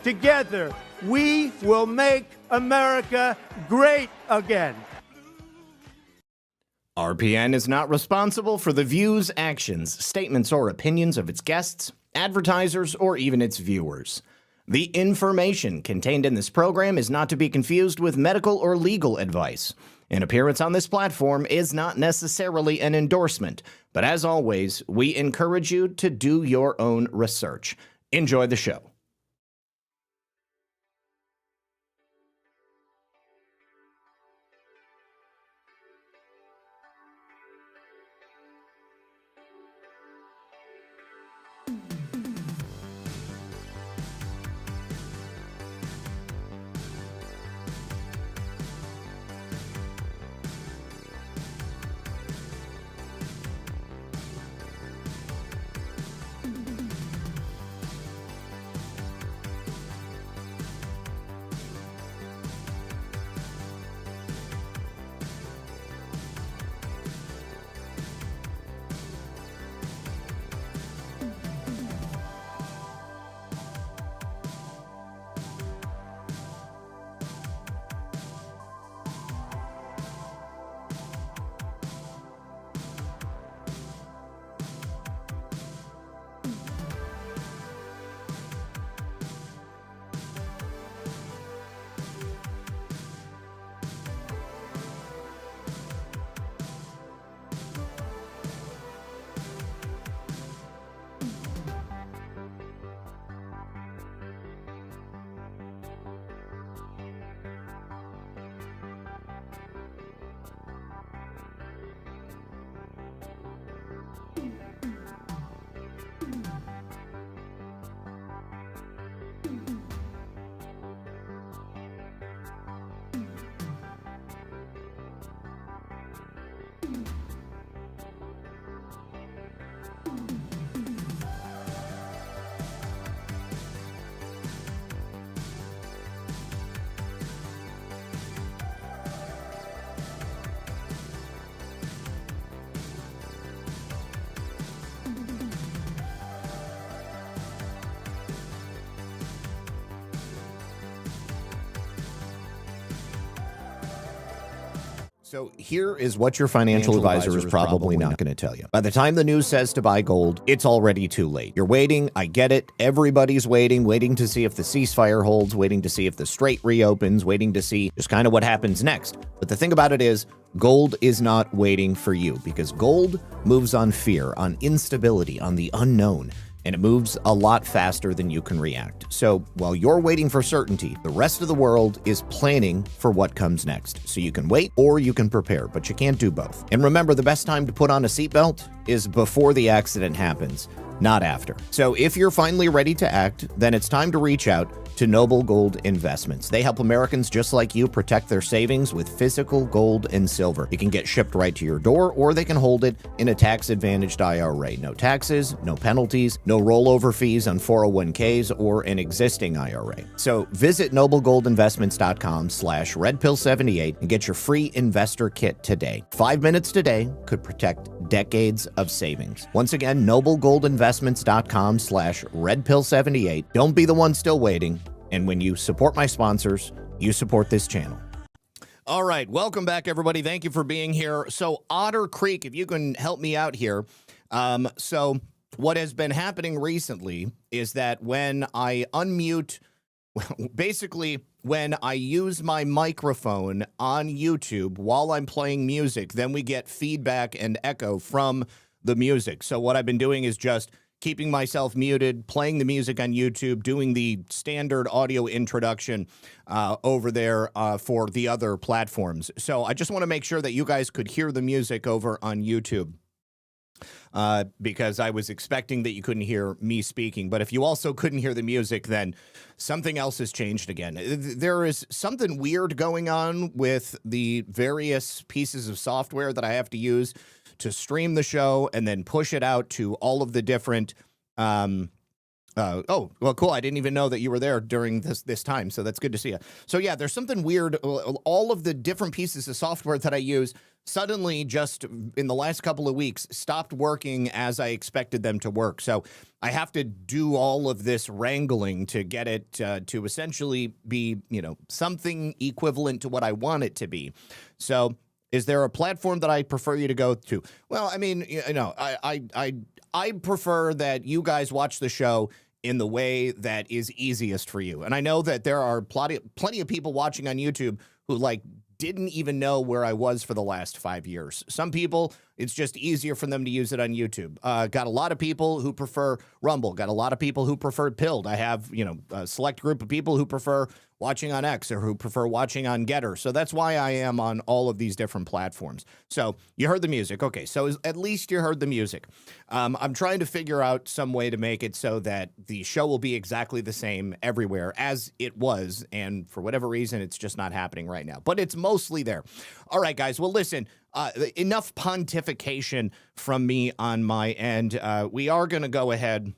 Together, we will make America great again. RPN is not responsible for the views, actions, statements, or opinions of its guests, advertisers, or even its viewers. The information contained in this program is not to be confused with medical or legal advice. An appearance on this platform is not necessarily an endorsement, but as always, we encourage you to do your own research. Enjoy the show. So here is what your financial advisor is probably not going to tell you. By the time the news says to buy gold, it's already too late. You're waiting. I get it. Everybody's waiting to see if the ceasefire holds, waiting to see if the strait reopens, waiting to see just kind of what happens next. But the thing about it is, gold is not waiting for you, because gold moves on fear, on instability, on the unknown. And it moves a lot faster than you can react. So while you're waiting for certainty, the rest of the world is planning for what comes next. So you can wait or you can prepare, but you can't do both. And remember, the best time to put on a seatbelt is before the accident happens, not after. So if you're finally ready to act, then it's time to reach out to Noble Gold Investments. They help Americans just like you protect their savings with physical gold and silver. It can get shipped right to your door, or they can hold it in a tax-advantaged IRA. No taxes, no penalties, no rollover fees on 401ks or an existing IRA. So visit noblegoldinvestments.com/redpill78 and get your free investor kit today. 5 minutes today could protect decades of savings. Once again, noblegoldinvestments.com/redpill78. Don't be the one still waiting. And when you support my sponsors, you support this channel. All right, welcome back, everybody. Thank you for being here. So Otter Creek, if you can help me out here. So what has been happening recently is that when I unmute, basically when I use my microphone on YouTube while I'm playing music, then we get feedback and echo from the music. So what I've been doing is just keeping myself muted, playing the music on YouTube, doing the standard audio introduction over there for the other platforms. So I just want to make sure that you guys could hear the music over on YouTube, because I was expecting that you couldn't hear me speaking. But if you also couldn't hear the music, then something else has changed again. There is something weird going on with the various pieces of software that I have to use to stream the show and then push it out to all of the different Oh, well, cool. I didn't even know that you were there during this time, so that's good to see you. So yeah, there's something weird. All of the different pieces of software that I use suddenly just in the last couple of weeks stopped working as I expected them to work. So I have to do all of this wrangling to get it to essentially be, something equivalent to what I want it to be. So is there a platform that I prefer you to go to? Well, I mean, I prefer that you guys watch the show in the way that is easiest for you. And I know that there are plenty of people watching on YouTube who didn't even know where I was for the last 5 years. Some people, it's just easier for them to use it on YouTube. Got a lot of people who prefer Rumble. Got a lot of people who prefer Pilled. I have, a select group of people who prefer watching on X or who prefer watching on Getter. So that's why I am on all of these different platforms. So you heard the music. Okay, so at least you heard the music. I'm trying to figure out some way to make it so that the show will be exactly the same everywhere as it was. And for whatever reason, it's just not happening right now. But it's mostly there. All right, guys. Well, listen, enough pontification from me on my end. We are going to go ahead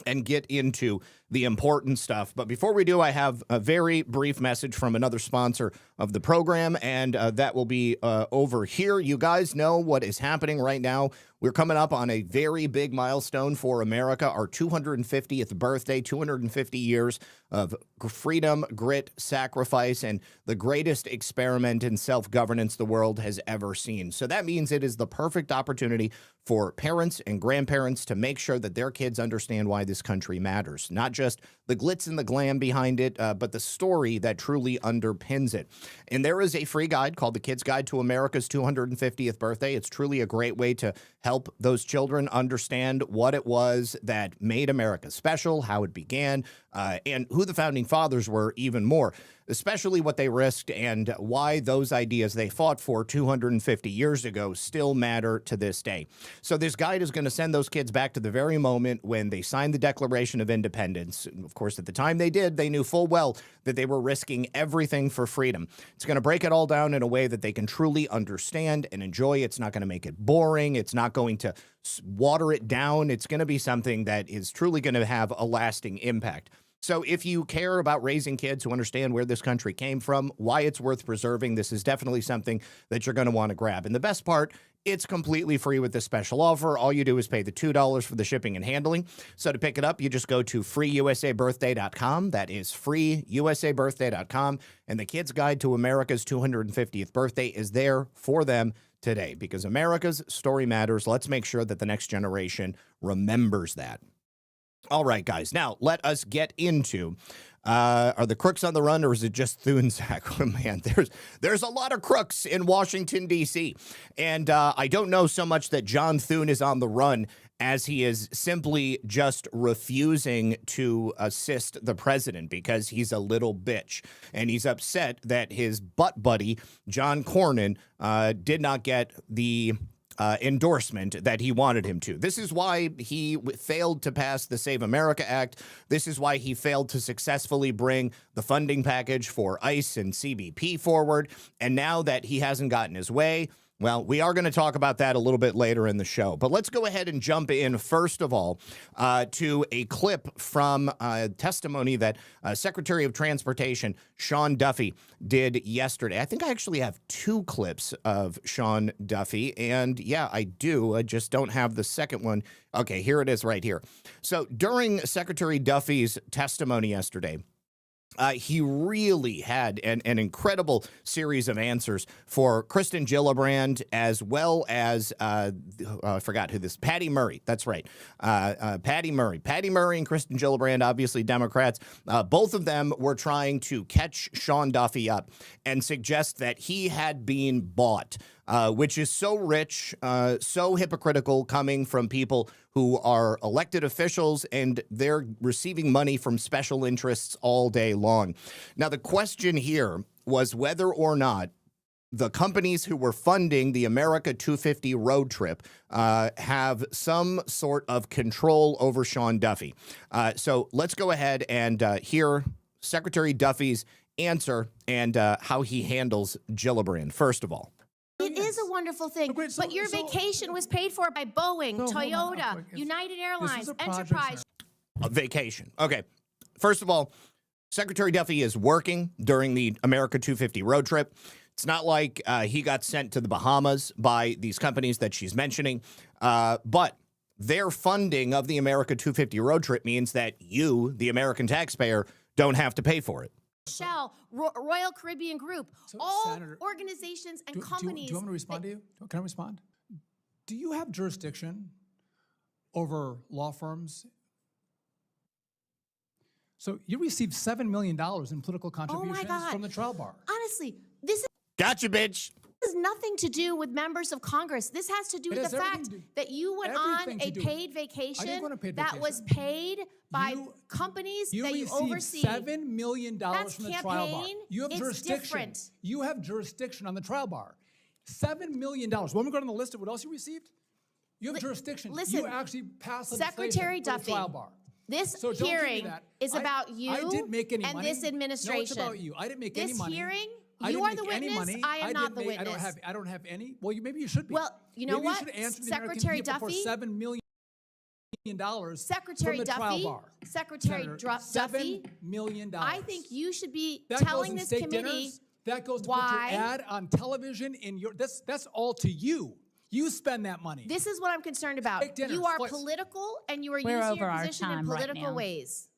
and get into the important stuff. But before we do, I have a very brief message from another sponsor of the program, and that will be over here. You guys know what is happening right now. We're coming up on a very big milestone for America, our 250th birthday, 250 years of freedom, grit, sacrifice, and the greatest experiment in self-governance the world has ever seen. So that means it is the perfect opportunity for parents and grandparents to make sure that their kids understand why this country matters. Not just the glitz and the glam behind it, but the story that truly underpins it. And there is a free guide called The Kid's Guide to America's 250th Birthday. It's truly a great way to help those children understand what it was that made America special, how it began, and who the founding fathers were even more, especially what they risked and why those ideas they fought for 250 years ago still matter to this day. So this guide is going to send those kids back to the very moment when they signed the Declaration of Independence. And of course, at the time they did, they knew full well that they were risking everything for freedom. It's going to break it all down in a way that they can truly understand and enjoy. It's not going to make it boring. It's not going to water it down. It's going to be something that is truly going to have a lasting impact. So if you care about raising kids who understand where this country came from, why it's worth preserving, this is definitely something that you're going to want to grab. And the best part, it's completely free with this special offer. All you do is pay the $2 for the shipping and handling. So to pick it up, you just go to freeusabirthday.com. That is freeusabirthday.com. And the Kid's Guide to America's 250th Birthday is there for them today because America's story matters. Let's make sure that the next generation remembers that. All right, guys. Now, let us get into, are the crooks on the run, or is it just Thune, Zach? Oh, man, there's a lot of crooks in Washington, D.C., and I don't know so much that John Thune is on the run as he is simply just refusing to assist the president because he's a little bitch, and he's upset that his butt buddy, John Cornyn, did not get the endorsement that he wanted him to. This is why he failed to pass the Save America Act. This is why he failed to successfully bring the funding package for ICE and CBP forward. And now that he hasn't gotten his way, well, we are going to talk about that a little bit later in the show. But let's go ahead and jump in, first of all, to a clip from testimony that Secretary of Transportation Sean Duffy did yesterday. I think I actually have two clips of Sean Duffy. And yeah, I do. I just don't have the second one. Okay, here it is right here. So during Secretary Duffy's testimony yesterday, he really had an incredible series of answers for Kristen Gillibrand, as well as, I forgot who this, Patty Murray. That's right. Patty Murray and Kristen Gillibrand, obviously Democrats. Both of them were trying to catch Sean Duffy up and suggest that he had been bought, which is so rich, so hypocritical coming from people who are elected officials and they're receiving money from special interests all day long. Now, the question here was whether or not the companies who were funding the America 250 road trip have some sort of control over Sean Duffy. So let's go ahead and hear Secretary Duffy's answer and how he handles Gillibrand, first of all. It is a wonderful thing, but your vacation was paid for by Boeing, Toyota, United Airlines, Enterprise. A vacation. Okay. First of all, Secretary Duffy is working during the America 250 road trip. It's not like he got sent to the Bahamas by these companies that she's mentioning, but their funding of the America 250 road trip means that you, the American taxpayer, don't have to pay for it. Shell, Royal Caribbean Group, all Senator, organizations and companies. Do you want me to respond to you? Can I respond? Do you have jurisdiction over law firms? So you received $7 million in political contributions from the trial bar. Honestly, this Gotcha, bitch. has nothing to do with members of Congress. This has to do with the fact that you went on a paid vacation that was paid by companies that you oversee. You received $7 million from the trial bar. You have jurisdiction. Different. You have jurisdiction on the trial bar. $7 million. When we go down the list of what else you received, you have jurisdiction. Listen, you actually passed Secretary legislation for the Duffy, trial bar. This So don't give me hearing that. is about you I didn't make any and money. this administration. No, it's about you. I didn't make any money. This hearing, I you didn't are the make any witness. money. I am not the witness. I don't have any. Well, maybe you should be. Well, you know maybe what? You should answer the Secretary American people Duffy, for $7 million Secretary from the trial Duffy, bar. Secretary Senator, Duffy, $7 million. I think you should be that telling goes this in state committee dinners. That goes to why put your ad on television. That's all to you. You spend that money. this is what I'm concerned about. Steak dinners, You are please. political and you are We're using over your our position in time right political now. ways.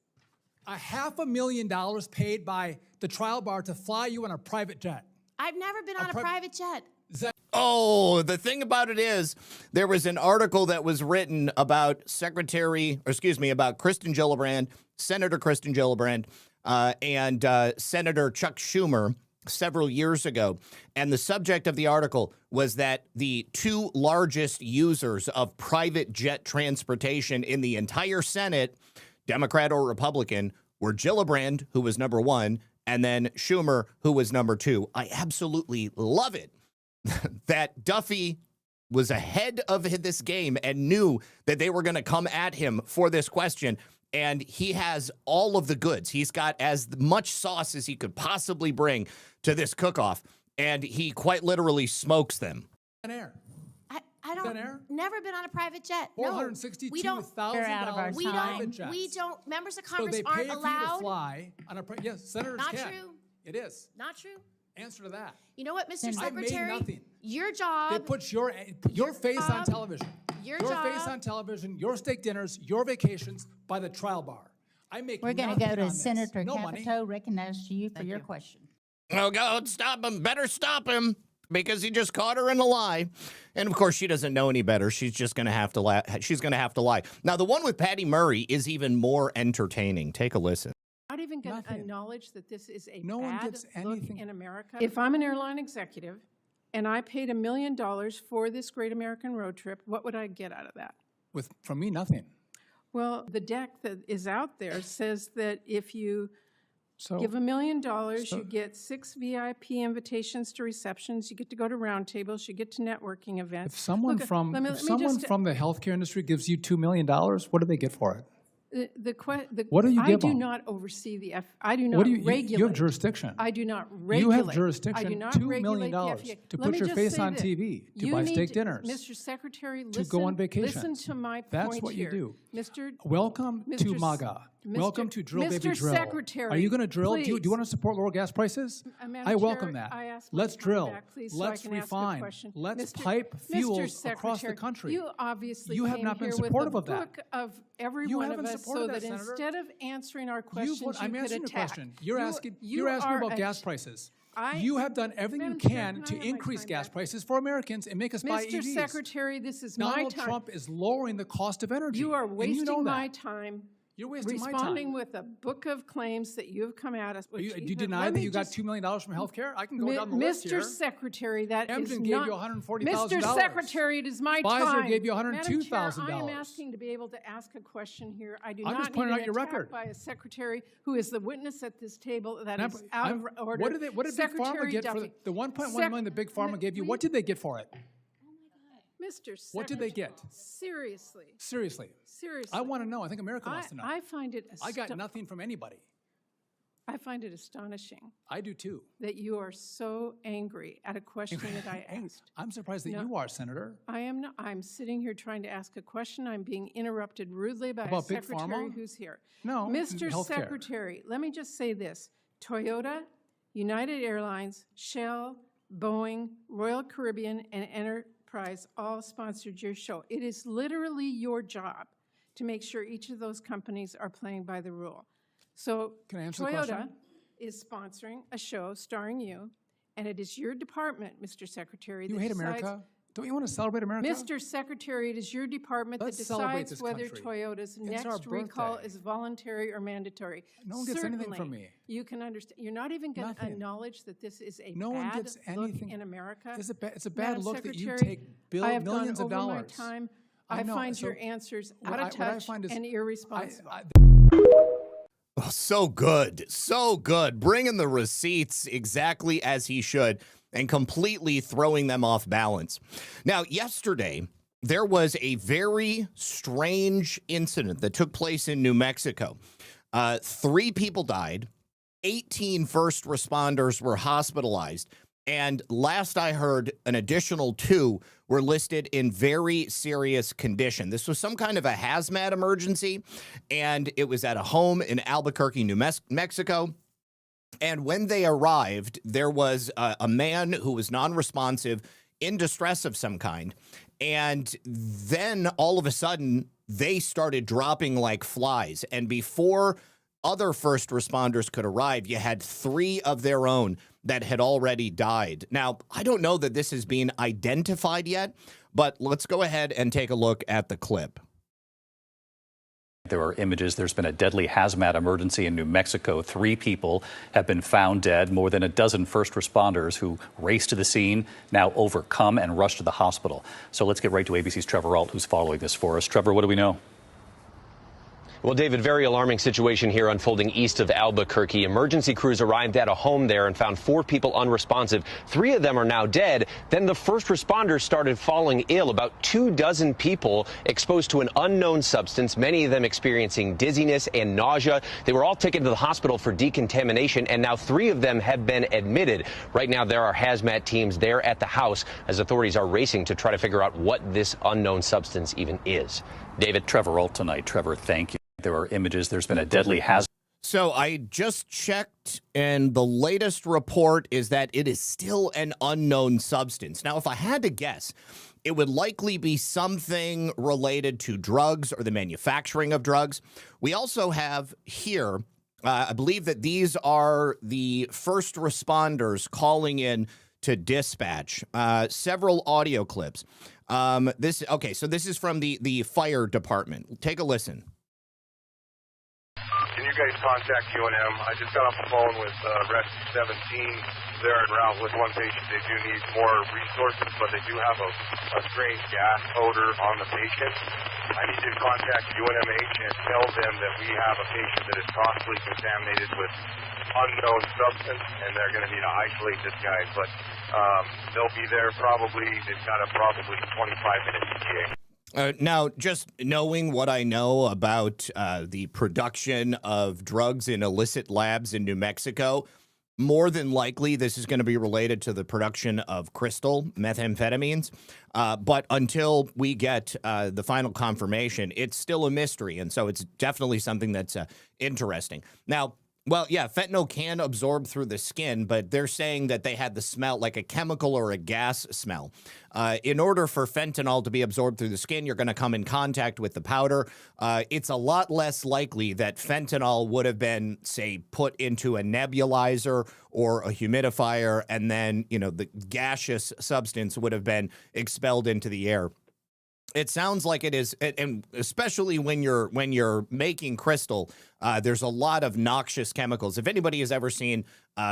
$500,000 paid by the trial bar to fly you on a private jet. I've never been on a private jet. Oh, the thing about it is, there was an article that was written about about Kristen Gillibrand, Senator Kristen Gillibrand, and Senator Chuck Schumer several years ago. And the subject of the article was that the two largest users of private jet transportation in the entire Senate, Democrat or Republican, were Gillibrand, who was number one, and then Schumer, who was number two. I absolutely love it that Duffy was ahead of this game and knew that they were going to come at him for this question. And he has all of the goods. He's got as much sauce as he could possibly bring to this cook-off. And he quite literally smokes them. I don't, never been on a private jet. No, we don't. We're out of our time. We don't, members of Congress so they aren't pay allowed. For you to fly on a yes, senators Not can. true. It is. Not true. Answer to that. You know what, Mr. I Secretary? made nothing. Your job. They put your face on television. Your face on television, your steak dinners, your vacations by the trial bar. I make We're going to go to Senator Capito. Recognized to you for your question. Oh, God, stop him. Better stop him. Because he just caught her in a lie. And of course, she doesn't know any better. She's just going to have to lie. She's going to have to lie. Now, the one with Patty Murray is even more entertaining. Take a listen. Not even going to acknowledge that this is a one bad gets look anything. in America. If I'm an airline executive and I paid $1 million for this great American road trip, what would I get out of that? From me, nothing. Well, the deck that is out there says that if you give $1 million, you get 6 VIP invitations to receptions, you get to go to roundtables, you get to networking events. If someone from the healthcare industry gives you $2 million, what do they get for it? What do you give I do them? not oversee the I do not regulate. You have jurisdiction. I do not regulate. You have jurisdiction. I do not $2 million regulate to put your face on TV, to buy steak dinners, Mr. Secretary, listen, to go on vacations. Listen to my point That's what here. you do. Mr. Welcome to MAGA. Welcome to Drill Baby Drill. Secretary, are you going to drill? Do please. you want to support lower gas prices? Madam I welcome Chair, that. I ask my Let's time drill. back, please, Let's so I can ask a refine. question. Let's Mr. pipe fuels Mr. across the Secretary, country. You obviously You have came not been here with supportive a of that. book of every You one of haven't us so supported that that, Senator. instead of answering our questions, I'm you could answering your attack. question. You're asking are about a- gas prices. I- You have done everything you Madam Chair, can can I to have my increase time gas back? prices for Americans and make us buy Mr. EVs. Secretary, this is my Donald time. Trump is lowering the cost of energy. You are and wasting you know my that. time. You're wasting my time. Responding with a book of claims that you have come at us. Do you deny that you got $2 million from healthcare? I can go down the list here. Mr. Secretary, that is Amgen not. gave you $140,000. Mr. Secretary, it is my time. Pfizer gave you Madam Chair, $102,000. I am asking to be able to ask a question here. I do I'm not just pointing need out an your attack record. by a secretary who is the witness at this table that And is out of order. What did Big Pharma get for the $1.1 million that Big Pharma gave you? What did they get for it? Mr. Secretary. What did they get? Seriously. Seriously. Seriously. I want to know. I think America wants to know. I find it I got nothing from anybody. I find it astonishing I do too. that you are so angry at a question that I asked. I'm surprised that No. you are, Senator. I am not. I'm sitting here trying to ask a question. I'm being interrupted rudely by a About Big secretary Pharma? who's here. No, Mr. healthcare. Secretary, let me just say this. Toyota, United Airlines, Shell, Boeing, Royal Caribbean, and Enterprise all sponsored your show. It is literally your job to make sure each of those companies are playing by the rule. So Can I answer the Toyota question? is sponsoring a show starring you, and it is your department, Mr. Secretary, You that hate decides. America? Don't you want to celebrate America? Mr. Secretary, it is your department Let's that celebrate decides this whether country. Toyota's It's our next recall birthday. is voluntary or mandatory. No one gets anything from Certainly, me. you can understand. You're not even going to Nothing. acknowledge that this is a No one bad gets look anything. in America. It's a bad Madam look that you Secretary, take I have millions gone of over my dollars. time. I I know, find so your answers what out I- of what I touch find is- and irresponsible. Oh, so good. So good. Bringing the receipts exactly as he should and completely throwing them off balance. Now, yesterday, there was a very strange incident that took place in New Mexico. 3 people died. 18 first responders were hospitalized. And last I heard, an additional 2 were listed in very serious condition. This was some kind of a hazmat emergency, and it was at a home in Albuquerque, New Mexico. And when they arrived, there was a man who was non-responsive, in distress of some kind. And then all of a sudden, they started dropping like flies. And before other first responders could arrive, you had 3 of their own that had already died. Now, I don't know that this has been identified yet, but let's go ahead and take a look at the clip. There are images. There's been a deadly hazmat emergency in New Mexico. 3 people have been found dead. More than a dozen first responders who raced to the scene now overcome and rushed to the hospital. So let's get right to ABC's Trevor Ault, who's following this for us. Trevor, what do we know? Well, David, very alarming situation here unfolding east of Albuquerque. Emergency crews arrived at a home there and found 4 people unresponsive. 3 of them are now dead. Then the first responders started falling ill. About 24 people exposed to an unknown substance, many of them experiencing dizziness and nausea. They were all taken to the hospital for decontamination, and now 3 of them have been admitted. Right now, there are hazmat teams there at the house as authorities are racing to try to figure out what this unknown substance even is. David. Trevor Ault tonight. Trevor, thank you. There are images. There's been a deadly hazmat. So I just checked, and the latest report is that it is still an unknown substance. Now, if I had to guess, it would likely be something related to drugs or the manufacturing of drugs. We also have here, I believe that these are the first responders calling in to dispatch. Several audio clips. So this is from the fire department. Take a listen. Can you guys contact UNM? I just got off the phone with Rescue 17. They're en route with one patient. They do need more resources, but they do have a strange gas odor on the patient. I need you to contact UNMH and tell them that we have a patient that is possibly contaminated with unknown substance, and they're going to need to isolate this guy. But they'll be there probably. They've got a probably 25-minute ETA. Now, just knowing what I know about the production of drugs in illicit labs in New Mexico, more than likely this is going to be related to the production of crystal methamphetamines. But until we get the final confirmation, it's still a mystery. And so it's definitely something that's interesting. Now, well, yeah, fentanyl can absorb through the skin, but they're saying that they had the smell, like a chemical or a gas smell. In order for fentanyl to be absorbed through the skin, you're going to come in contact with the powder. It's a lot less likely that fentanyl would have been, say, put into a nebulizer or a humidifier, and then, the gaseous substance would have been expelled into the air. It sounds like it is, and especially when you're making crystal, there's a lot of noxious chemicals. If anybody has ever seen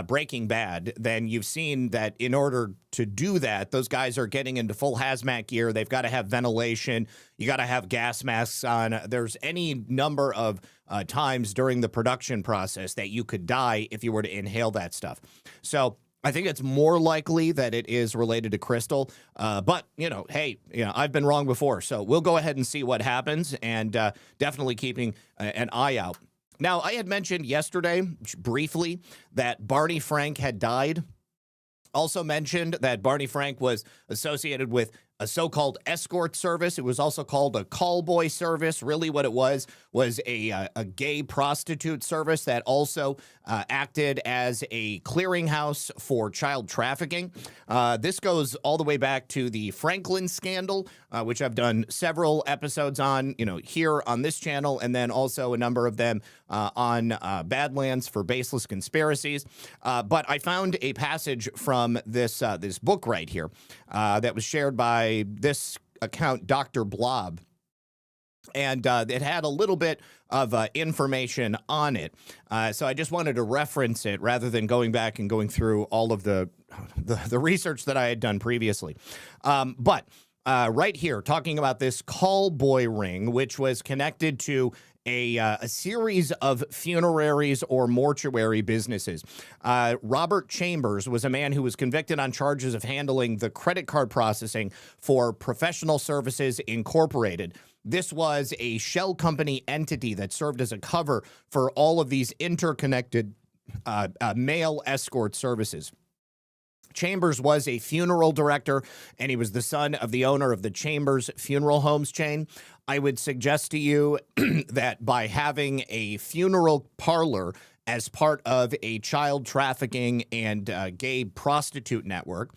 Breaking Bad, then you've seen that in order to do that, those guys are getting into full hazmat gear. They've got to have ventilation. You got to have gas masks on. There's any number of times during the production process that you could die if you were to inhale that stuff. So I think it's more likely that it is related to crystal, but, hey, I've been wrong before, so we'll go ahead and see what happens, and definitely keeping an eye out Now, I had mentioned yesterday, briefly, that Barney Frank had died. Also mentioned that Barney Frank was associated with a so-called escort service. It was also called a call boy service. Really what it was a gay prostitute service that also acted as a clearinghouse for child trafficking. This goes all the way back to the Franklin scandal, which I've done several episodes on, here on this channel, and then also a number of them on Badlands for Baseless Conspiracies. But I found a passage from this book right here that was shared by this account, Dr. Blob. And it had a little bit of information on it. So I just wanted to reference it rather than going back and going through all of the research that I had done previously. But right here, talking about this call boy ring, which was connected to a series of funeraries or mortuary businesses. Robert Chambers was a man who was convicted on charges of handling the credit card processing for Professional Services Incorporated. This was a shell company entity that served as a cover for all of these interconnected male escort services. Chambers was a funeral director, and he was the son of the owner of the Chambers Funeral Homes chain. I would suggest to you that by having a funeral parlor as part of a child trafficking and gay prostitute network,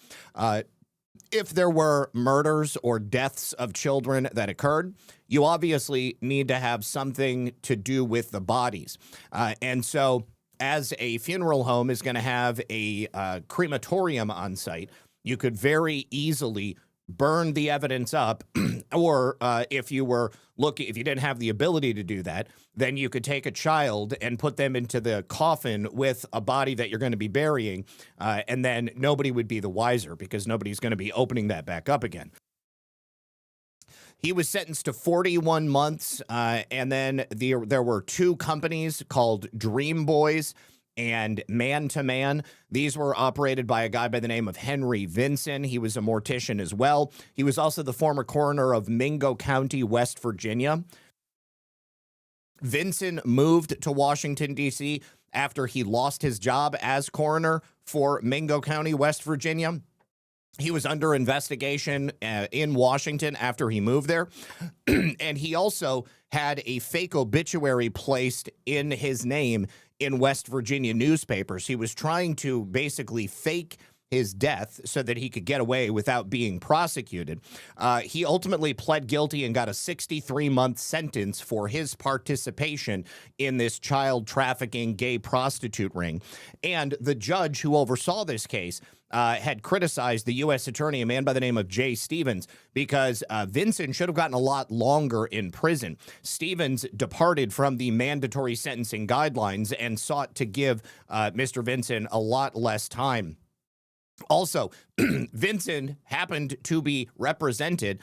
if there were murders or deaths of children that occurred, you obviously need to have something to do with the bodies. And so as a funeral home is going to have a crematorium on site, you could very easily burn the evidence up, or if you didn't have the ability to do that, then you could take a child and put them into the coffin with a body that you're going to be burying, and then nobody would be the wiser because nobody's going to be opening that back up again. He was sentenced to 41 months, and then there were two companies called Dream Boys and Man to Man. These were operated by a guy by the name of Henry Vinson. He was a mortician as well. He was also the former coroner of Mingo County, West Virginia. Vinson moved to Washington, D.C. after he lost his job as coroner for Mingo County, West Virginia. He was under investigation in Washington after he moved there. And he also had a fake obituary placed in his name in West Virginia newspapers. He was trying to basically fake his death so that he could get away without being prosecuted. He ultimately pled guilty and got a 63-month sentence for his participation in this child trafficking gay prostitute ring. And the judge who oversaw this case had criticized the U.S. attorney, a man by the name of Jay Stevens, because Vinson should have gotten a lot longer in prison. Stevens departed from the mandatory sentencing guidelines and sought to give Mr. Vinson a lot less time. Also, Vinson happened to be represented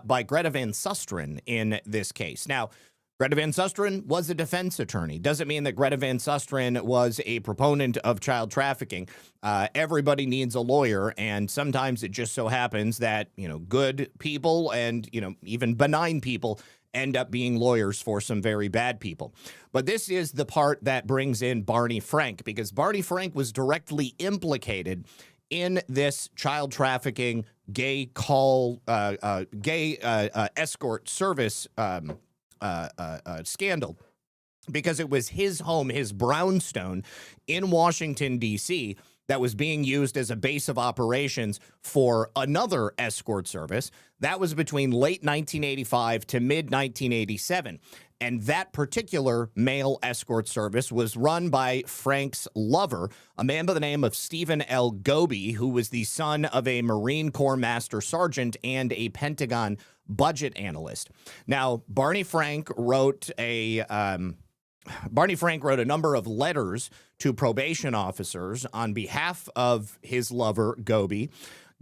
by Greta Van Susteren in this case. Now, Greta Van Susteren was a defense attorney. Doesn't mean that Greta Van Susteren was a proponent of child trafficking. Everybody needs a lawyer, and sometimes it just so happens that, good people and, even benign people end up being lawyers for some very bad people. But this is the part that brings in Barney Frank, because Barney Frank was directly implicated in this child trafficking gay escort service scandal, because it was his home, his brownstone in Washington, D.C., that was being used as a base of operations for another escort service. That was between late 1985 to mid-1987. And that particular male escort service was run by Frank's lover, a man by the name of Stephen L. Goby, who was the son of a Marine Corps Master Sergeant and a Pentagon budget analyst. Now, Barney Frank wrote a number of letters to probation officers on behalf of his lover, Goby.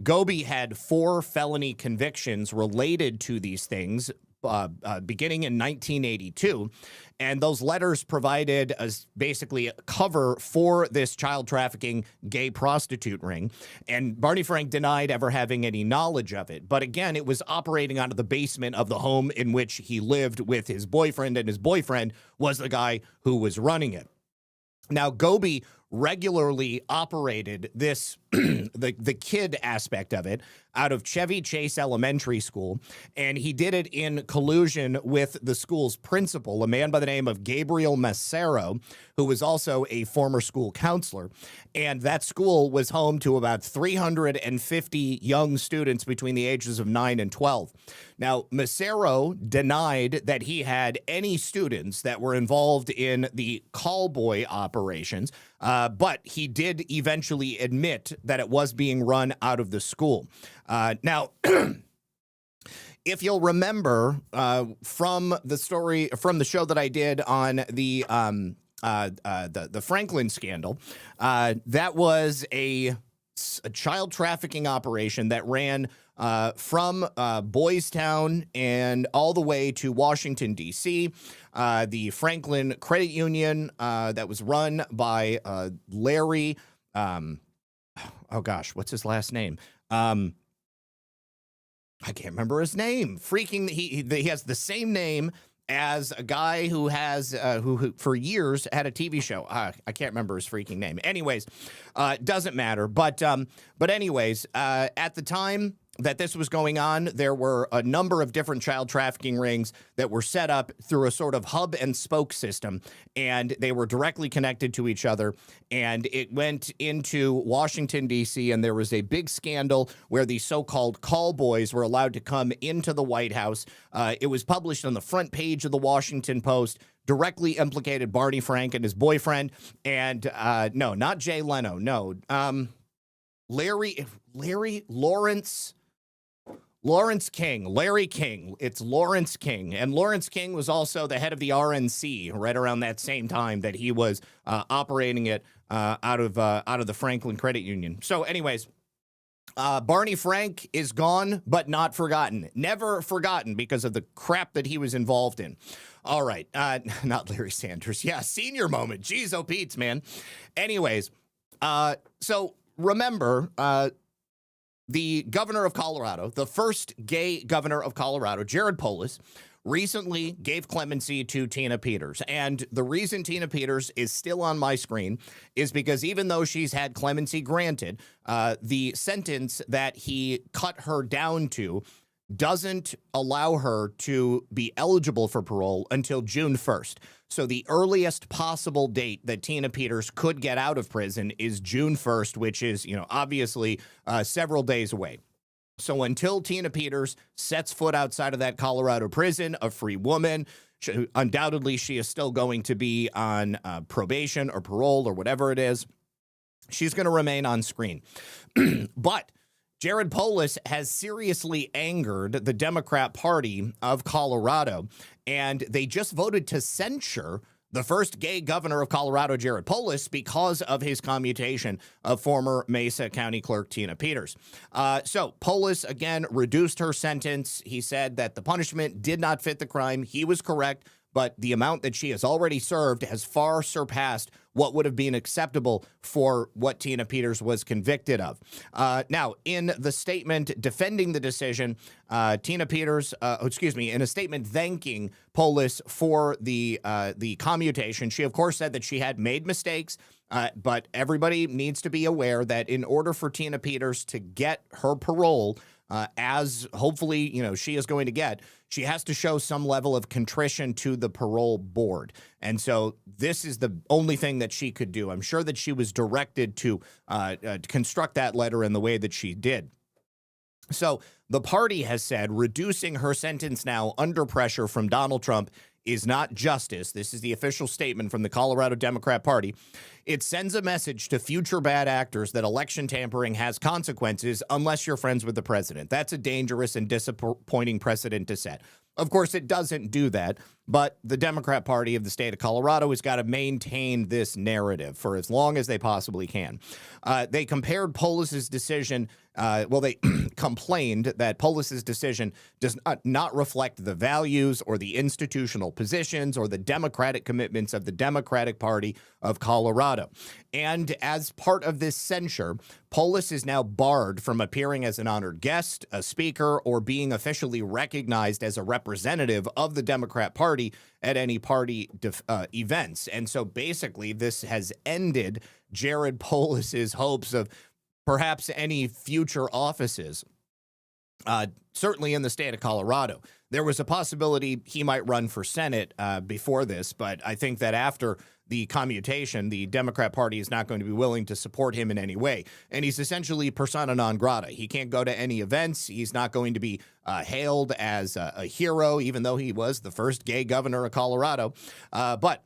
Goby had 4 felony convictions related to these things, beginning in 1982. And those letters provided as basically a cover for this child trafficking gay prostitute ring. And Barney Frank denied ever having any knowledge of it. But again, it was operating out of the basement of the home in which he lived with his boyfriend, and his boyfriend was the guy who was running it. Now, Gobi regularly operated this, the kid aspect of it, out of Chevy Chase Elementary School, and he did it in collusion with the school's principal, a man by the name of Gabriel Massaro, who was also a former school counselor. And that school was home to about 350 young students between the ages of 9 and 12. Now, Massaro denied that he had any students that were involved in the callboy operations, but he did eventually admit that it was being run out of the school. Now, if you'll remember from the story, from the show that I did on the Franklin scandal, that was a child trafficking operation that ran from Boys Town and all the way to Washington, D.C. The Franklin Credit Union that was run by Larry, oh gosh, what's his last name? I can't remember his name. He has the same name as a guy who has who for years had a TV show. I can't remember his freaking name. Anyways, doesn't matter. But anyways, at the time that this was going on, there were a number of different child trafficking rings that were set up through a sort of hub and spoke system, and they were directly connected to each other. And it went into Washington, D.C., and there was a big scandal where the so-called call boys were allowed to come into the White House. It was published on the front page of the Washington Post, directly implicated Barney Frank and his boyfriend. And no, not Jay Leno. No, Larry King. It's Lawrence King. And Lawrence King was also the head of the RNC right around that same time that he was operating it out of the Franklin Credit Union. So anyways, Barney Frank is gone, but not forgotten. Never forgotten because of the crap that he was involved in. All right. Not Larry Sanders. Yeah, senior moment. Jeez, oh, Pete's, man. Anyways, so remember, the governor of Colorado, the first gay governor of Colorado, Jared Polis, recently gave clemency to Tina Peters. And the reason Tina Peters is still on my screen is because even though she's had clemency granted, the sentence that he cut her down to doesn't allow her to be eligible for parole until June 1st. So the earliest possible date that Tina Peters could get out of prison is June 1st, which is, obviously several days away. So until Tina Peters sets foot outside of that Colorado prison, a free woman, undoubtedly she is still going to be on probation or parole or whatever it is. She's going to remain on screen. But Jared Polis has seriously angered the Democrat Party of Colorado, and they just voted to censure the first gay governor of Colorado, Jared Polis, because of his commutation of former Mesa County Clerk Tina Peters. So Polis, again, reduced her sentence. He said that the punishment did not fit the crime. He was correct, but the amount that she has already served has far surpassed what would have been acceptable for what Tina Peters was convicted of. Now, in the statement defending the decision, Tina Peters, in a statement thanking Polis for the commutation, she, of course, said that she had made mistakes, but everybody needs to be aware that in order for Tina Peters to get her parole, as hopefully, she is going to get, she has to show some level of contrition to the parole board. And so this is the only thing that she could do. I'm sure that she was directed to construct that letter in the way that she did. So the party has said reducing her sentence now under pressure from Donald Trump is not justice. This is the official statement from the Colorado Democrat Party. It sends a message to future bad actors that election tampering has consequences unless you're friends with the president. That's a dangerous and disappointing precedent to set. Of course, it doesn't do that, But the Democrat Party of the state of Colorado has got to maintain this narrative for as long as they possibly can. They compared Polis's decision. They complained that Polis's decision does not reflect the values or the institutional positions or the democratic commitments of the Democratic Party of Colorado. And as part of this censure, Polis is now barred from appearing as an honored guest, a speaker, or being officially recognized as a representative of the Democrat Party at any party events. And so basically, this has ended Jared Polis's hopes of perhaps any future offices, certainly in the state of Colorado. There was a possibility he might run for Senate before this, but I think that after the commutation, the Democrat Party is not going to be willing to support him in any way. And he's essentially persona non grata. He can't go to any events. He's not going to be hailed as a hero, even though he was the first gay governor of Colorado. But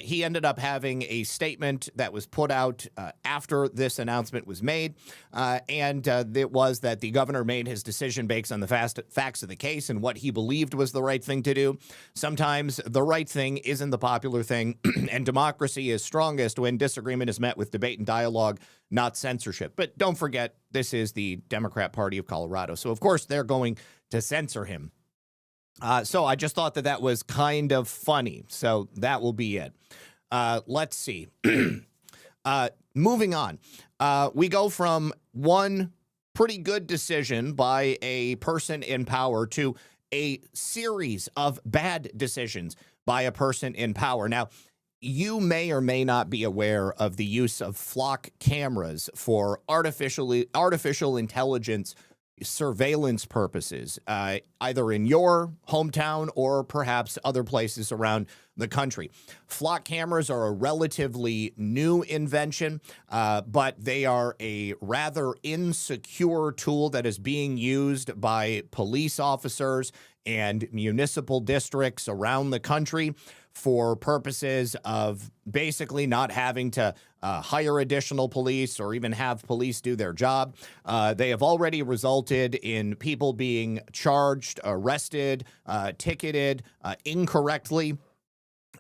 he ended up having a statement that was put out after this announcement was made, and it was that the governor made his decision based on the facts of the case and what he believed was the right thing to do. Sometimes the right thing isn't the popular thing, and democracy is strongest when disagreement is met with debate and dialogue, not censorship. But don't forget, this is the Democrat Party of Colorado, so of course they're going to censor him. So I just thought that was kind of funny. So that will be it. Let's see. Moving on. We go from one pretty good decision by a person in power to a series of bad decisions by a person in power. Now, you may or may not be aware of the use of flock cameras for artificial intelligence surveillance purposes, either in your hometown or perhaps other places around the country. Flock cameras are a relatively new invention, but they are a rather insecure tool that is being used by police officers and municipal districts around the country for purposes of basically not having to hire additional police or even have police do their job. They have already resulted in people being charged, arrested, ticketed incorrectly.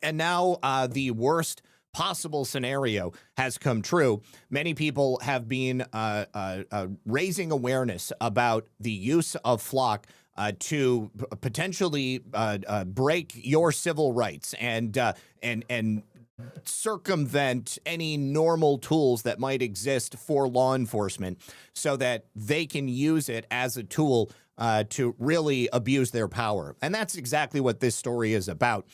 And now the worst possible scenario has come true. Many people have been raising awareness about the use of flock to potentially break your civil rights and circumvent any normal tools that might exist for law enforcement so that they can use it as a tool to really abuse their power. And that's exactly what this story is about.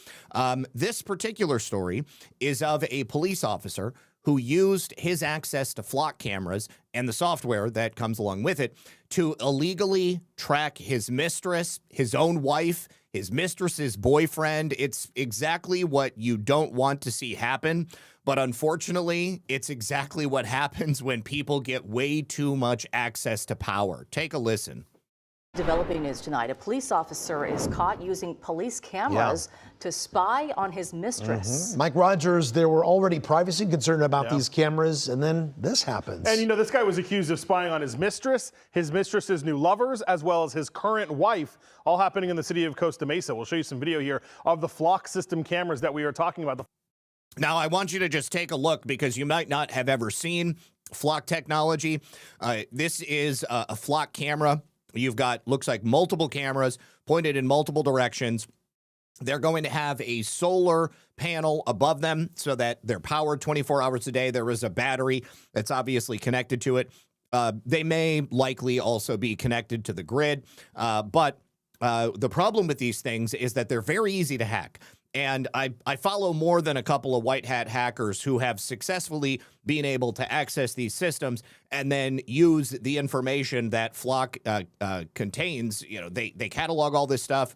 This particular story is of a police officer who used his access to flock cameras and the software that comes along with it to illegally track his mistress, his own wife, his mistress's boyfriend. It's exactly what you don't want to see happen. But unfortunately, it's exactly what happens when people get way too much access to power. Take a listen. Developing news tonight. A police officer is caught using police cameras to spy on his mistress. Mike Rogers, there were already privacy concerns about these cameras, and then this happens. And, you know, this guy was accused of spying on his mistress's new lovers, as well as his current wife, all happening in the city of Costa Mesa. We'll show you some video here of the flock system cameras that we are talking about. Now, I want you to just take a look because you might not have ever seen flock technology. This is a flock camera. You've got, looks like, multiple cameras pointed in multiple directions. They're going to have a solar panel above them so that they're powered 24 hours a day. There is a battery that's obviously connected to it. They may likely also be connected to the grid. But the problem with these things is that they're very easy to hack. And I follow more than a couple of white hat hackers who have successfully been able to access these systems and then use the information that Flock contains. You know, they catalog all this stuff.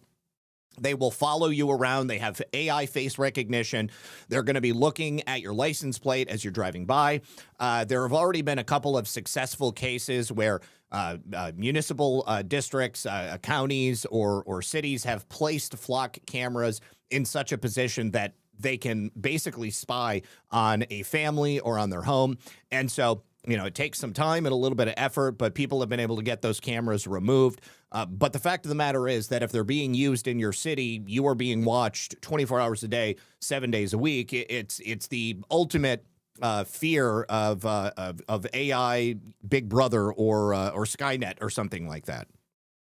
They will follow you around. They have AI face recognition. They're going to be looking at your license plate as you're driving by. There have already been a couple of successful cases where municipal districts, counties, or cities have placed flock cameras in such a position that they can basically spy on a family or on their home. And so it takes some time and a little bit of effort, but people have been able to get those cameras removed. But the fact of the matter is that if they're being used in your city, you are being watched 24 hours a day, 7 days a week. It's the ultimate fear of AI, Big Brother, or Skynet or something like that.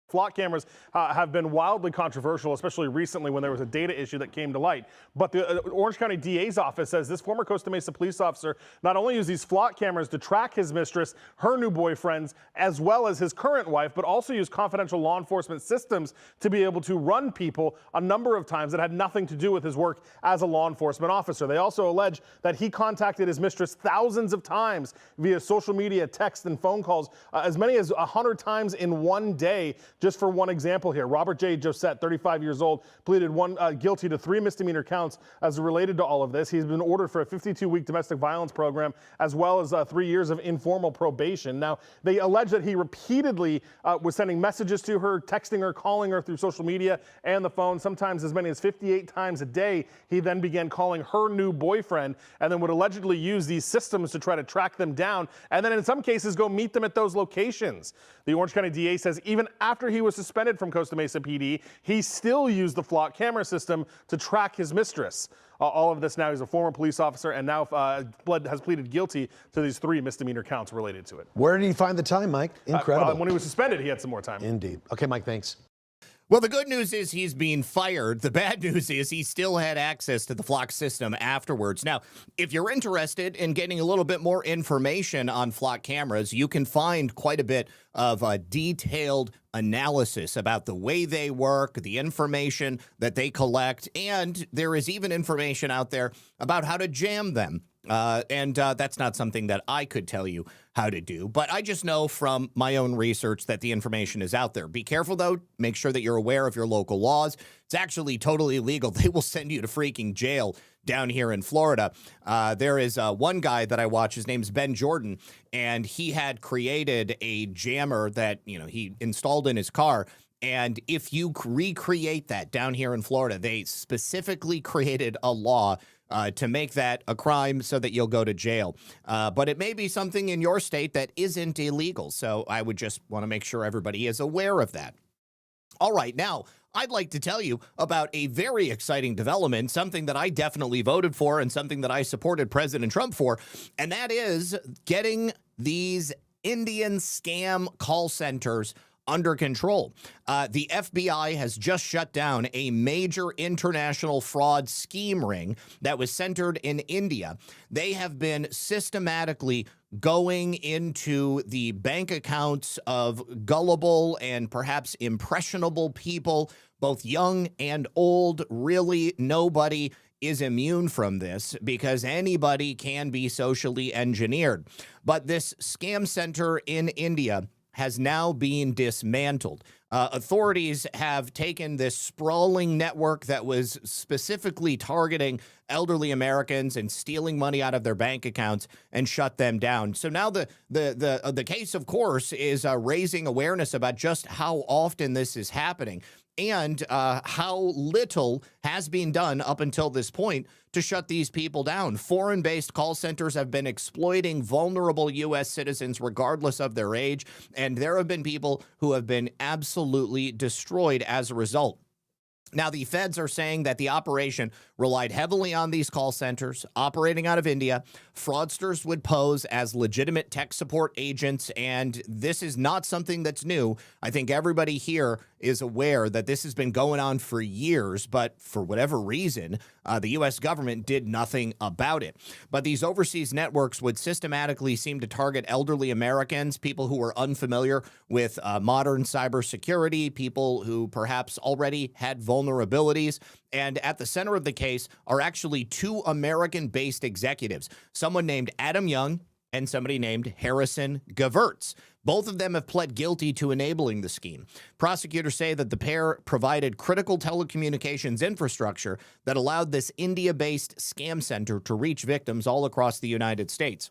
Flock cameras have been wildly controversial, especially recently when there was a data issue that came to light. But the Orange County DA's office says this former Costa Mesa police officer not only used these flock cameras to track his mistress, her new boyfriends, as well as his current wife, but also used confidential law enforcement systems to be able to run people a number of times that had nothing to do with his work as a law enforcement officer. They also allege that he contacted his mistress thousands of times via social media, text, and phone calls, as many as 100 times in one day. Just for one example here, Robert J. Josette, 35 years old, pleaded guilty to 3 misdemeanor counts as related to all of this. He's been ordered for a 52-week domestic violence program, as well as 3 years of informal probation. Now, they allege that he repeatedly was sending messages to her, texting her, calling her through social media and the phone, sometimes as many as 58 times a day. He then began calling her new boyfriend and then would allegedly use these systems to try to track them down, and then in some cases go meet them at those locations. The Orange County DA says even after he was suspended from Costa Mesa PD, he still used the flock camera system to track his mistress. All of this now, he's a former police officer and now has pleaded guilty to these 3 misdemeanor counts related to it. Where did he find the time, Mike? Incredible. When he was suspended, he had some more time. Indeed. Okay, Mike, thanks. Well, the good news is he's being fired. The bad news is he still had access to the flock system afterwards. Now, if you're interested in getting a little bit more information on flock cameras, you can find quite a bit of detailed analysis about the way they work, the information that they collect, and there is even information out there about how to jam them. That's not something that I could tell you how to do, but I just know from my own research that the information is out there. Be careful, though. Make sure that you're aware of your local laws. It's actually totally illegal. They will send you to freaking jail down here in Florida. There is one guy that I watch. His name's Ben Jordan, and he had created a jammer that, he installed in his car. And if you recreate that down here in Florida, they specifically created a law to make that a crime so that you'll go to jail. But it may be something in your state that isn't illegal. So I would just want to make sure everybody is aware of that. All right, now, I'd like to tell you about a very exciting development, something that I definitely voted for and something that I supported President Trump for, and that is getting these Indian scam call centers under control. The FBI has just shut down a major international fraud scheme ring that was centered in India. They have been systematically going into the bank accounts of gullible and perhaps impressionable people, both young and old. Really, nobody is immune from this because anybody can be socially engineered. But this scam center in India has now been dismantled. Authorities have taken this sprawling network that was specifically targeting elderly Americans and stealing money out of their bank accounts and shut them down. So now the case, of course, is raising awareness about just how often this is happening and how little has been done up until this point to shut these people down. Foreign-based call centers have been exploiting vulnerable U.S. citizens regardless of their age, and there have been people who have been absolutely destroyed as a result. Now, the feds are saying that the operation relied heavily on these call centers operating out of India. Fraudsters would pose as legitimate tech support agents, and this is not something that's new. I think everybody here is aware that this has been going on for years, but for whatever reason, the U.S. government did nothing about it. But these overseas networks would systematically seem to target elderly Americans, people who are unfamiliar with modern cybersecurity, people who perhaps already had vulnerabilities. And at the center of the case are actually 2 American-based executives, someone named Adam Young and somebody named Harrison Gavertz. Both of them have pled guilty to enabling the scheme. Prosecutors say that the pair provided critical telecommunications infrastructure that allowed this India-based scam center to reach victims all across the United States.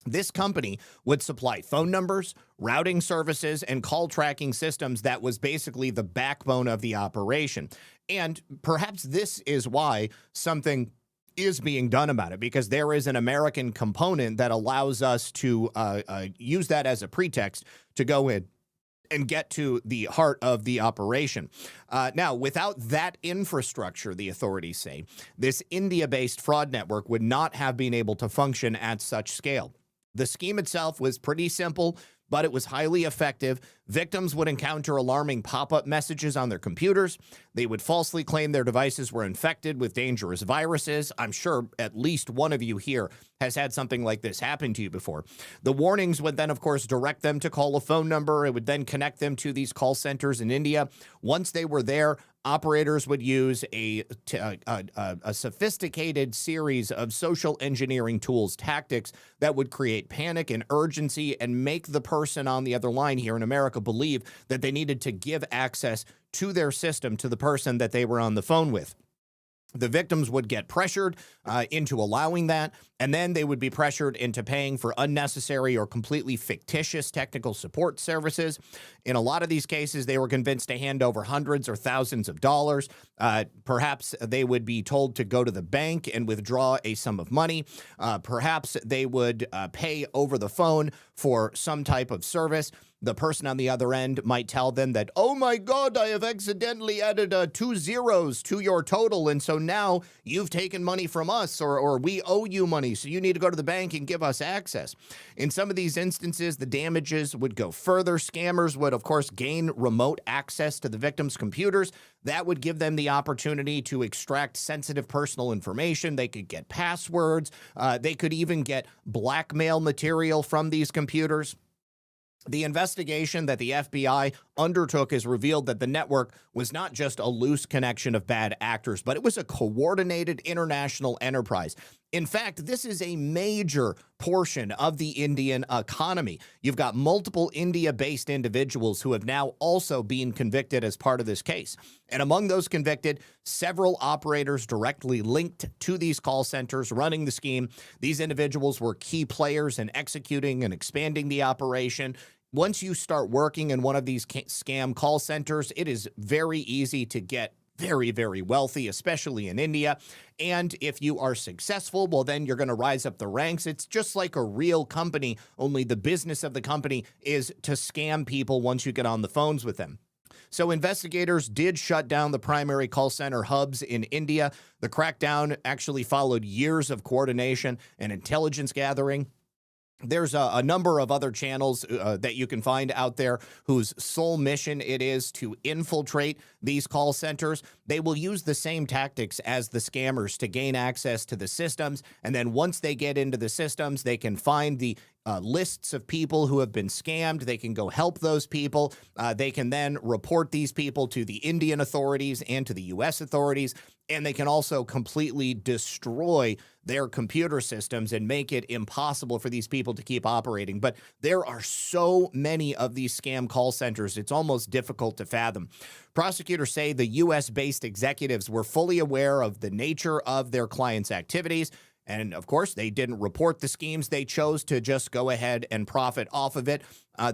This company would supply phone numbers, routing services, and call tracking systems that was basically the backbone of the operation. And perhaps this is why something is being done about it, because there is an American component that allows us to use that as a pretext to go in and get to the heart of the operation. Now, without that infrastructure, the authorities say, this India-based fraud network would not have been able to function at such scale. The scheme itself was pretty simple, but it was highly effective. Victims would encounter alarming pop-up messages on their computers. They would falsely claim their devices were infected with dangerous viruses. I'm sure at least one of you here has had something like this happen to you before. The warnings would then, of course, direct them to call a phone number. It would then connect them to these call centers in India. Once they were there, operators would use a sophisticated series of social engineering tools, tactics that would create panic and urgency and make the person on the other line here in America believe that they needed to give access to their system to the person that they were on the phone with. The victims would get pressured into allowing that, and then they would be pressured into paying for unnecessary or completely fictitious technical support services. In a lot of these cases, they were convinced to hand over hundreds or thousands of dollars. Perhaps they would be told to go to the bank and withdraw a sum of money. Perhaps they would pay over the phone for some type of service. The person on the other end might tell them that, oh my God, I have accidentally added 2 zeros to your total, and so now you've taken money from us, or we owe you money, so you need to go to the bank and give us access. In some of these instances, the damages would go further. Scammers would, of course, gain remote access to the victims' computers. That would give them the opportunity to extract sensitive personal information. They could get passwords. They could even get blackmail material from these computers. The investigation that the FBI undertook has revealed that the network was not just a loose connection of bad actors, but it was a coordinated international enterprise. In fact, this is a major portion of the Indian economy. You've got multiple India-based individuals who have now also been convicted as part of this case. And among those convicted, several operators directly linked to these call centers running the scheme. These individuals were key players in executing and expanding the operation. Once you start working in one of these scam call centers, it is very easy to get very, very wealthy, especially in India. And if you are successful, well, then you're going to rise up the ranks. It's just like a real company, only the business of the company is to scam people once you get on the phones with them. So investigators did shut down the primary call center hubs in India. The crackdown actually followed years of coordination and intelligence gathering. There's a number of other channels that you can find out there whose sole mission it is to infiltrate these call centers. They will use the same tactics as the scammers to gain access to the systems. And then once they get into the systems, they can find the lists of people who have been scammed. They can go help those people. They can then report these people to the Indian authorities and to the U.S. authorities. And they can also completely destroy their computer systems and make it impossible for these people to keep operating. But there are so many of these scam call centers, it's almost difficult to fathom. Prosecutors say the U.S.-based executives were fully aware of the nature of their clients' activities. And of course, they didn't report the schemes. They chose to just go ahead and profit off of it.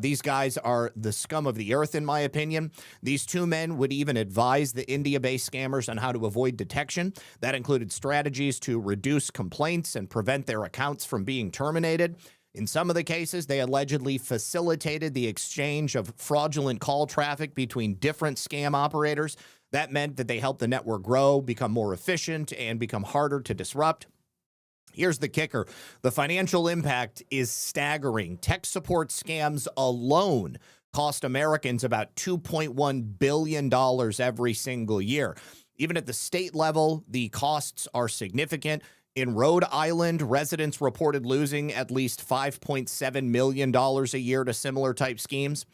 These guys are the scum of the earth, in my opinion. These two men would even advise the India-based scammers on how to avoid detection. That included strategies to reduce complaints and prevent their accounts from being terminated. In some of the cases, they allegedly facilitated the exchange of fraudulent call traffic between different scam operators. That meant that they helped the network grow, become more efficient, and become harder to disrupt. Here's the kicker. The financial impact is staggering. Tech support scams alone cost Americans about $2.1 billion every single year. Even at the state level, the costs are significant. In Rhode Island, residents reported losing at least $5.7 million a year to similar type schemes.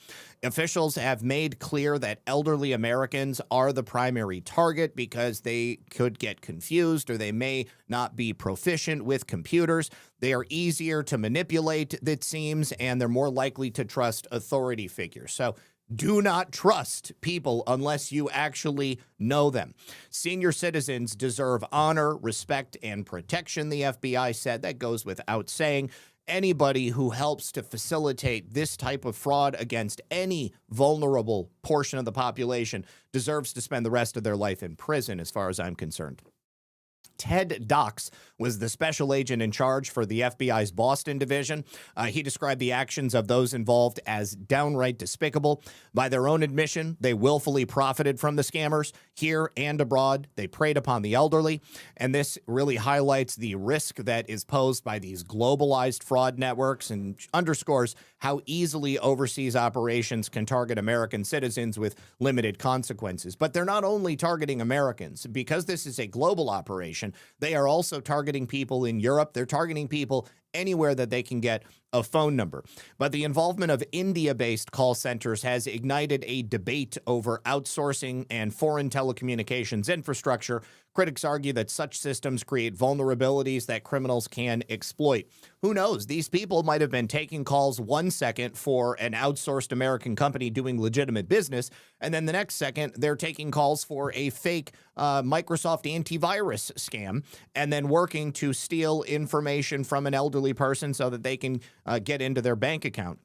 Officials have made clear that elderly Americans are the primary target because they could get confused or they may not be proficient with computers. They are easier to manipulate, it seems, and they're more likely to trust authority figures. So do not trust people unless you actually know them. Senior citizens deserve honor, respect, and protection, the FBI said. That goes without saying. Anybody who helps to facilitate this type of fraud against any vulnerable portion of the population deserves to spend the rest of their life in prison, as far as I'm concerned. Ted Dox was the special agent in charge for the FBI's Boston division. He described the actions of those involved as downright despicable. By their own admission, they willfully profited from the scammers here and abroad. They preyed upon the elderly, and this really highlights the risk that is posed by these globalized fraud networks and underscores how easily overseas operations can target American citizens with limited consequences. But they're not only targeting Americans. Because this is a global operation, they are also targeting people in Europe. They're targeting people anywhere that they can get a phone number. But the involvement of India-based call centers has ignited a debate over outsourcing and foreign telecommunications infrastructure. Critics argue that such systems create vulnerabilities that criminals can exploit. Who knows? These people might have been taking calls 1 second for an outsourced American company doing legitimate business, and then the next second they're taking calls for a fake Microsoft antivirus scam, and then working to steal information from an elderly person so that they can get into their bank account.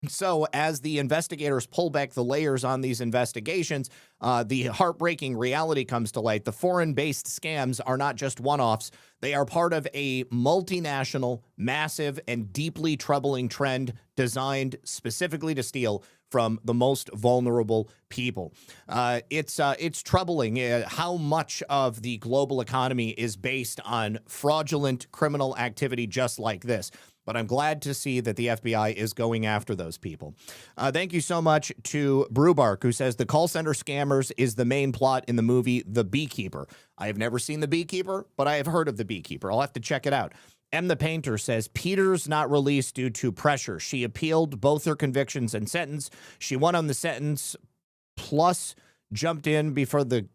So as the investigators pull back the layers on these investigations, the heartbreaking reality comes to light. The foreign-based scams are not just one-offs. They are part of a multinational, massive, and deeply troubling trend designed specifically to steal from the most vulnerable people. It's troubling how much of the global economy is based on fraudulent criminal activity just like this. But I'm glad to see that the FBI is going after those people. Thank you so much to Brewbark, who says the call center scammers is the main plot in the movie The Beekeeper. I have never seen The Beekeeper, but I have heard of The Beekeeper. I'll have to check it out. M. the Painter says Peter's not released due to pressure. She appealed both her convictions and sentence. She won on the sentence, plus jumped in before the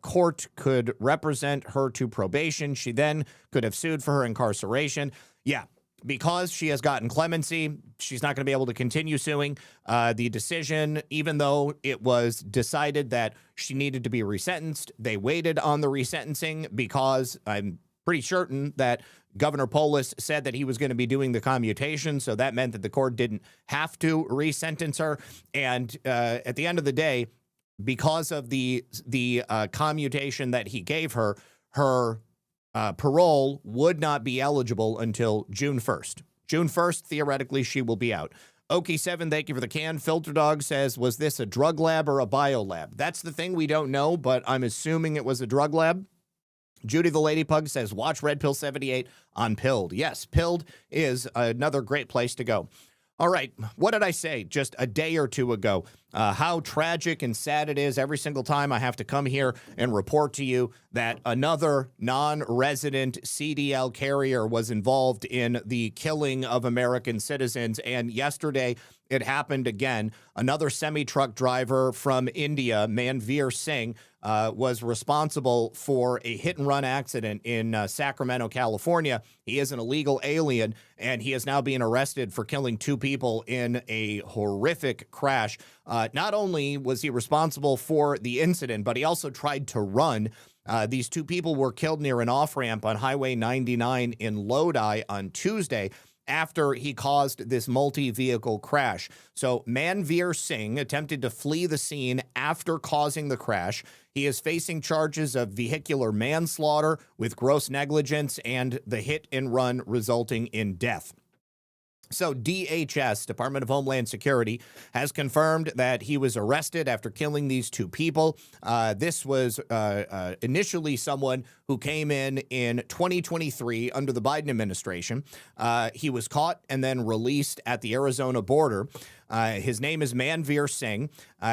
court could represent her to probation. She then could have sued for her incarceration. Yeah, because she has gotten clemency, she's not going to be able to continue suing. The decision, even though it was decided that she needed to be resentenced, they waited on the resentencing because I'm pretty certain that Governor Polis said that he was going to be doing the commutation, so that meant that the court didn't have to resentence her. And at the end of the day, because of the commutation that he gave her, her parole would not be eligible until June 1st. June 1st, theoretically, she will be out. Okie7, thank you for the can. Filter Dog says, was this a drug lab or a bio lab? That's the thing we don't know, but I'm assuming it was a drug lab. Judy the Lady Pug says, watch Red Pill 78 on Pilled. Yes, Pilled is another great place to go. All right, what did I say just a day or two ago? How tragic and sad it is every single time I have to come here and report to you that another non-resident CDL carrier was involved in the killing of American citizens. And yesterday, it happened again. Another semi-truck driver from India, Manveer Singh, was responsible for a hit-and-run accident in Sacramento, California. He is an illegal alien, and he is now being arrested for killing 2 people in a horrific crash. Not only was he responsible for the incident, but he also tried to run. These 2 people were killed near an off-ramp on Highway 99 in Lodi on Tuesday after he caused this multi-vehicle crash. So Manveer Singh attempted to flee the scene after causing the crash. He is facing charges of vehicular manslaughter with gross negligence and the hit and run resulting in death. So DHS, Department of Homeland Security, has confirmed that he was arrested after killing these 2 people. This was initially someone who came in 2023 under the Biden administration. He was caught and then released at the Arizona border. His name is Manveer Singh.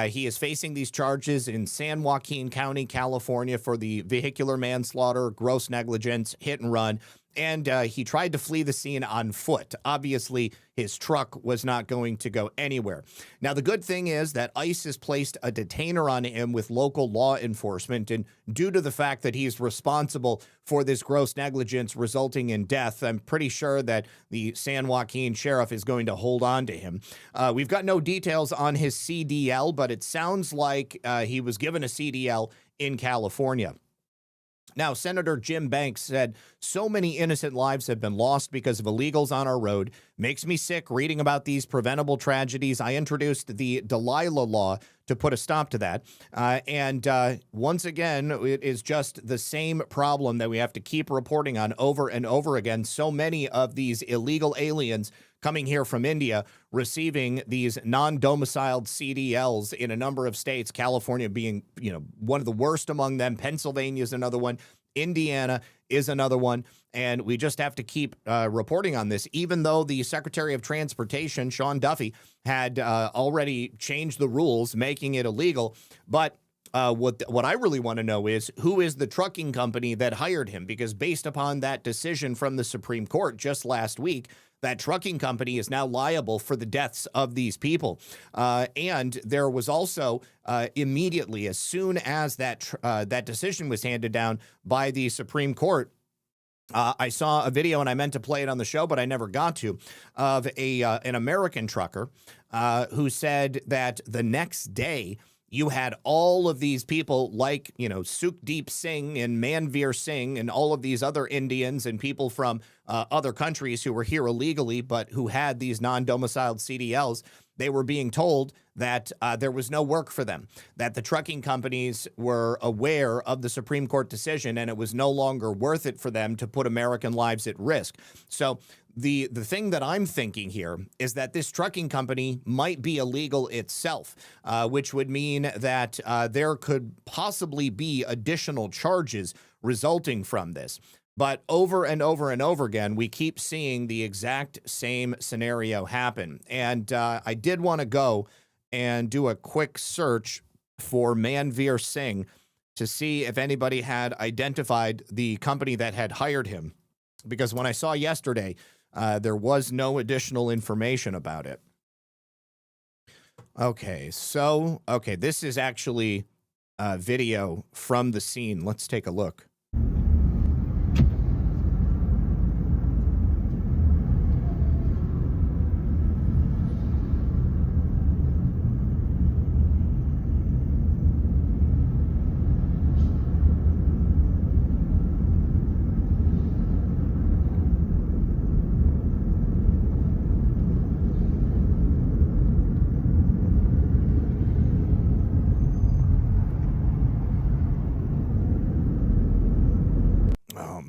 He is facing these charges in San Joaquin County, California for the vehicular manslaughter, gross negligence, hit and run. And he tried to flee the scene on foot. Obviously, his truck was not going to go anywhere. Now, the good thing is that ICE has placed a detainer on him with local law enforcement. And due to the fact that he's responsible for this gross negligence resulting in death, I'm pretty sure that the San Joaquin sheriff is going to hold on to him. We've got no details on his CDL, but it sounds like he was given a CDL in California. Now, Senator Jim Banks said, so many innocent lives have been lost because of illegals on our road. Makes me sick reading about these preventable tragedies. I introduced the Delilah law to put a stop to that. Once again, it is just the same problem that we have to keep reporting on over and over again. So many of these illegal aliens coming here from India, receiving these non-domiciled CDLs in a number of states, California being, one of the worst among them. Pennsylvania is another one. Indiana is another one. And we just have to keep reporting on this, even though the Secretary of Transportation, Sean Duffy, had already changed the rules, making it illegal. But what I really want to know is, who is the trucking company that hired him? Because based upon that decision from the Supreme Court just last week, that trucking company is now liable for the deaths of these people. And there was also immediately, as soon as that decision was handed down by the Supreme Court, I saw a video, and I meant to play it on the show, but I never got to, of an American trucker who said that the next day you had all of these people like, Sukhdeep Singh and Manveer Singh and all of these other Indians and people from other countries who were here illegally, but who had these non-domiciled CDLs. They were being told that there was no work for them, that the trucking companies were aware of the Supreme Court decision and it was no longer worth it for them to put American lives at risk. So the thing that I'm thinking here is that this trucking company might be illegal itself, which would mean that there could possibly be additional charges resulting from this. But over and over and over again, we keep seeing the exact same scenario happen. And I did want to go and do a quick search for Manveer Singh to see if anybody had identified the company that had hired him. Because when I saw yesterday, there was no additional information about it. Okay, this is actually a video from the scene. Let's take a look.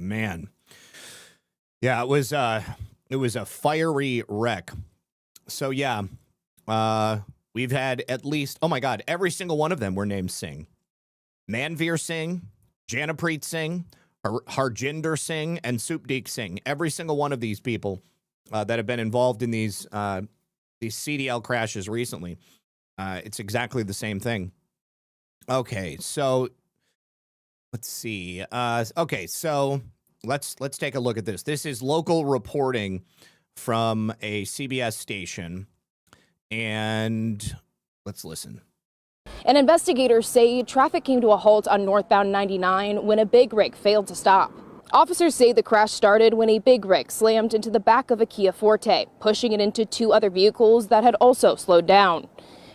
Man. Yeah, it was a fiery wreck. So yeah, we've had at least, oh my God, every single one of them were named Singh. Manveer Singh, Janapreet Singh, Harjinder Singh, and Sukhdeep Singh. Every single one of these people that have been involved in these CDL crashes recently. It's exactly the same thing. Okay, so let's see. Okay, so let's take a look at this. This is local reporting from a CBS station, and let's listen. And investigators say traffic came to a halt on northbound 99 when a big rig failed to stop. Officers say the crash started when a big rig slammed into the back of a Kia Forte, pushing it into two other vehicles that had also slowed down.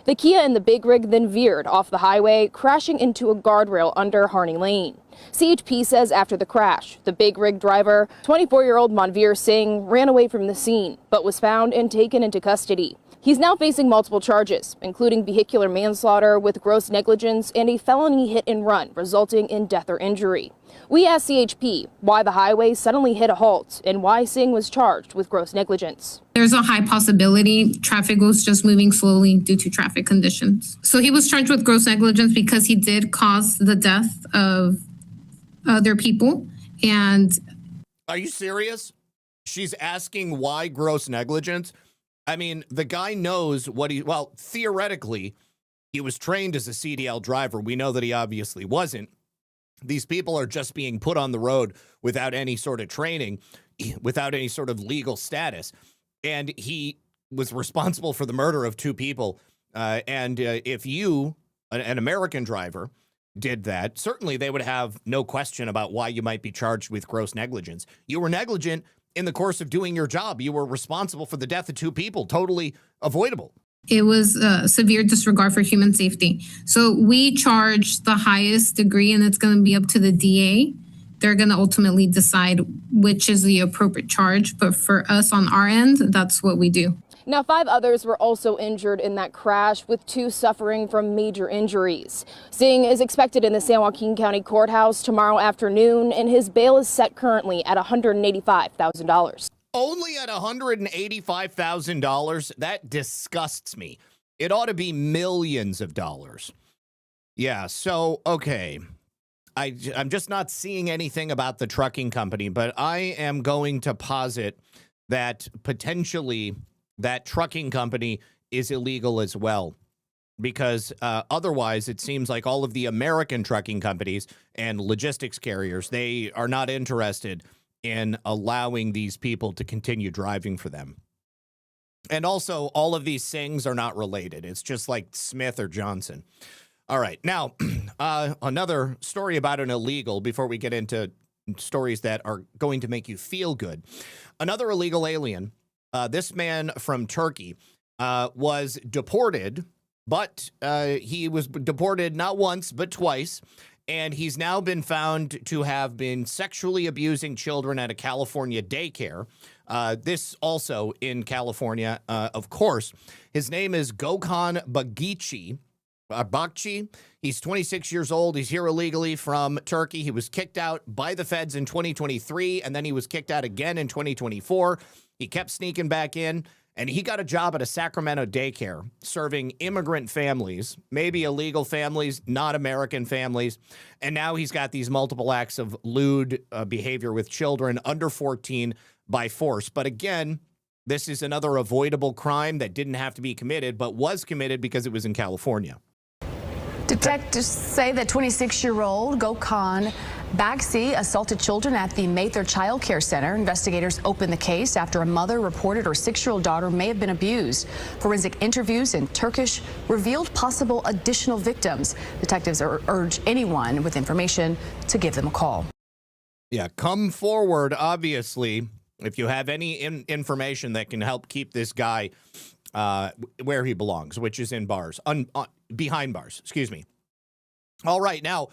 The Kia and the big rig then veered off the highway, crashing into a guardrail under Harney Lane. CHP says after the crash, the big rig driver, 24-year-old Manveer Singh, ran away from the scene, but was found and taken into custody. He's now facing multiple charges, including vehicular manslaughter with gross negligence and a felony hit and run resulting in death or injury. We asked CHP why the highway suddenly hit a halt and why Singh was charged with gross negligence. There's a high possibility traffic was just moving slowly due to traffic conditions. So he was charged with gross negligence because he did cause the death of other people. And are you serious? She's asking why gross negligence? I mean, the guy knows what theoretically, he was trained as a CDL driver. We know that he obviously wasn't. These people are just being put on the road without any sort of training, without any sort of legal status. And he was responsible for the murder of two people. If you, an American driver, did that, certainly they would have no question about why you might be charged with gross negligence. You were negligent in the course of doing your job. You were responsible for the death of two people, totally avoidable. It was severe disregard for human safety. So we charge the highest degree, and it's going to be up to the DA they're going to ultimately decide which is the appropriate charge. But for us on our end, that's what we do. Now, 5 others were also injured in that crash, with 2 suffering from major injuries. Singh is expected in the San Joaquin County Courthouse tomorrow afternoon, and his bail is set currently at $185,000. Only at $185,000? That disgusts me. It ought to be millions of dollars. Yeah, so, okay. I'm just not seeing anything about the trucking company, but I am going to posit that potentially that trucking company is illegal as well, because otherwise it seems like all of the American trucking companies and logistics carriers, they are not interested in allowing these people to continue driving for them. And also, all of these things are not related. It's just like Smith or Johnson. All right. Now, another story about an illegal before we get into stories that are going to make you feel good. Another illegal alien. This man from Turkey was deported, but he was deported not once, but twice. And he's now been found to have been sexually abusing children at a California daycare. This also in California, of course. His name is Gökhan Bakci. He's 26 years old. He's here illegally from Turkey. He was kicked out by the feds in 2023, and then he was kicked out again in 2024. He kept sneaking back in, and he got a job at a Sacramento daycare serving immigrant families, maybe illegal families, not American families. And now he's got these multiple acts of lewd behavior with children under 14 by force. But again, this is another avoidable crime that didn't have to be committed, but was committed because it was in California. Detectives say that 26-year-old Gökhan Bakci assaulted children at the Mather Child Care Center. Investigators opened the case after a mother reported her 6-year-old daughter may have been abused. Forensic interviews in Turkish revealed possible additional victims. Detectives urge anyone with information to give them a call. Yeah, come forward, obviously, if you have any information that can help keep this guy where he belongs, which is in bars, behind bars, excuse me. All right, now,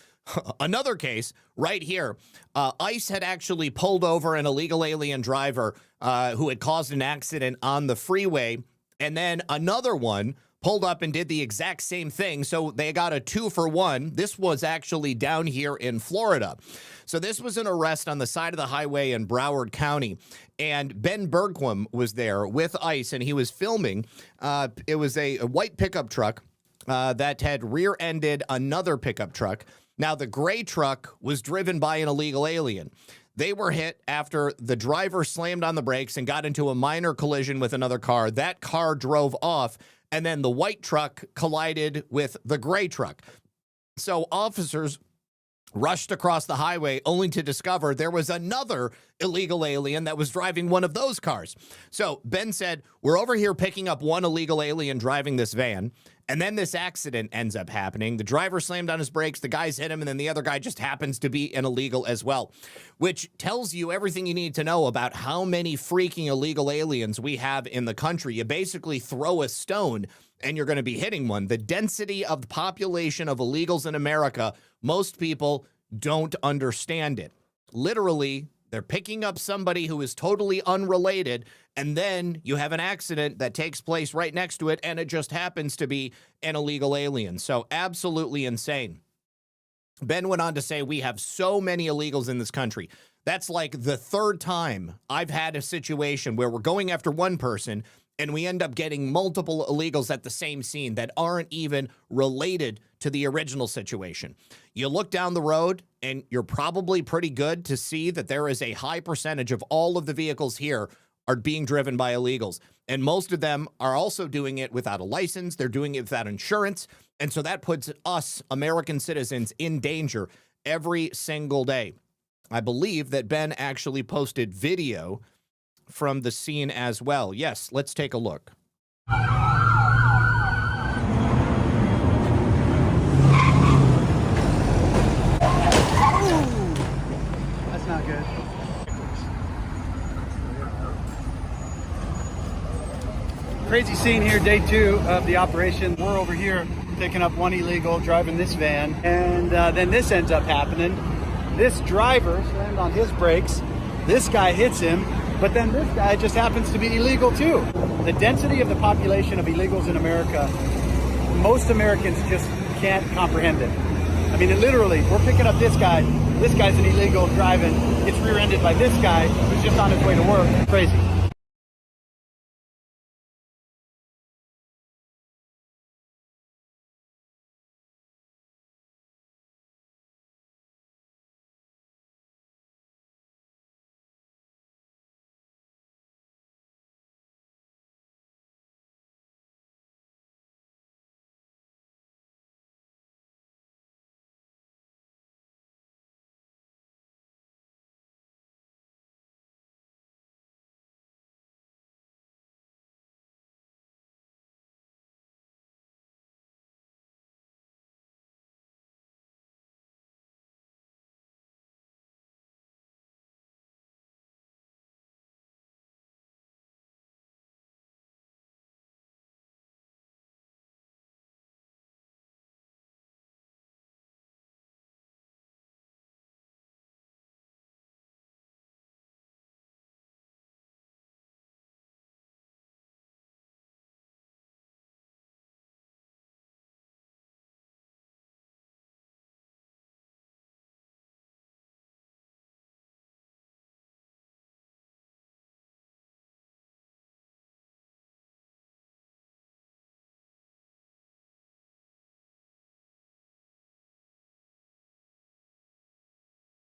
another case right here. ICE had actually pulled over an illegal alien driver who had caused an accident on the freeway, and then another one pulled up and did the exact same thing, so they got a 2-for-1. This was actually down here in Florida. So this was an arrest on the side of the highway in Broward County, and Ben Bergquam was there with ICE, and he was filming. It was a white pickup truck that had rear-ended another pickup truck. Now, the gray truck was driven by an illegal alien. They were hit after the driver slammed on the brakes and got into a minor collision with another car. That car drove off, and then the white truck collided with the gray truck. So officers rushed across the highway only to discover there was another illegal alien that was driving one of those cars. So Ben said, we're over here picking up one illegal alien driving this van, and then this accident ends up happening. The driver slammed on his brakes, the guys hit him, and then the other guy just happens to be an illegal as well, which tells you everything you need to know about how many freaking illegal aliens we have in the country. You basically throw a stone and you're going to be hitting one. The density of the population of illegals in America, most people don't understand it. Literally, they're picking up somebody who is totally unrelated, and then you have an accident that takes place right next to it, and it just happens to be an illegal alien. So absolutely insane. Ben went on to say, we have so many illegals in this country. That's like the third time I've had a situation where we're going after one person and we end up getting multiple illegals at the same scene that aren't even related to the original situation. You look down the road and you're probably pretty good to see that there is a high percentage of all of the vehicles here are being driven by illegals. And most of them are also doing it without a license. They're doing it without insurance. And so that puts us, American citizens, in danger every single day. I believe that Ben actually posted video from the scene as well. Yes, let's take a look. That's not good. Crazy scene here, day 2 of the operation. We're over here picking up one illegal, driving this van, and then this ends up happening. This driver slammed on his brakes. This guy hits him, but then this guy just happens to be illegal too. The density of the population of illegals in America, most Americans just can't comprehend it. I mean, literally, we're picking up this guy's an illegal driving, gets rear-ended by this guy who's just on his way to work. Crazy.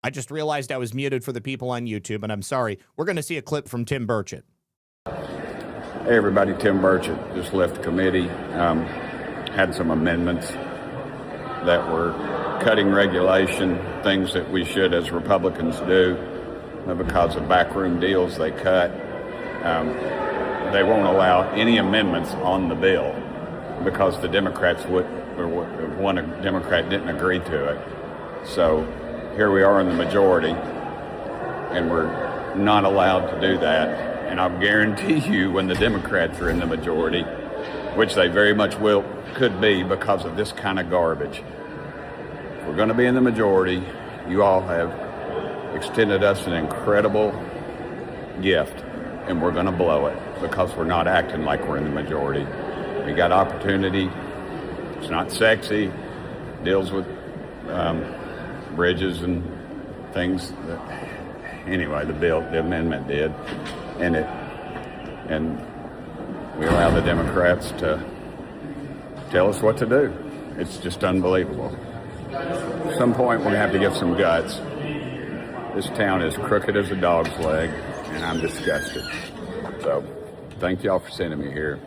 I just realized I was muted for the people on YouTube, and I'm sorry. We're going to see a clip from Tim Burchett. Hey, everybody. Tim Burchett just left the committee. Had some amendments that were cutting regulation, things that we should as Republicans do. Because of backroom deals they cut. They won't allow any amendments on the bill because the Democrats one Democrat didn't agree to it. So here we are in the majority, and we're not allowed to do that. And I'll guarantee you when the Democrats are in the majority, which they very much could be because of this kind of garbage. If we're going to be in the majority, you all have extended us an incredible gift, and we're going to blow it because we're not acting like we're in the majority. We got opportunity. It's not sexy. Deals with bridges and things that, anyway, the amendment did, and we allow the Democrats to tell us what to do. It's just unbelievable. At some point, we're going to have to get some guts. This town is crooked as a dog's leg, and I'm disgusted. So, thank y'all for sending me here.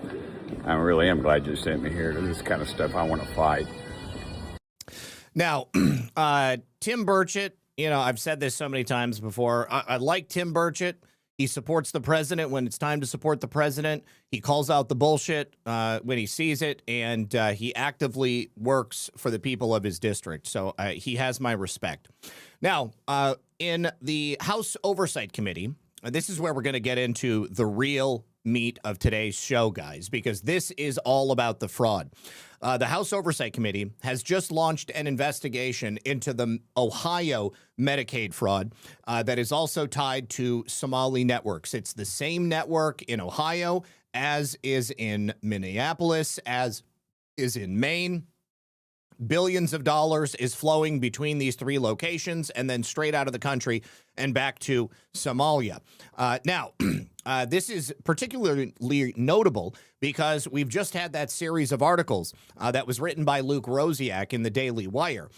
I really am glad you sent me here. This is the kind of stuff I want to fight. Now, Tim Burchett, you know, I've said this so many times before. I like Tim Burchett. He supports the president when it's time to support the president. He calls out the bullshit when he sees it, and he actively works for the people of his district. So he has my respect. Now, in the House Oversight Committee, this is where we're going to get into the real meat of today's show, guys, because this is all about the fraud. The House Oversight Committee has just launched an investigation into the Ohio Medicaid fraud that is also tied to Somali networks. It's the same network in Ohio as is in Minneapolis, as is in Maine. Billions of dollars is flowing between these three locations and then straight out of the country and back to Somalia. Now, this is particularly notable because we've just had that series of articles that was written by Luke Rosiak in the Daily Wire,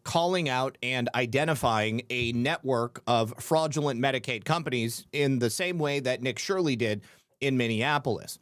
calling out and identifying a network of fraudulent Medicaid companies in the same way that Nick Shirley did in Minneapolis.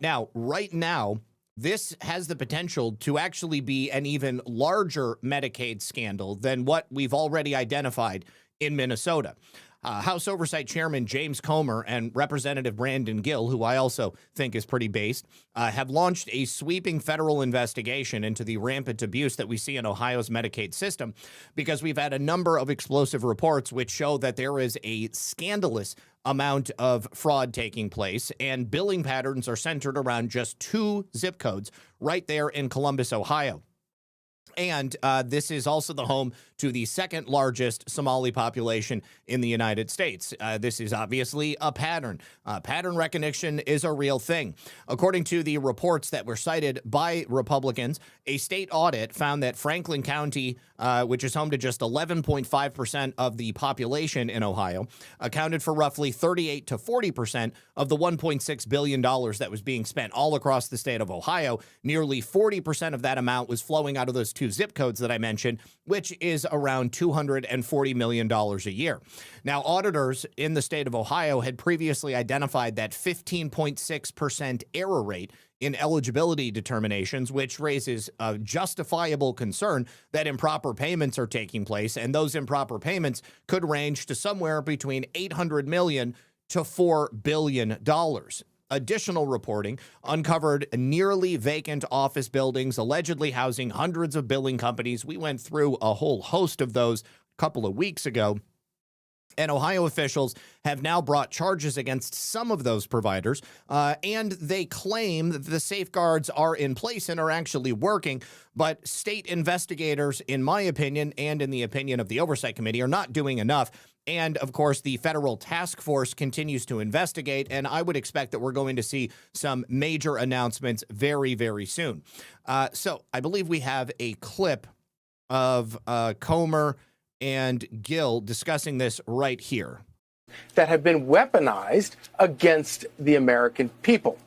Now, right now, this has the potential to actually be an even larger Medicaid scandal than what we've already identified in Minnesota. House Oversight Chairman James Comer and Representative Brandon Gill, who I also think is pretty based, have launched a sweeping federal investigation into the rampant abuse that we see in Ohio's Medicaid system, because we've had a number of explosive reports which show that there is a scandalous amount of fraud taking place, and billing patterns are centered around just 2 zip codes right there in Columbus, Ohio. And this is also the home to the second largest Somali population in the United States. This is obviously a pattern. Pattern recognition is a real thing. According to the reports that were cited by Republicans, a state audit found that Franklin County, which is home to just 11.5% of the population in Ohio, accounted for roughly 38 to 40% of the $1.6 billion that was being spent all across the state of Ohio. Nearly 40% of that amount was flowing out of those two zip codes that I mentioned, which is around $240 million a year. Now, auditors in the state of Ohio had previously identified that 15.6% error rate in eligibility determinations, which raises a justifiable concern that improper payments are taking place, and those improper payments could range to somewhere between $800 million to $4 billion. Additional reporting uncovered nearly vacant office buildings, allegedly housing hundreds of billing companies. We went through a whole host of those a couple of weeks ago. And Ohio officials have now brought charges against some of those providers, and they claim that the safeguards are in place and are actually working. But state investigators, in my opinion, and in the opinion of the Oversight Committee, are not doing enough. And, of course, the federal task force continues to investigate, and I would expect that we're going to see some major announcements very, very soon. So I believe we have a clip of Comer and Gill discussing this right here. That have been weaponized against the American people.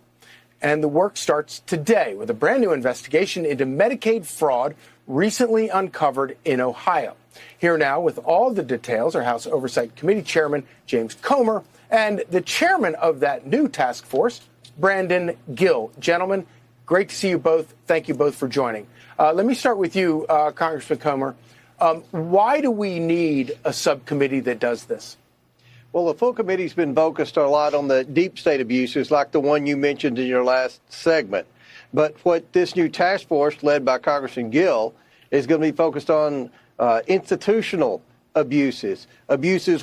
And the work starts today with a brand new investigation into Medicaid fraud recently uncovered in Ohio. Here now with all the details are House Oversight Committee Chairman James Comer and the chairman of that new task force, Brandon Gill. Gentlemen, great to see you both. Thank you both for joining. Let me start with you, Congressman Comer. Why do we need a subcommittee that does this? Well, the full committee's been focused a lot on the deep state abuses like the one you mentioned in your last segment. But what this new task force led by Congressman Gill is going to be focused on institutional abuses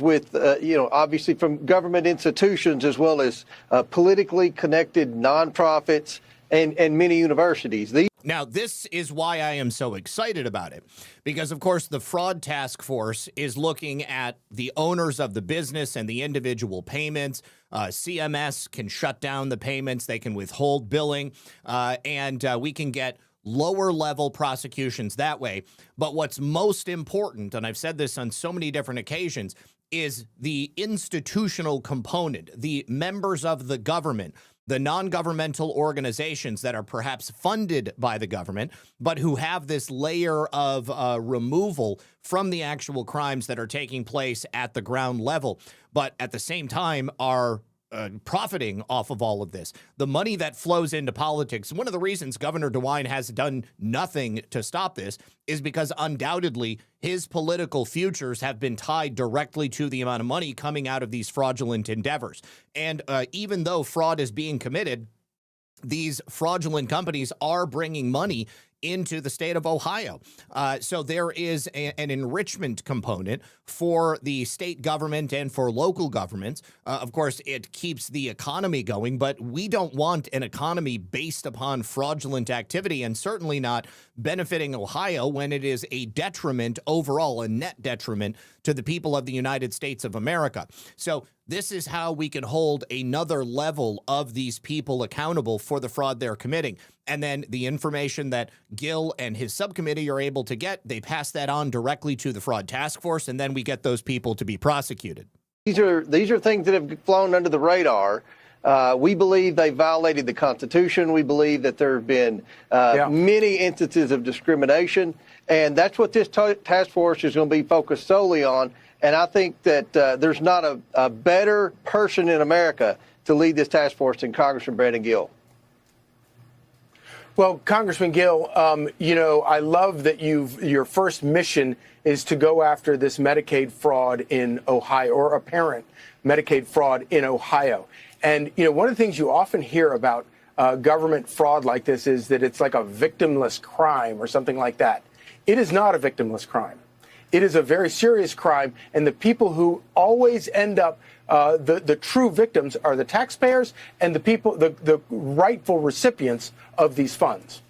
with, obviously from government institutions as well as politically connected nonprofits and many universities. Now, this is why I am so excited about it, because, of course, the fraud task force is looking at the owners of the business and the individual payments. CMS can shut down the payments. They can withhold billing, and we can get lower level prosecutions that way. But what's most important, and I've said this on so many different occasions, is the institutional component, the members of the government, the non-governmental organizations that are perhaps funded by the government, but who have this layer of removal from the actual crimes that are taking place at the ground level, but at the same time are profiting off of all of this. The money that flows into politics, one of the reasons Governor DeWine has done nothing to stop this is because undoubtedly his political futures have been tied directly to the amount of money coming out of these fraudulent endeavors. And even though fraud is being committed, these fraudulent companies are bringing money into the state of Ohio. So there is an enrichment component for the state government and for local governments. Of course, it keeps the economy going, but we don't want an economy based upon fraudulent activity, and certainly not benefiting Ohio when it is a detriment overall, a net detriment to the people of the United States of America. So this is how we can hold another level of these people accountable for the fraud they're committing. And then the information that Gill and his subcommittee are able to get, they pass that on directly to the fraud task force, and then we get those people to be prosecuted. These are things that have flown under the radar. We believe they violated the Constitution. We believe that there have been many instances of discrimination, and that's what this task force is going to be focused solely on. And I think that there's not a better person in America to lead this task force than Congressman Brandon Gill. Well, Congressman Gill, I love that your first mission is to go after this Medicaid fraud in Ohio, or apparent Medicaid fraud in Ohio. And, one of the things you often hear about government fraud like this is that it's like a victimless crime or something like that. It is not a victimless crime. It is a very serious crime, and the people who always end up, the true victims are the taxpayers and the people, the rightful recipients of these funds.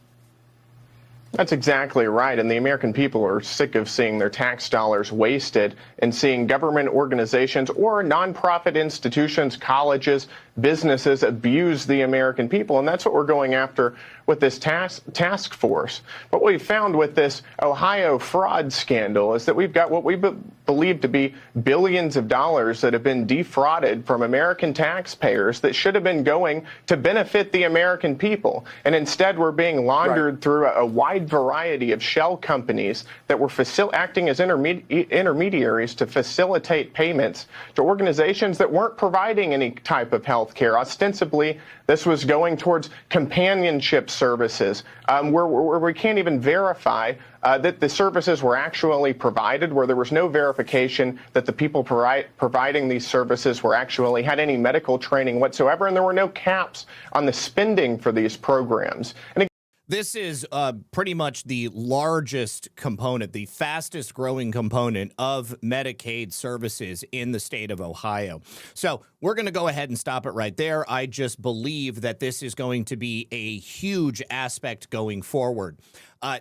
That's exactly right. And the American people are sick of seeing their tax dollars wasted and seeing government organizations or nonprofit institutions, colleges, businesses abuse the American people. And that's what we're going after with this task force. What we've found with this Ohio fraud scandal is that we've got what we believe to be billions of dollars that have been defrauded from American taxpayers that should have been going to benefit the American people. And instead, we're being laundered through a wide variety of shell companies that were acting as intermediaries to facilitate payments to organizations that weren't providing any type of health care. Ostensibly, this was going towards companionship services where we can't even verify that the services were actually provided, where there was no verification that the people providing these services were actually had any medical training whatsoever, and there were no caps on the spending for these programs. And this is pretty much the largest component, the fastest growing component of Medicaid services in the state of Ohio. So we're going to go ahead and stop it right there. I just believe that this is going to be a huge aspect going forward.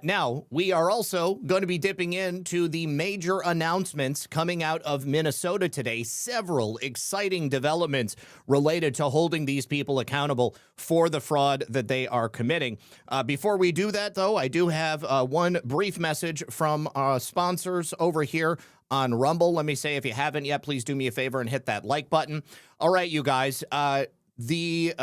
Now, we are also going to be dipping into the major announcements coming out of Minnesota today. Several exciting developments related to holding these people accountable for the fraud that they are committing. Before we do that, though, I do have one brief message from our sponsors over here on Rumble. Let me say, if you haven't yet, please do me a favor and hit that like button. All right, you guys. The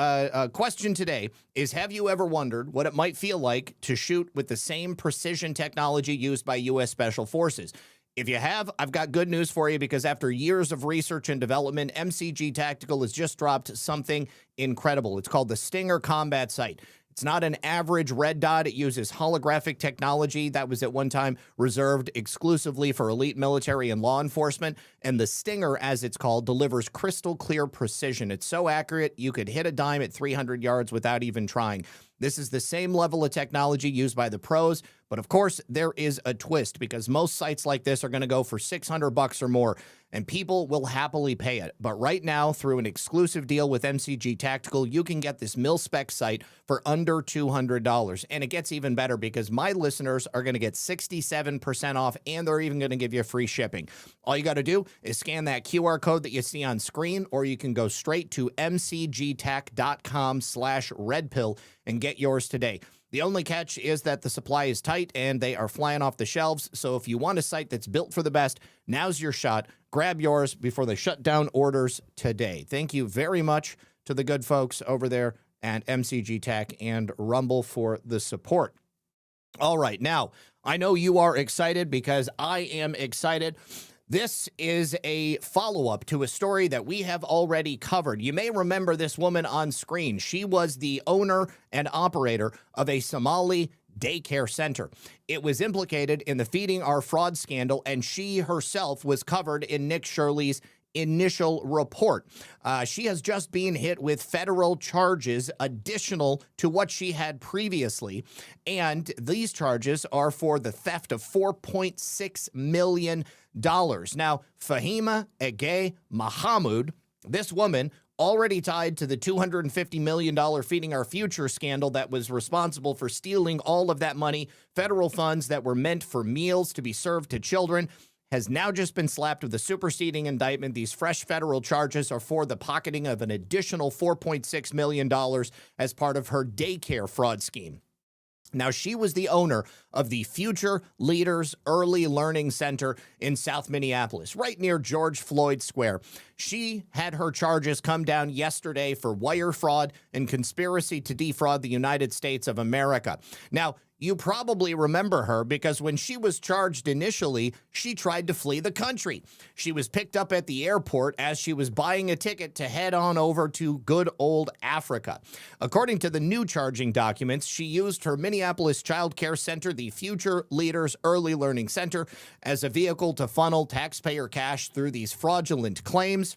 question today is, have you ever wondered what it might feel like to shoot with the same precision technology used by U.S. Special Forces? If you have, I've got good news for you, because after years of research and development, MCG Tactical has just dropped something incredible. It's called the Stinger Combat Sight. It's not an average red dot. It uses holographic technology that was at one time reserved exclusively for elite military and law enforcement. And the Stinger, as it's called, delivers crystal clear precision. It's so accurate, you could hit a dime at 300 yards without even trying. This is the same level of technology used by the pros, but of course there is a twist, because most sites like this are going to go for $600 or more, and people will happily pay it. But right now, through an exclusive deal with MCG Tactical, you can get this mil-spec sight for under $200. And it gets even better, because my listeners are going to get 67% off, and they're even going to give you free shipping. All you got to do is scan that QR code that you see on screen, or you can go straight to mcgtac.com/redpill and get yours today. The only catch is that the supply is tight and they are flying off the shelves. So if you want a site that's built for the best, now's your shot. Grab yours before they shut down orders today. Thank you very much to the good folks over there at MCG Tac and Rumble for the support. All right, now, I know you are excited, because I am excited. This is a follow-up to a story that we have already covered. You may remember this woman on screen. She was the owner and operator of a Somali daycare center. It was implicated in the Feeding Our Fraud scandal, and she herself was covered in Nick Shirley's initial report. She has just been hit with federal charges additional to what she had previously, and these charges are for the theft of $4.6 million. Now, Fahima Ege Mahamud, this woman, already tied to the $250 million Feeding Our Future scandal that was responsible for stealing all of that money, federal funds that were meant for meals to be served to children, has now just been slapped with a superseding indictment. These fresh federal charges are for the pocketing of an additional $4.6 million as part of her daycare fraud scheme. Now, she was the owner of the Future Leaders Early Learning Center in South Minneapolis, right near George Floyd Square. She had her charges come down yesterday for wire fraud and conspiracy to defraud the United States of America. Now, you probably remember her because when she was charged initially, she tried to flee the country. She was picked up at the airport as she was buying a ticket to head on over to good old Africa. According to the new charging documents, she used her Minneapolis child care center, the Future Leaders Early Learning Center, as a vehicle to funnel taxpayer cash through these fraudulent claims.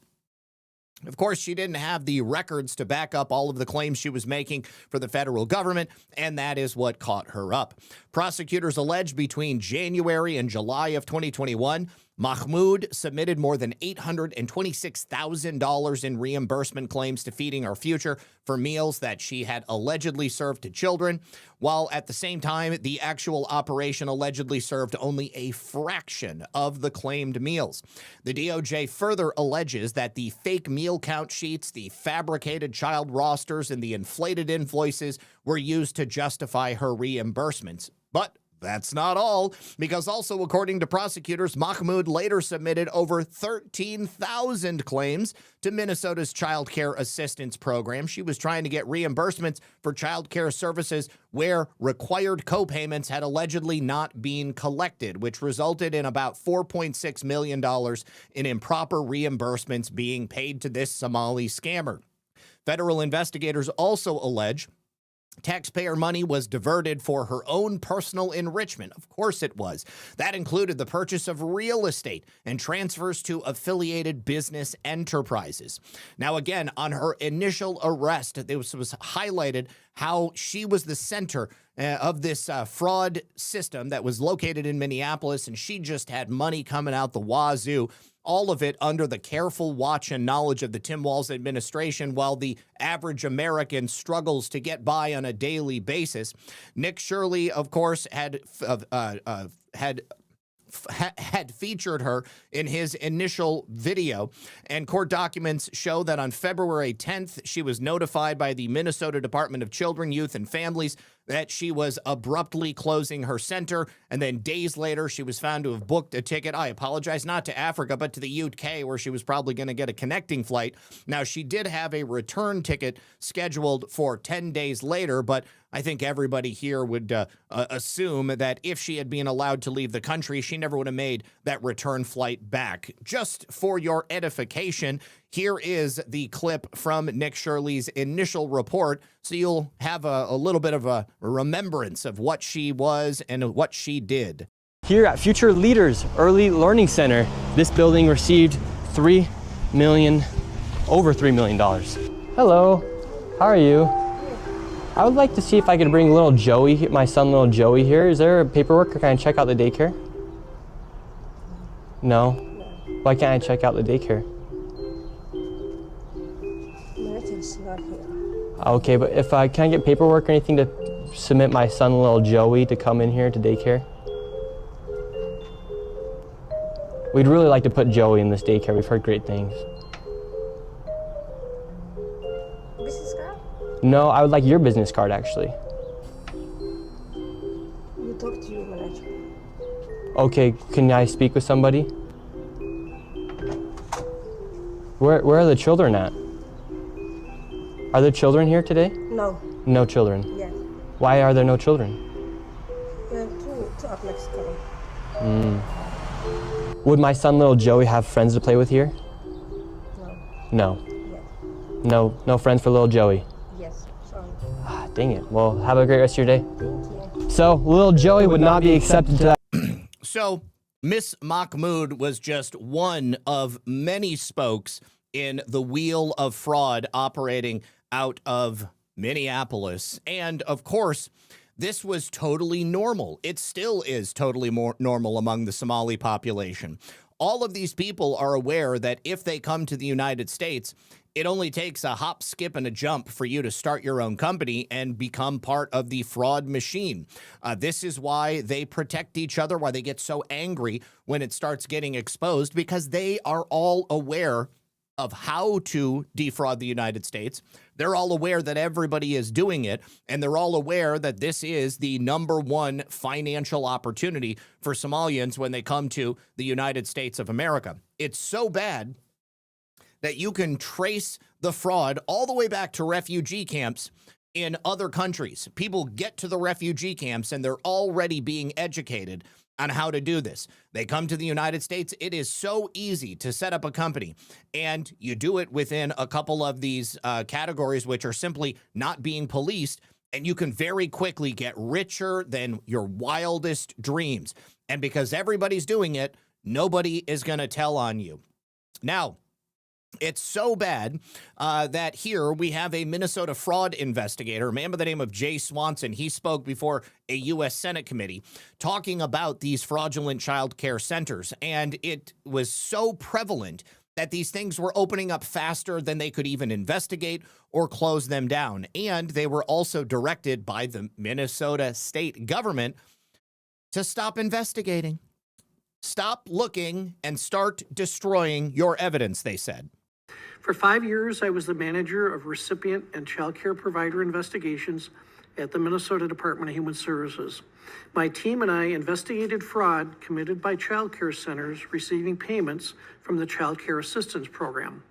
Of course, she didn't have the records to back up all of the claims she was making for the federal government, and that is what caught her up. Prosecutors allege between January and July of 2021, Mahmoud submitted more than $826,000 in reimbursement claims to Feeding Our Future for meals that she had allegedly served to children, while at the same time, the actual operation allegedly served only a fraction of the claimed meals. The DOJ further alleges that the fake meal count sheets, the fabricated child rosters, and the inflated invoices were used to justify her reimbursements. But that's not all, because also according to prosecutors, Mahmoud later submitted over 13,000 claims to Minnesota's Child Care Assistance Program. She was trying to get reimbursements for child care services where required co-payments had allegedly not been collected, which resulted in about $4.6 million in improper reimbursements being paid to this Somali scammer. Federal investigators also allege taxpayer money was diverted for her own personal enrichment. Of course it was. That included the purchase of real estate and transfers to affiliated business enterprises. Now, again, on her initial arrest, it was highlighted how she was the center of this fraud system that was located in Minneapolis, and she just had money coming out the wazoo. All of it under the careful watch and knowledge of the Tim Walz administration, while the average American struggles to get by on a daily basis. Nick Shirley, of course, had featured her in his initial video, and court documents show that on February 10th, she was notified by the Minnesota Department of Children, Youth, and Families that she was abruptly closing her center, and then days later, she was found to have booked a ticket, I apologize, not to Africa, but to the UK, where she was probably going to get a connecting flight. Now, she did have a return ticket scheduled for 10 days later, but I think everybody here would assume that if she had been allowed to leave the country, she never would have made that return flight back. Just for your edification, here is the clip from Nick Shirley's initial report, so you'll have a little bit of a remembrance of what she was and what she did. Here at Future Leaders Early Learning Center, this building received over $3 million. Hello, how are you? I would like to see if I could bring little Joey, my son little Joey here. Is there paperwork, or can I check out the daycare? No? Why can't I check out the daycare? It's not here. Okay, but if I can't get paperwork or anything to submit my son little Joey to come in here to daycare? We'd really like to put Joey in this daycare. We've heard great things. Business card? No, I would like your business card, actually. You talk to your manager. Okay, can I speak with somebody? Where are the children at? Are there children here today? No. No children? Yes. Why are there no children? Two of Mexico. Would my son little Joey have friends to play with here? No. No. Yes. No friends for little Joey? Yes. Sorry. Ah, dang it. Well, have a great rest of your day. Thank you. So, little Joey would not be accepted to that. So, Miss Mahmoud was just one of many spokes in the wheel of fraud operating out of Minneapolis. And of course, this was totally normal. It still is totally more normal among the Somali population. All of these people are aware that if they come to the United States, it only takes a hop, skip, and a jump for you to start your own company and become part of the fraud machine. This is why they protect each other, why they get so angry when it starts getting exposed, because they are all aware of how to defraud the United States. They're all aware that everybody is doing it, and they're all aware that this is the #1 financial opportunity for Somalians when they come to the United States of America. It's so bad that you can trace the fraud all the way back to refugee camps in other countries. People get to the refugee camps and they're already being educated on how to do this. They come to the United States. It is so easy to set up a company, and you do it within a couple of these categories, which are simply not being policed, and you can very quickly get richer than your wildest dreams. And because everybody's doing it, nobody is going to tell on you. Now, It's so bad that here we have a Minnesota fraud investigator, a man by the name of Jay Swanson. He spoke before a U.S. Senate committee talking about these fraudulent child care centers. And it was so prevalent that these things were opening up faster than they could even investigate or close them down. And they were also directed by the Minnesota state government to stop investigating. Stop looking and start destroying your evidence, they said. For 5 years, I was the manager of recipient and child care provider investigations at the Minnesota Department of Human Services. My team and I investigated fraud committed by child care centers receiving payments from the Child Care Assistance Program.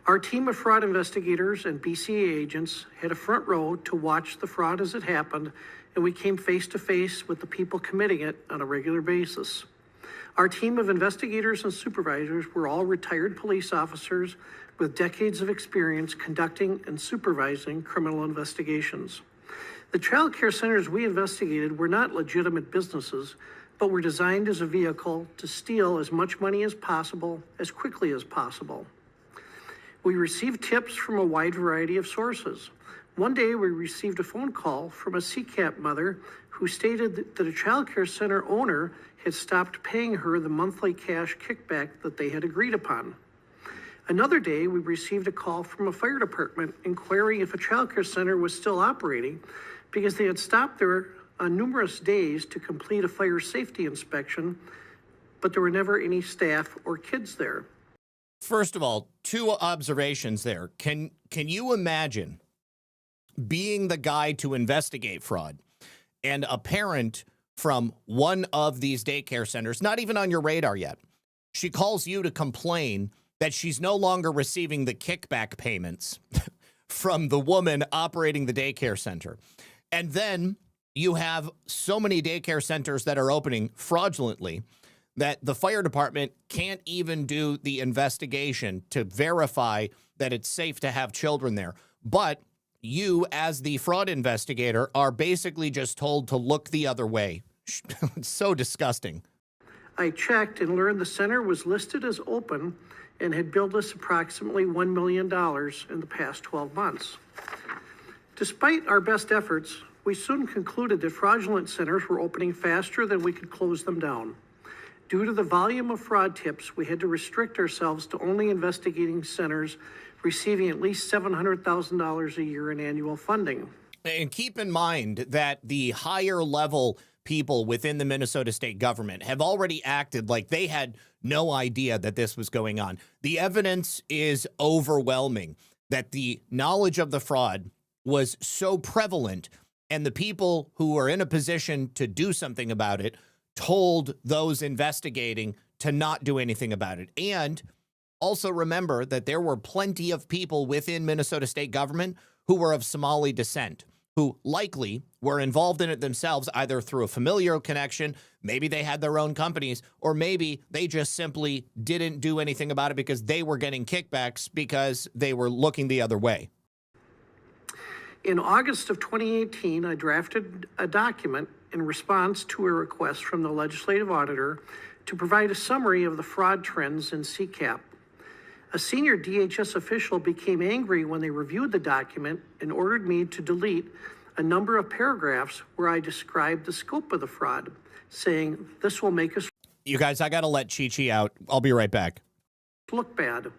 Our team of fraud investigators and BCA agents had a front row to watch the fraud as it happened, and we came face to face with the people committing it on a regular basis. Our team of investigators and supervisors were all retired police officers with decades of experience conducting and supervising criminal investigations. The child care centers we investigated were not legitimate businesses, but were designed as a vehicle to steal as much money as possible, as quickly as possible. We received tips from a wide variety of sources. One day we received a phone call from a CCAP mother who stated that a child care center owner had stopped paying her the monthly cash kickback that they had agreed upon. Another day, we received a call from a fire department inquiring if a child care center was still operating because they had stopped there on numerous days to complete a fire safety inspection, but there were never any staff or kids there. First of all, two observations there. Can you imagine being the guy to investigate fraud and a parent from one of these daycare centers, not even on your radar yet, she calls you to complain that she's no longer receiving the kickback payments from the woman operating the daycare center. And then you have so many daycare centers that are opening fraudulently that the fire department can't even do the investigation to verify that it's safe to have children there. But you, as the fraud investigator, are basically just told to look the other way. It's so disgusting. I checked and learned the center was listed as open and had billed us approximately $1 million in the past 12 months. Despite our best efforts, we soon concluded that fraudulent centers were opening faster than we could close them down. Due to the volume of fraud tips, we had to restrict ourselves to only investigating centers receiving at least $700,000 a year in annual funding. And keep in mind that the higher level people within the Minnesota state government have already acted like they had no idea that this was going on. The evidence is overwhelming that the knowledge of the fraud was so prevalent, and the people who are in a position to do something about it told those investigating to not do anything about it. And also remember that there were plenty of people within Minnesota state government who were of Somali descent, who likely were involved in it themselves, either through a familial connection, maybe they had their own companies, or maybe they just simply didn't do anything about it because they were getting kickbacks because they were looking the other way. In August of 2018, I drafted a document in response to a request from the legislative auditor to provide a summary of the fraud trends in CCAP. A senior DHS official became angry when they reviewed the document and ordered me to delete a number of paragraphs where I described the scope of the fraud, saying, "This will make us..." You guys, I got to let Chi-Chi out. I'll be right back. "Look bad."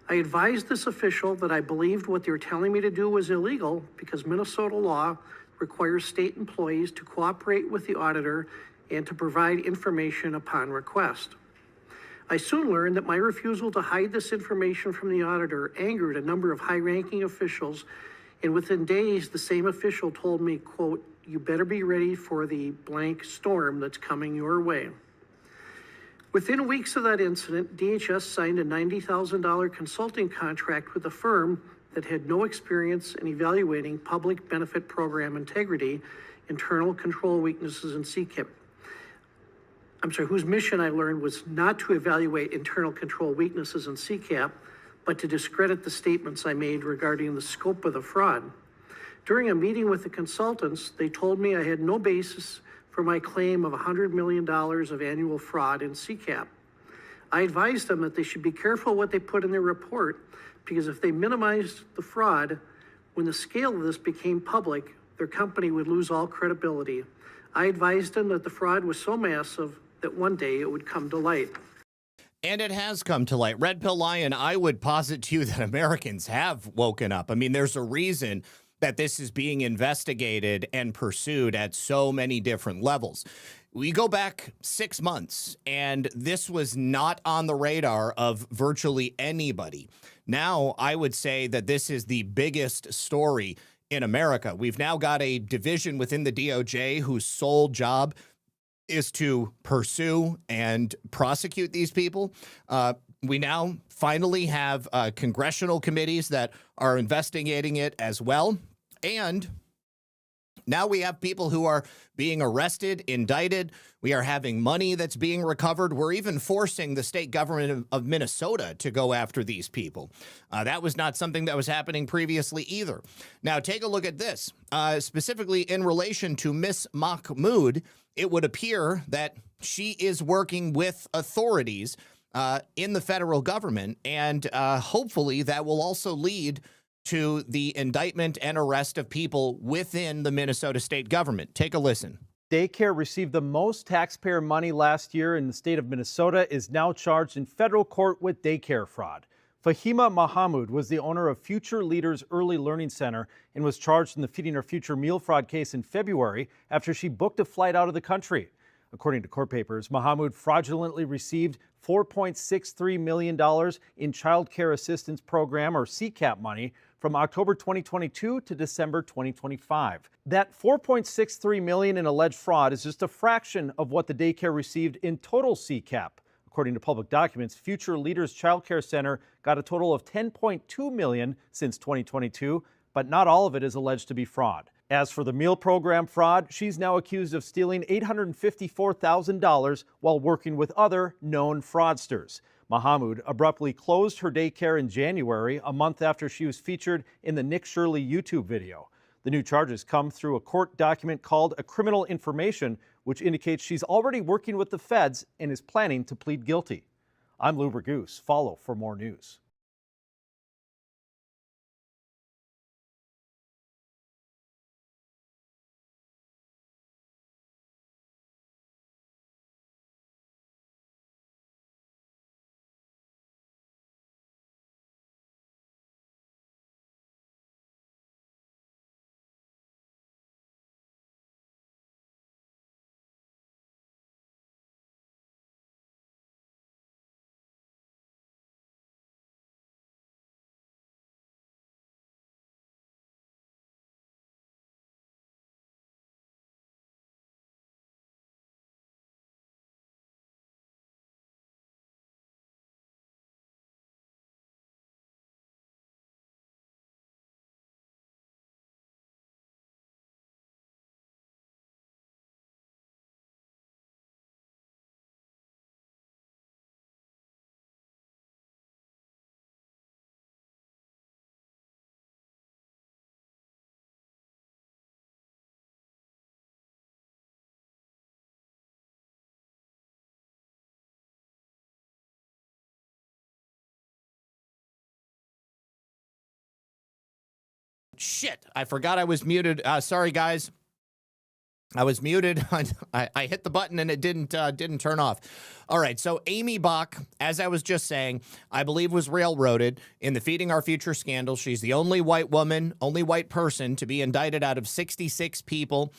I advised this official that I believed what they were telling me to do was illegal because Minnesota law requires state employees to cooperate with the auditor and to provide information upon request. I soon learned that my refusal to hide this information from the auditor angered a number of high-ranking officials, and within days, the same official told me, quote, "You better be ready for the blank storm that's coming your way." Within weeks of that incident, DHS signed a $90,000 consulting contract with a firm that had no experience in evaluating public benefit program integrity, internal control weaknesses, and CCAP. Whose mission I learned was not to evaluate internal control weaknesses in CCAP, but to discredit the statements I made regarding the scope of the fraud. During a meeting with the consultants, they told me I had no basis for my claim of $100 million of annual fraud in CCAP. I advised them that they should be careful what they put in their report, because if they minimized the fraud, when the scale of this became public, their company would lose all credibility. I advised them that the fraud was so massive that one day it would come to light. And it has come to light. Red Pill Lion, I would posit to you that Americans have woken up. I mean, there's a reason that this is being investigated and pursued at so many different levels. We go back 6 months, and this was not on the radar of virtually anybody. Now, I would say that this is the biggest story in America. We've now got a division within the DOJ whose sole job is to pursue and prosecute these people. We now finally have congressional committees that are investigating it as well. And now we have people who are being arrested, indicted. We are having money that's being recovered. We're even forcing the state government of Minnesota to go after these people. That was not something that was happening previously either. Now, take a look at this. Specifically in relation to Miss Mahmoud, it would appear that she is working with authorities in the federal government, and hopefully that will also lead to the indictment and arrest of people within the Minnesota state government. Take a listen. Daycare received the most taxpayer money last year in the state of Minnesota, is now charged in federal court with daycare fraud. Fahima Mahmoud was the owner of Future Leaders Early Learning Center and was charged in the Feeding Our Future meal fraud case in February after she booked a flight out of the country. According to court papers, Mahmoud fraudulently received $4.63 million in Child Care Assistance Program, or CCAP money, from October 2022 to December 2025. That $4.63 million in alleged fraud is just a fraction of what the daycare received in total CCAP. According to public documents, Future Leaders Child Care Center got a total of $10.2 million since 2022, but not all of it is alleged to be fraud. As for the meal program fraud, she's now accused of stealing $854,000 while working with other known fraudsters. Mahmoud abruptly closed her daycare in January, a month after she was featured in the Nick Shirley YouTube video. The new charges come through a court document called a criminal information, which indicates she's already working with the feds and is planning to plead guilty. I'm Lou Bergoose. Follow for more news. Shit, I forgot I was muted. Sorry, guys. I was muted. I hit the button and it didn't turn off. All right, so Amy Bach, as I was just saying, I believe was railroaded in the Feeding Our Future scandal. She's the only white woman, only white person to be indicted out of 66 people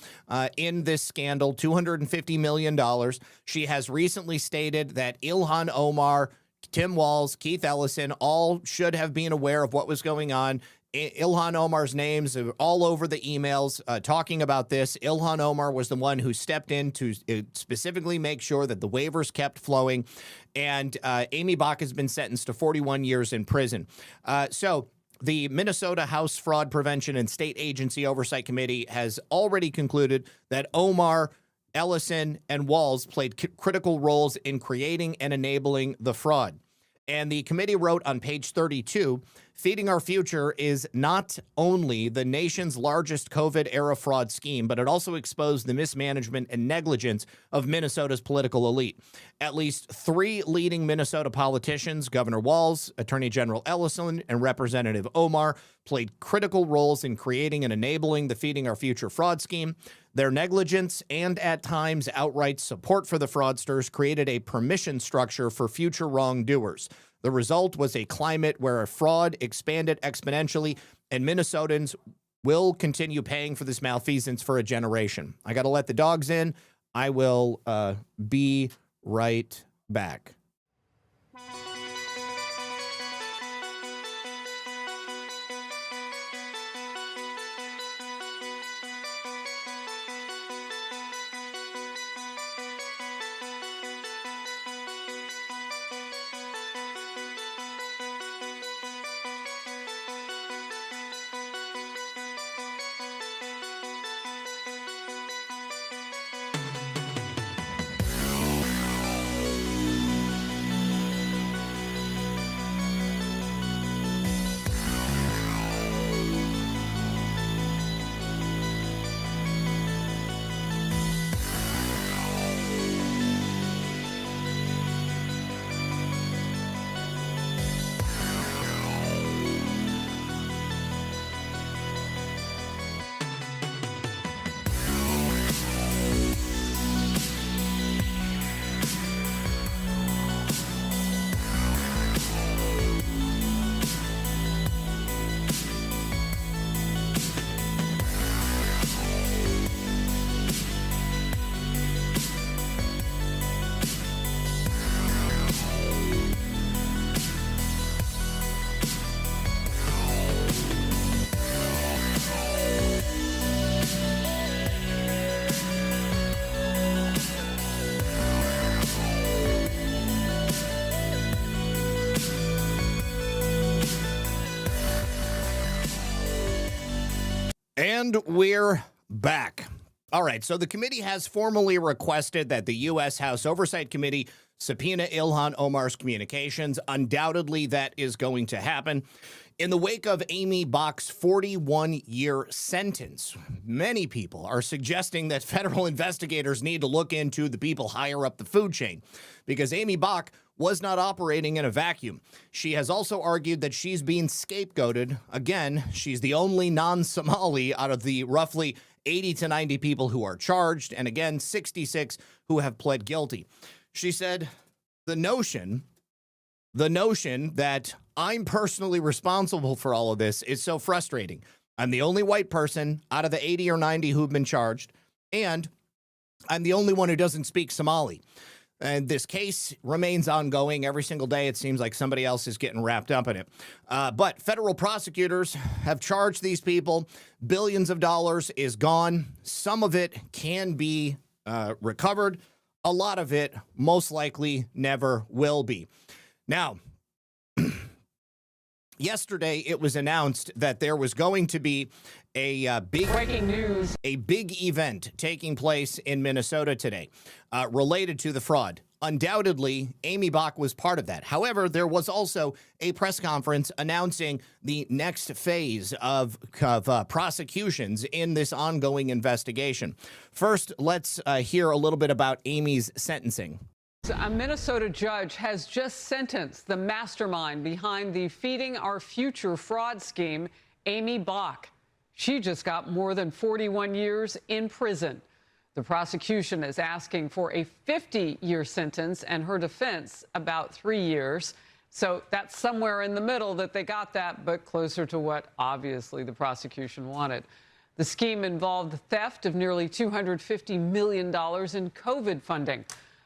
in this scandal, $250 million. She has recently stated that Ilhan Omar, Tim Walz, Keith Ellison, all should have been aware of what was going on. Ilhan Omar's names are all over the emails talking about this. Ilhan Omar was the one who stepped in to specifically make sure that the waivers kept flowing. And Amy Bach has been sentenced to 41 years in prison. So the Minnesota House Fraud Prevention and State Agency Oversight Committee has already concluded that Omar, Ellison, and Walz played critical roles in creating and enabling the fraud. And the committee wrote on page 32, Feeding Our Future is not only the nation's largest COVID-era fraud scheme, but it also exposed the mismanagement and negligence of Minnesota's political elite. At least 3 leading Minnesota politicians, Governor Walz, Attorney General Ellison, and Representative Omar, played critical roles in creating and enabling the Feeding Our Future fraud scheme. Their negligence and, at times, outright support for the fraudsters created a permission structure for future wrongdoers. The result was a climate where fraud expanded exponentially, and Minnesotans will continue paying for this malfeasance for a generation. I got to let the dogs in. I will be right back. And we're back. All right, so the committee has formally requested that the U.S. House Oversight Committee subpoena Ilhan Omar's communications. Undoubtedly, that is going to happen. In the wake of Amy Bach's 41-year sentence, many people are suggesting that federal investigators need to look into the people higher up the food chain, because Amy Bach was not operating in a vacuum. She has also argued that she's being scapegoated. Again, she's the only non-Somali out of the roughly 80 to 90 people who are charged, and again, 66 who have pled guilty. She said, the notion that I'm personally responsible for all of this is so frustrating. I'm the only white person out of the 80 or 90 who've been charged, and I'm the only one who doesn't speak Somali. And this case remains ongoing. Every single day, it seems like somebody else is getting wrapped up in it. But federal prosecutors have charged these people. Billions of dollars is gone. Some of it can be recovered. A lot of it most likely never will be. Now, yesterday, it was announced that there was going to be a big breaking news, a big event taking place in Minnesota today related to the fraud. Undoubtedly, Amy Bach was part of that. However, there was also a press conference announcing the next phase of prosecutions in this ongoing investigation. First, let's hear a little bit about Amy's sentencing. A Minnesota judge has just sentenced the mastermind behind the Feeding Our Future fraud scheme, Amy Bach. She just got more than 41 years in prison. The prosecution is asking for a 50-year sentence and her defense about 3 years. So that's somewhere in the middle that they got that, but closer to what obviously the prosecution wanted. The scheme involved the theft of nearly $250 million in COVID funding.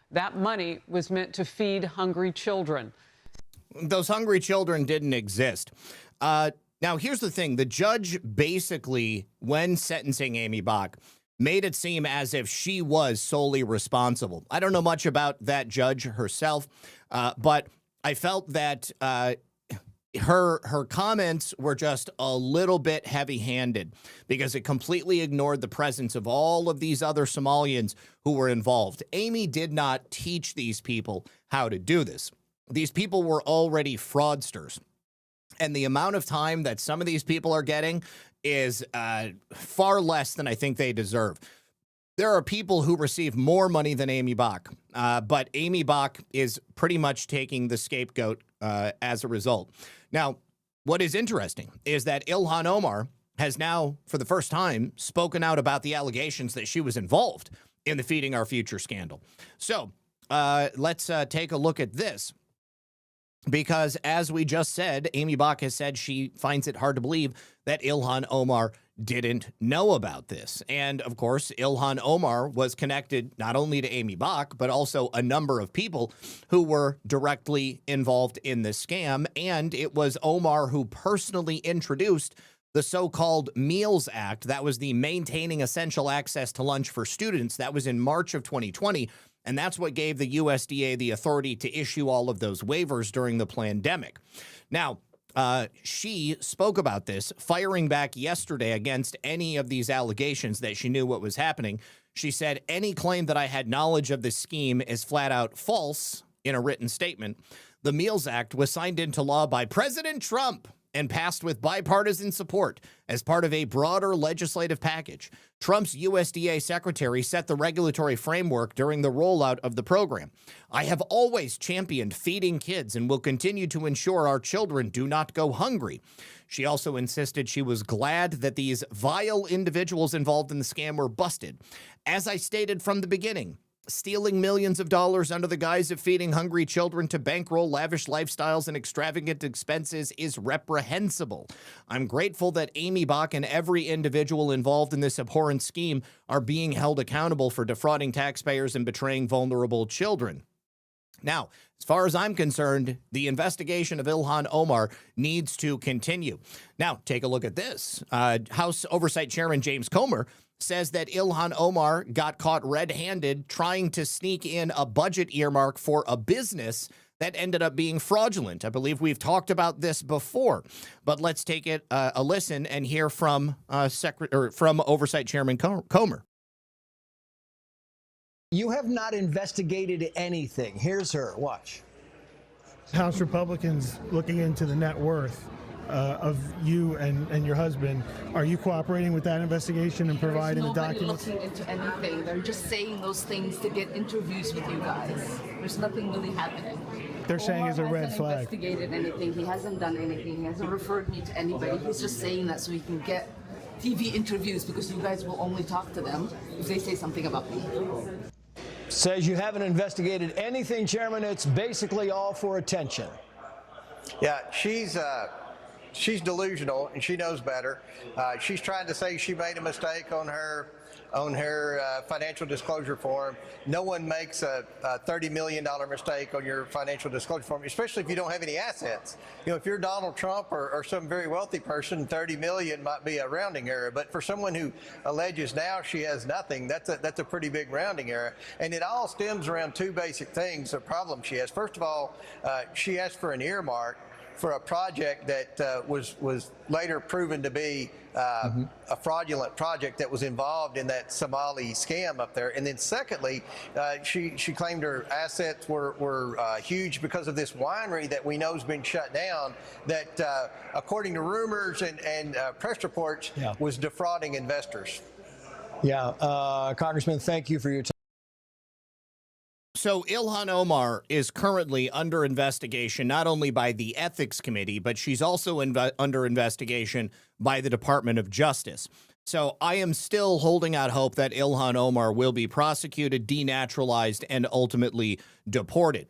That money was meant to feed hungry children. Those hungry children didn't exist. Now, here's the thing. The judge basically, when sentencing Amy Bach, made it seem as if she was solely responsible. I don't know much about that judge herself, but I felt that her comments were just a little bit heavy-handed because it completely ignored the presence of all of these other Somalians who were involved. Amy did not teach these people how to do this. These people were already fraudsters. And the amount of time that some of these people are getting is far less than I think they deserve. There are people who receive more money than Amy Bach, but Amy Bach is pretty much taking the scapegoat as a result. Now, what is interesting is that Ilhan Omar has now, for the first time, spoken out about the allegations that she was involved in the Feeding Our Future scandal. So let's take a look at this. Because as we just said, Amy Bach has said she finds it hard to believe that Ilhan Omar didn't know about this. And of course, Ilhan Omar was connected not only to Amy Bach, but also a number of people who were directly involved in this scam. And it was Omar who personally introduced the so-called Meals Act. That was the Maintaining Essential Access to Lunch for Students. That was in March of 2020. And that's what gave the USDA the authority to issue all of those waivers during the pandemic. Now, she spoke about this, firing back yesterday against any of these allegations that she knew what was happening. She said, any claim that I had knowledge of this scheme is flat out false in a written statement. The Meals Act was signed into law by President Trump and passed with bipartisan support as part of a broader legislative package. Trump's USDA secretary set the regulatory framework during the rollout of the program. I have always championed feeding kids and will continue to ensure our children do not go hungry. She also insisted she was glad that these vile individuals involved in the scam were busted. As I stated from the beginning, stealing millions of dollars under the guise of feeding hungry children to bankroll lavish lifestyles and extravagant expenses is reprehensible. I'm grateful that Amy Bach and every individual involved in this abhorrent scheme are being held accountable for defrauding taxpayers and betraying vulnerable children. Now, as far as I'm concerned, the investigation of Ilhan Omar needs to continue. Now, take a look at this. House Oversight Chairman James Comer says that Ilhan Omar got caught red-handed trying to sneak in a budget earmark for a business that ended up being fraudulent. I believe we've talked about this before, but let's take it a listen and hear from Oversight Chairman Comer. You have not investigated anything. Here's her. Watch. House Republicans looking into the net worth of you and your husband. Are you cooperating with that investigation and providing the documents? There's nobody looking into anything. They're just saying those things to get interviews with you guys. There's nothing really happening. They're saying it's a red flag. He hasn't investigated anything. He hasn't done anything. He hasn't referred me to anybody. He's just saying that so he can get TV interviews because you guys will only talk to them if they say something about me. Says you haven't investigated anything, Chairman. It's basically all for attention. Yeah, she's delusional and she knows better. She's trying to say she made a mistake on her financial disclosure form. No one makes a $30 million mistake on your financial disclosure form, especially if you don't have any assets. You know, if you're Donald Trump or some very wealthy person, 30 million might be a rounding error. But for someone who alleges now she has nothing, that's a pretty big rounding error. And it all stems around two basic things, the problem she has. First of all, she asked for an earmark for a project that was later proven to be a fraudulent project that was involved in that Somali scam up there. And then secondly, she claimed her assets were huge because of this winery that we know has been shut down that, according to rumors and press reports, was defrauding investors. Yeah, Congressman, thank you for your time. So Ilhan Omar is currently under investigation, not only by the Ethics Committee, but she's also under investigation by the Department of Justice. So I am still holding out hope that Ilhan Omar will be prosecuted, denaturalized, and ultimately deported.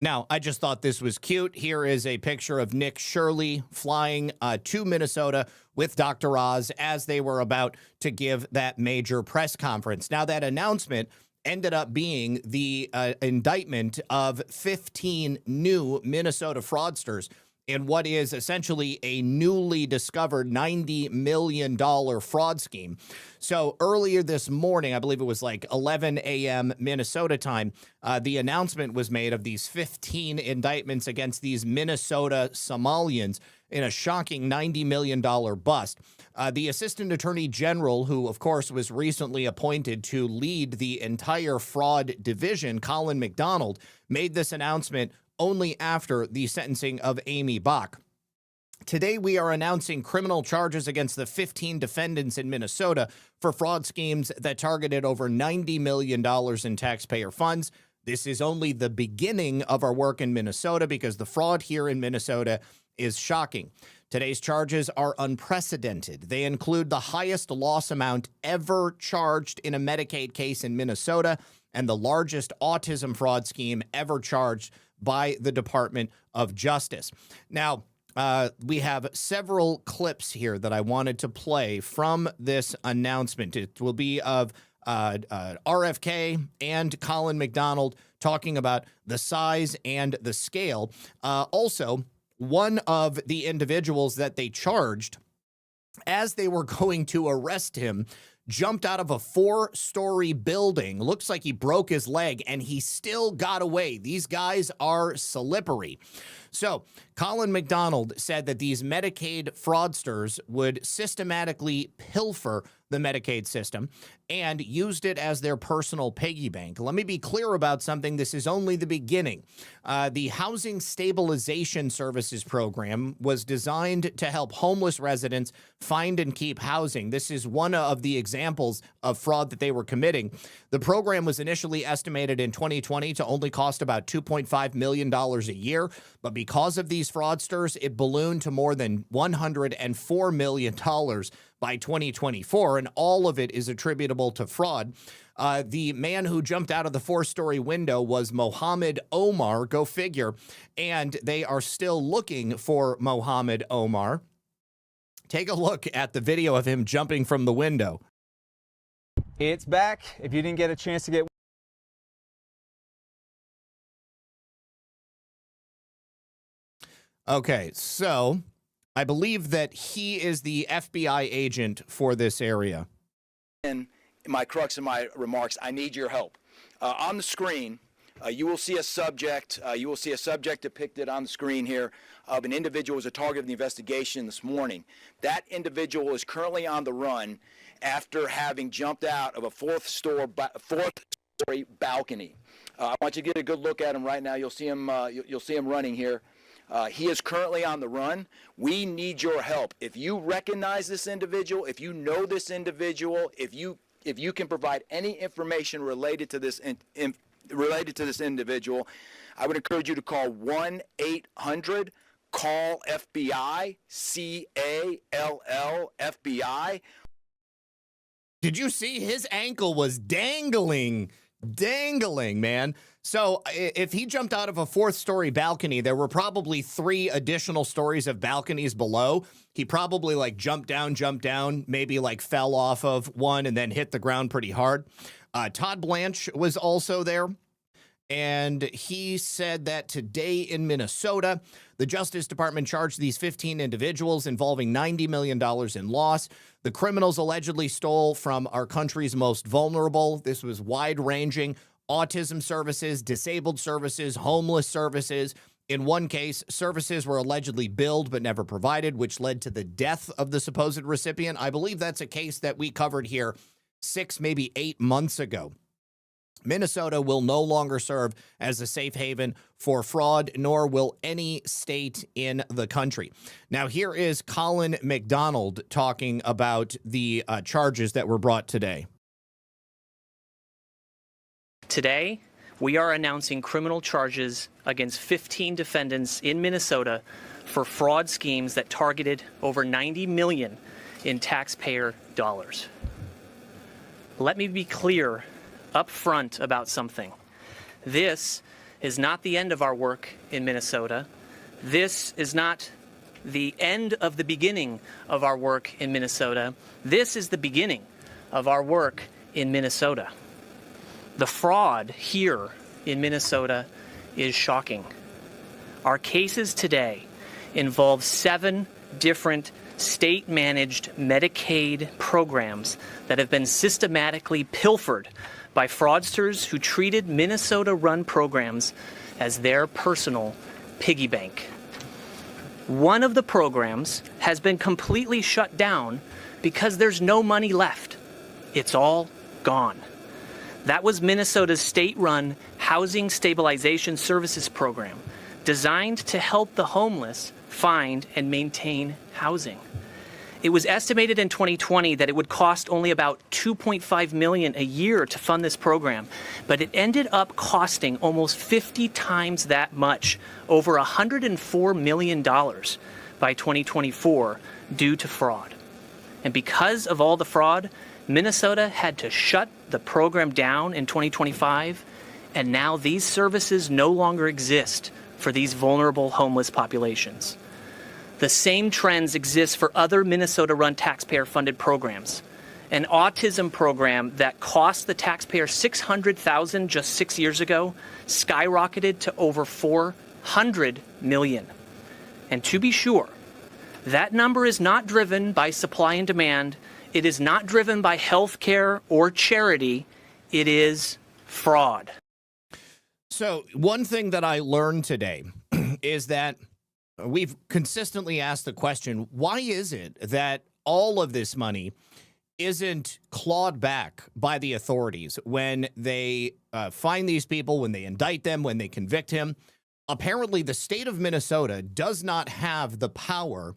Now, I just thought this was cute. Here is a picture of Nick Shirley flying to Minnesota with Dr. Oz as they were about to give that major press conference. Now, that announcement ended up being the indictment of 15 new Minnesota fraudsters in what is essentially a newly discovered $90 million fraud scheme. So earlier this morning, I believe it was like 11 a.m. Minnesota time, the announcement was made of these 15 indictments against these Minnesota Somalians in a shocking $90 million bust. The Assistant Attorney General, who, of course, was recently appointed to lead the entire fraud division, Colin McDonald, made this announcement only after the sentencing of Amy Bach. Today, we are announcing criminal charges against the 15 defendants in Minnesota for fraud schemes that targeted over $90 million in taxpayer funds. This is only the beginning of our work in Minnesota because the fraud here in Minnesota is shocking. Today's charges are unprecedented. They include the highest loss amount ever charged in a Medicaid case in Minnesota and the largest autism fraud scheme ever charged by the Department of Justice. Now, we have several clips here that I wanted to play from this announcement. It will be of RFK and Colin McDonald talking about the size and the scale. Also, one of the individuals that they charged, as they were going to arrest him, jumped out of a 4-story building. Looks like he broke his leg, and he still got away. These guys are slippery. So Colin McDonald said that these Medicaid fraudsters would systematically pilfer the Medicaid system and used it as their personal piggy bank. Let me be clear about something. This is only the beginning. The Housing Stabilization Services Program was designed to help homeless residents find and keep housing. This is one of the examples of fraud that they were committing. The program was initially estimated in 2020 to only cost about $2.5 million a year, but because of these fraudsters, it ballooned to more than $104 million by 2024, and all of it is attributable to fraud. The man who jumped out of the 4-story window was Mohammed Omar, go figure, and they are still looking for Mohammed Omar. Take a look at the video of him jumping from the window. It's back. If you didn't get a chance to get Okay, so I believe that he is the FBI agent for this area. In my crux of my remarks, I need your help. On the screen, you will see a subject. Depicted on the screen here of an individual who was a target of the investigation this morning. That individual is currently on the run after having jumped out of a fourth-story balcony. I want you to get a good look at him right now. You'll see him. You'll see him running here. He is currently on the run. We need your help. If you recognize this individual, if you know this individual, if you can provide any information related to this individual, I would encourage you to call 1-800-CALL-FBI, CALL FBI. Did you see his ankle was dangling, man? So if he jumped out of a 4th-story balcony, there were probably 3 additional stories of balconies below. He probably jumped down, maybe fell off of one and then hit the ground pretty hard. Todd Blanche was also there. And he said that today in Minnesota, the Justice Department charged these 15 individuals involving $90 million in loss. The criminals allegedly stole from our country's most vulnerable. This was wide-ranging. Autism services, disabled services, homeless services. In one case, services were allegedly billed but never provided, which led to the death of the supposed recipient. I believe that's a case that we covered here 6, maybe 8 months ago. Minnesota will no longer serve as a safe haven for fraud, nor will any state in the country. Now, here is Colin McDonald talking about the charges that were brought today. Today, we are announcing criminal charges against 15 defendants in Minnesota for fraud schemes that targeted over $90 million in taxpayer dollars. Let me be clear up front about something. This is not the end of our work in Minnesota. This is not the end of the beginning of our work in Minnesota. This is the beginning of our work in Minnesota. The fraud here in Minnesota is shocking. Our cases today involve 7 different state-managed Medicaid programs that have been systematically pilfered by fraudsters who treated Minnesota-run programs as their personal piggy bank. One of the programs has been completely shut down because there's no money left. It's all gone. That was Minnesota's state-run Housing Stabilization Services Program, designed to help the homeless find, and maintain housing. It was estimated in 2020 that it would cost only about $2.5 million a year to fund this program, but it ended up costing almost 50 times that much, over $104 million by 2024 due to fraud. And because of all the fraud, Minnesota had to shut the program down in 2025, and now these services no longer exist for these vulnerable homeless populations. The same trends exist for other Minnesota-run taxpayer-funded programs. An autism program that cost the taxpayer $600,000 just 6 years ago skyrocketed to over $400 million. And to be sure, that number is not driven by supply and demand. It is not driven by health care or charity. It is fraud. So one thing that I learned today is that we've consistently asked the question, why is it that all of this money isn't clawed back by the authorities when they find these people, when they indict them, when they convict him? Apparently, the state of Minnesota does not have the power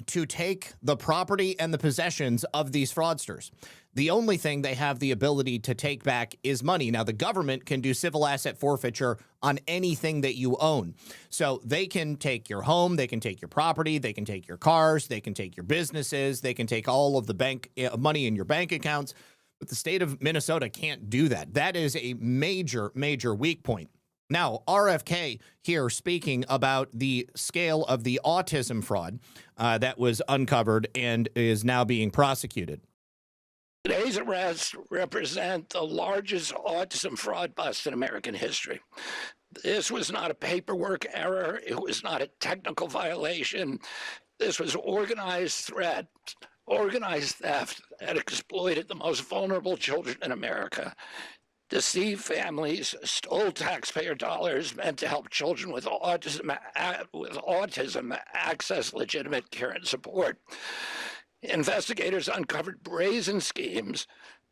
to take the property and the possessions of these fraudsters. The only thing they have the ability to take back is money. Now, the government can do civil asset forfeiture on anything that you own. So they can take your home, they can take your property, they can take your cars, they can take your businesses, they can take all of the bank money in your bank accounts. But the state of Minnesota can't do that. That is a major, major weak point. Now, RFK here speaking about the scale of the autism fraud that was uncovered and is now being prosecuted. Today's arrests represent the largest autism fraud bust in American history. This was not a paperwork error. It was not a technical violation. This was organized threat, organized theft that exploited the most vulnerable children in America. Deceived families, stole taxpayer dollars meant to help children with autism access legitimate care and support. Investigators uncovered brazen schemes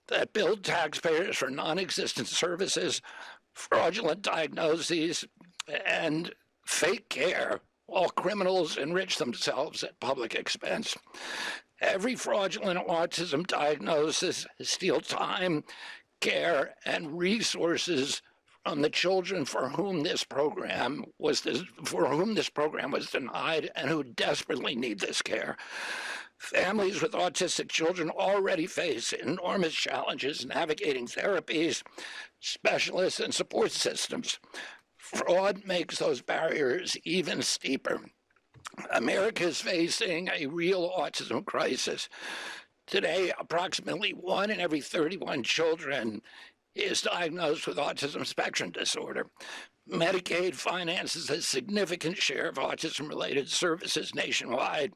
that billed taxpayers for non-existent services, fraudulent diagnoses, and fake care, while criminals enrich themselves at public expense. Every fraudulent autism diagnosis steals time, care, and resources from the children for whom this program was denied and who desperately need this care. Families with autistic children already face enormous challenges navigating therapies, specialists, and support systems. Fraud makes those barriers even steeper. America is facing a real autism crisis. Today, approximately 1 in every 31 children is diagnosed with autism spectrum disorder. Medicaid finances a significant share of autism-related services nationwide,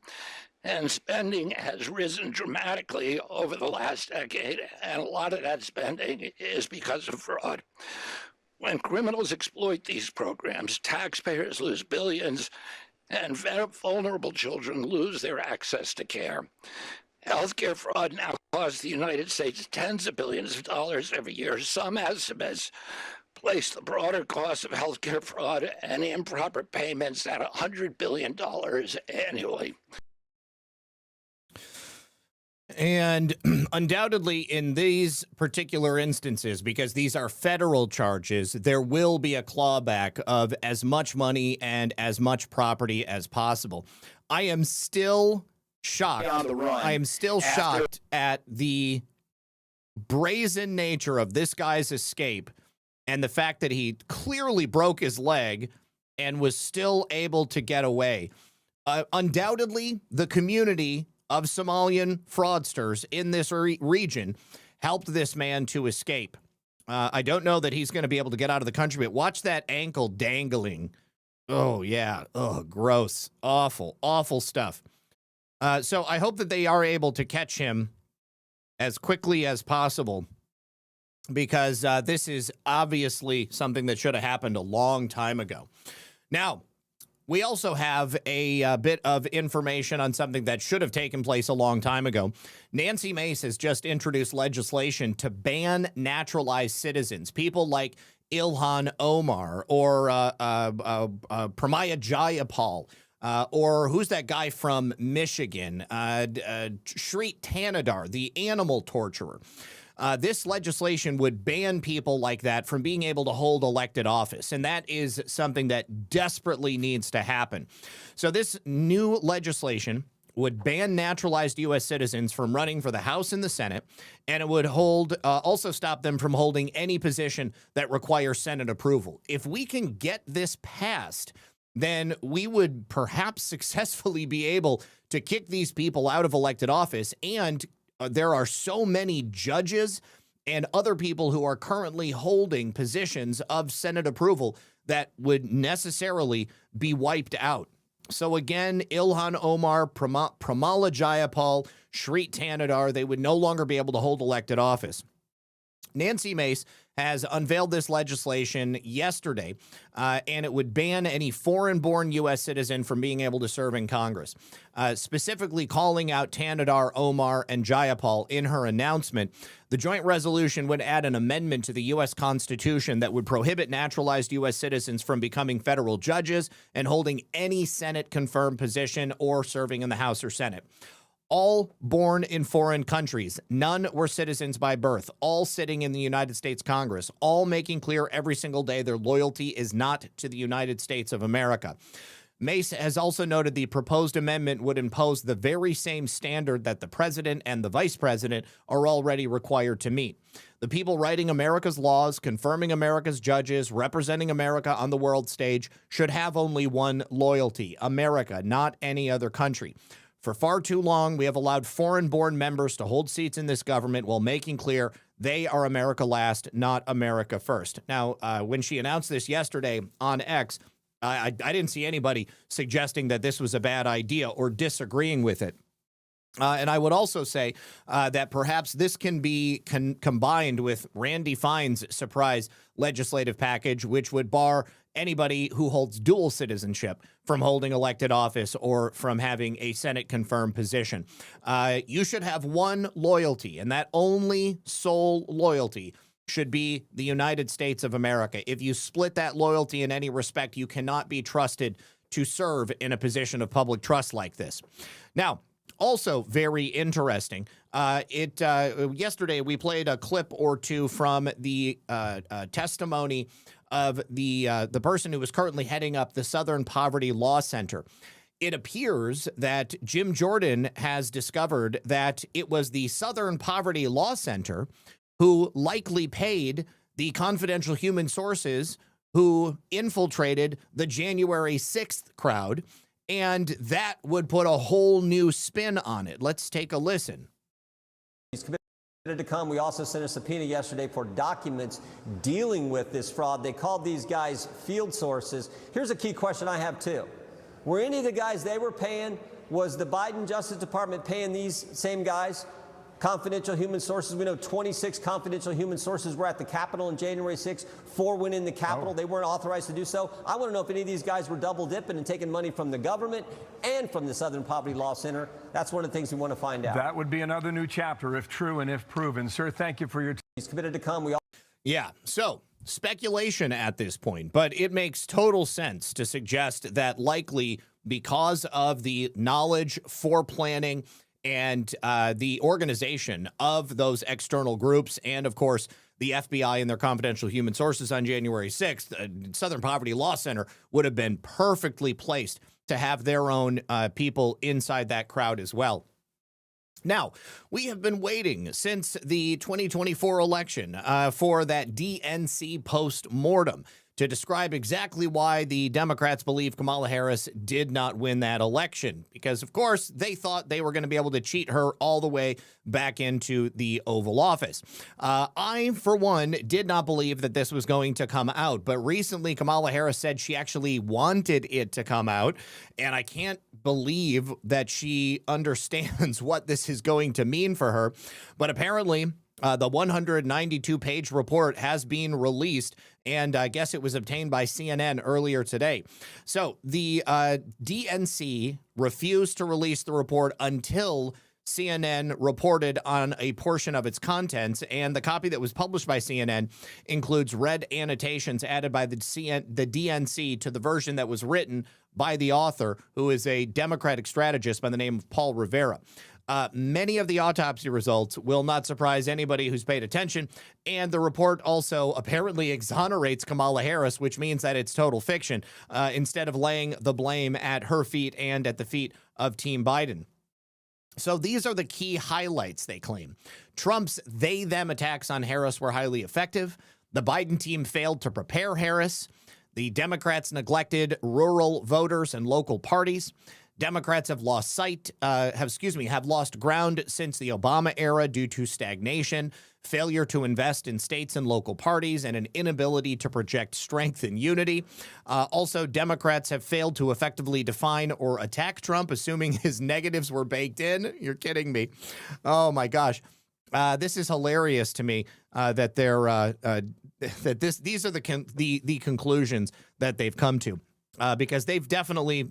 and spending has risen dramatically over the last decade, and a lot of that spending is because of fraud. When criminals exploit these programs, taxpayers lose billions, and vulnerable children lose their access to care. Healthcare fraud now costs the United States tens of billions of dollars every year. Some estimates place the broader cost of healthcare fraud and improper payments at $100 billion annually. And undoubtedly in these particular instances, because these are federal charges, there will be a clawback of as much money and as much property as possible. I am still shocked. I am still shocked at the brazen nature of this guy's escape and the fact that he clearly broke his leg and was still able to get away. Undoubtedly, the community of Somalian fraudsters in this region helped this man to escape. I don't know that he's going to be able to get out of the country, but watch that ankle dangling. Oh, yeah. Oh, gross. Awful, awful stuff. So I hope that they are able to catch him as quickly as possible, because this is obviously something that should have happened a long time ago. Now, we also have a bit of information on something that should have taken place a long time ago. Nancy Mace has just introduced legislation to ban naturalized citizens, people like Ilhan Omar or MRMyqJPi7ar6z76dkKhbuRvZ6i3XDD2cg9, or who's that guy from Michigan, Shreet Tanadar, the animal torturer. This legislation would ban people like that from being able to hold elected office, and that is something that desperately needs to happen. So this new legislation would ban naturalized U.S. citizens from running for the House and the Senate, and it would also stop them from holding any position that requires Senate approval. If we can get this passed, then we would perhaps successfully be able to kick these people out of elected office. And there are so many judges and other people who are currently holding positions of Senate approval that would necessarily be wiped out. So again, Ilhan Omar, MRMyqJPi7ar6z76dkKhbuRvZ6i3XDD2cg9, Shreet Tanadar, they would no longer be able to hold elected office. Nancy Mace has unveiled this legislation yesterday, and it would ban any foreign-born U.S. citizen from being able to serve in Congress, specifically calling out Tanadar, Omar, and Jayapal in her announcement. The joint resolution would add an amendment to the U.S. Constitution that would prohibit naturalized U.S. citizens from becoming federal judges and holding any Senate-confirmed position or serving in the House or Senate. All born in foreign countries, none were citizens by birth, all sitting in the United States Congress, all making clear every single day their loyalty is not to the United States of America. Mace has also noted the proposed amendment would impose the very same standard that the president and the vice president are already required to meet. The people writing America's laws, confirming America's judges, representing America on the world stage should have only one loyalty: America, not any other country. For far too long, we have allowed foreign-born members to hold seats in this government while making clear they are America last, not America first. Now, when she announced this yesterday on X, I didn't see anybody suggesting that this was a bad idea or disagreeing with it. And I would also say that perhaps this can be combined with Randy Fine's surprise legislative package, which would bar anybody who holds dual citizenship from holding elected office or from having a Senate-confirmed position. You should have one loyalty, and that only sole loyalty should be the United States of America. If you split that loyalty in any respect, you cannot be trusted to serve in a position of public trust like this. Now, also very interesting, yesterday we played a clip or two from the testimony of the person who is currently heading up the Southern Poverty Law Center. It appears that Jim Jordan has discovered that it was the Southern Poverty Law Center who likely paid the confidential human sources who infiltrated the January 6th crowd, and that would put a whole new spin on it. Let's take a listen. He's committed to come. We also sent a subpoena yesterday for documents dealing with this fraud. They called these guys field sources. Here's a key question I have too. Were any of the guys they were paying, was the Biden Justice Department paying these same guys confidential human sources? We know 26 confidential human sources were at the Capitol on January 6th. 4 went in the Capitol. They weren't authorized to do so. I want to know if any of these guys were double dipping and taking money from the government and from the Southern Poverty Law Center. That's one of the things we want to find out. That would be another new chapter if true and if proven. Sir, thank you for your time. He's committed to come. Yeah, so speculation at this point, but it makes total sense to suggest that likely because of the knowledge, foreplanning, and the organization of those external groups, and of course the FBI and their confidential human sources on January 6th, the Southern Poverty Law Center would have been perfectly placed to have their own people inside that crowd as well. Now, we have been waiting since the 2024 election for that DNC post-mortem to describe exactly why the Democrats believe Kamala Harris did not win that election. Because, of course, they thought they were going to be able to cheat her all the way back into the Oval Office. I, for one, did not believe that this was going to come out. But recently, Kamala Harris said she actually wanted it to come out. And I can't believe that she understands what this is going to mean for her. But apparently, the 192-page report has been released, and I guess it was obtained by CNN earlier today. So the DNC refused to release the report until CNN reported on a portion of its contents, and the copy that was published by CNN includes red annotations added by the DNC to the version that was written by the author, who is a Democratic strategist by the name of Paul Rivera. Many of the autopsy results will not surprise anybody who's paid attention, and the report also apparently exonerates Kamala Harris, which means that it's total fiction, instead of laying the blame at her feet and at the feet of Team Biden. So these are the key highlights, they claim. Trump's they-them attacks on Harris were highly effective. The Biden team failed to prepare Harris. The Democrats neglected rural voters and local parties. Democrats have lost have lost ground since the Obama era due to stagnation, failure to invest in states and local parties, and an inability to project strength and unity. Also, Democrats have failed to effectively define or attack Trump, assuming his negatives were baked in. You're kidding me. Oh, my gosh. This is hilarious to me that they're these are the conclusions that they've come to. Because they've definitely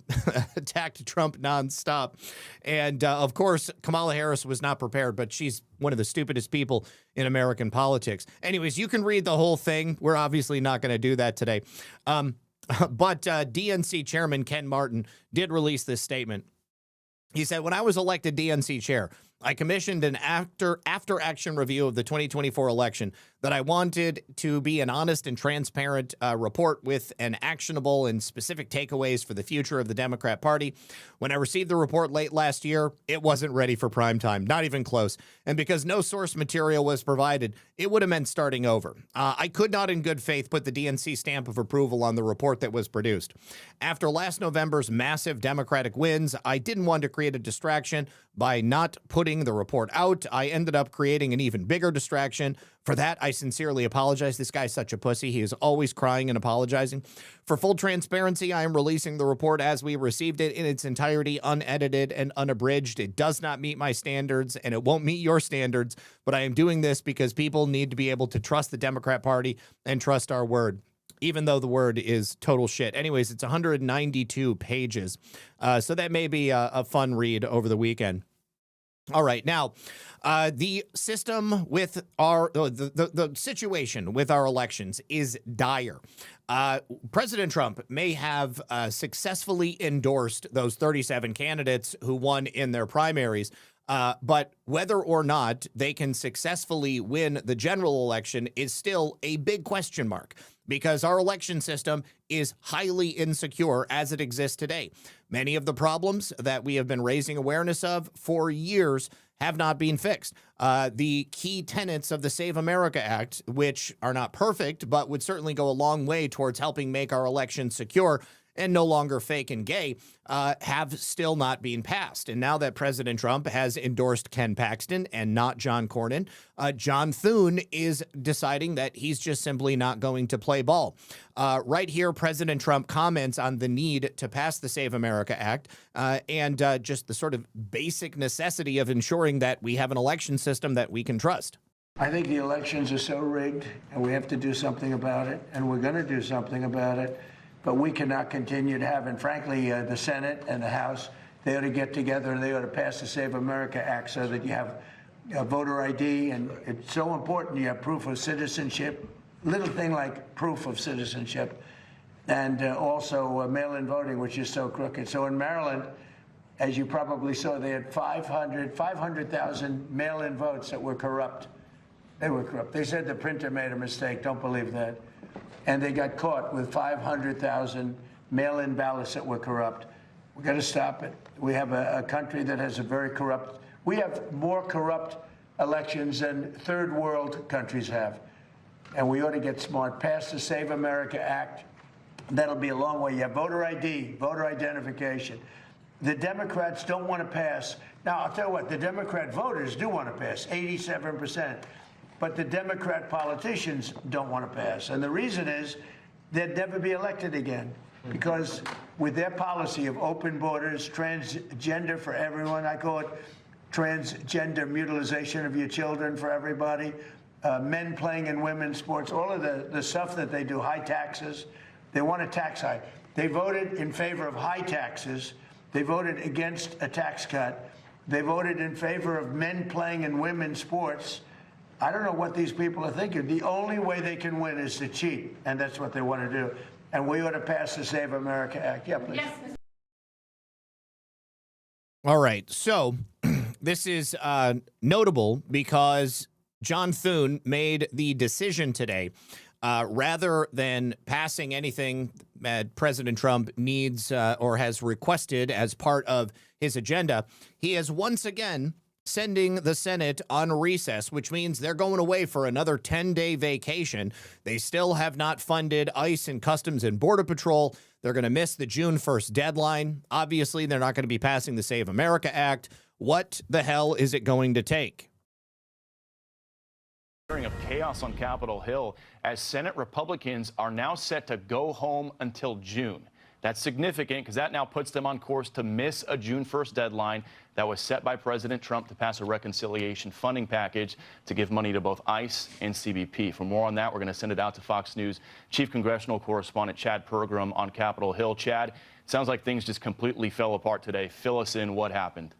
attacked Trump nonstop. And, of course, Kamala Harris was not prepared, but she's one of the stupidest people in American politics. Anyways, you can read the whole thing. We're obviously not going to do that today. But DNC Chairman Ken Martin did release this statement. He said, when I was elected DNC chair, I commissioned an after-action review of the 2024 election that I wanted to be an honest and transparent report with an actionable and specific takeaways for the future of the Democrat Party. When I received the report late last year, it wasn't ready for prime time, not even close. And because no source material was provided, it would have meant starting over. I could not in good faith put the DNC stamp of approval on the report that was produced. After last November's massive Democratic wins, I didn't want to create a distraction by not putting the report out. I ended up creating an even bigger distraction. For that, I sincerely apologize. This guy's such a pussy. He is always crying and apologizing. For full transparency, I am releasing the report as we received it in its entirety, unedited and unabridged. It does not meet my standards, and it won't meet your standards, but I am doing this because people need to be able to trust the Democrat Party and trust our word, even though the word is total shit. Anyways, it's 192 pages, so that may be a fun read over the weekend. All right, now, the system with the situation with our elections is dire. President Trump may have successfully endorsed those 37 candidates who won in their primaries, but whether or not they can successfully win the general election is still a big question mark, because our election system is highly insecure as it exists today. Many of the problems that we have been raising awareness of for years have not been fixed. The key tenets of the Save America Act, which are not perfect, but would certainly go a long way towards helping make our elections secure and no longer fake and gay, have still not been passed. And now that President Trump has endorsed Ken Paxton and not John Cornyn, John Thune is deciding that he's just simply not going to play ball. Right here, President Trump comments on the need to pass the Save America Act and just the sort of basic necessity of ensuring that we have an election system that we can trust. I think the elections are so rigged, and we have to do something about it, and we're going to do something about it. But we cannot continue to have, and frankly, the Senate and the House, they ought to get together and they ought to pass the Save America Act so that you have voter ID, and it's so important you have proof of citizenship, little thing like proof of citizenship, and also mail-in voting, which is so crooked. So in Maryland, as you probably saw, they had 500,000 mail-in votes that were corrupt. They were corrupt. They said the printer made a mistake. Don't believe that. And they got caught with 500,000 mail-in ballots that were corrupt. We've got to stop it. We have a country that has a very corrupt, we have more corrupt elections than third world countries have. And we ought to get smart. Pass the Save America Act. That'll be a long way. You have voter ID, voter identification. The Democrats don't want to pass. Now, I'll tell you what, the Democrat voters do want to pass, 87%. But the Democrat politicians don't want to pass. And the reason is they'd never be elected again, because with their policy of open borders, transgender for everyone, I call it transgender mutilization of your children for everybody, men playing in women's sports, all of the stuff that they do, high taxes. They want a tax hike. They voted in favor of high taxes. They voted against a tax cut. They voted in favor of men playing in women's sports. I don't know what these people are thinking. The only way they can win is to cheat, and that's what they want to do. And we ought to pass the Save America Act. Yeah, please. Yes. All right, so this is notable because John Thune made the decision today, rather than passing anything that President Trump needs or has requested as part of his agenda, he is once again sending the Senate on recess, which means they're going away for another 10-day vacation. They still have not funded ICE and Customs and Border Patrol. They're going to miss the June 1st deadline. Obviously, they're not going to be passing the Save America Act. What the hell is it going to take? Of chaos on Capitol Hill as Senate Republicans are now set to go home until June. That's significant because that now puts them on course to miss a June 1st deadline that was set by President Trump to pass a reconciliation funding package to give money to both ICE and CBP. For more on that, we're going to send it out to Fox News Chief Congressional Correspondent Chad Pergram on Capitol Hill. Chad, it sounds like things just completely fell apart today. Fill us in. What happened?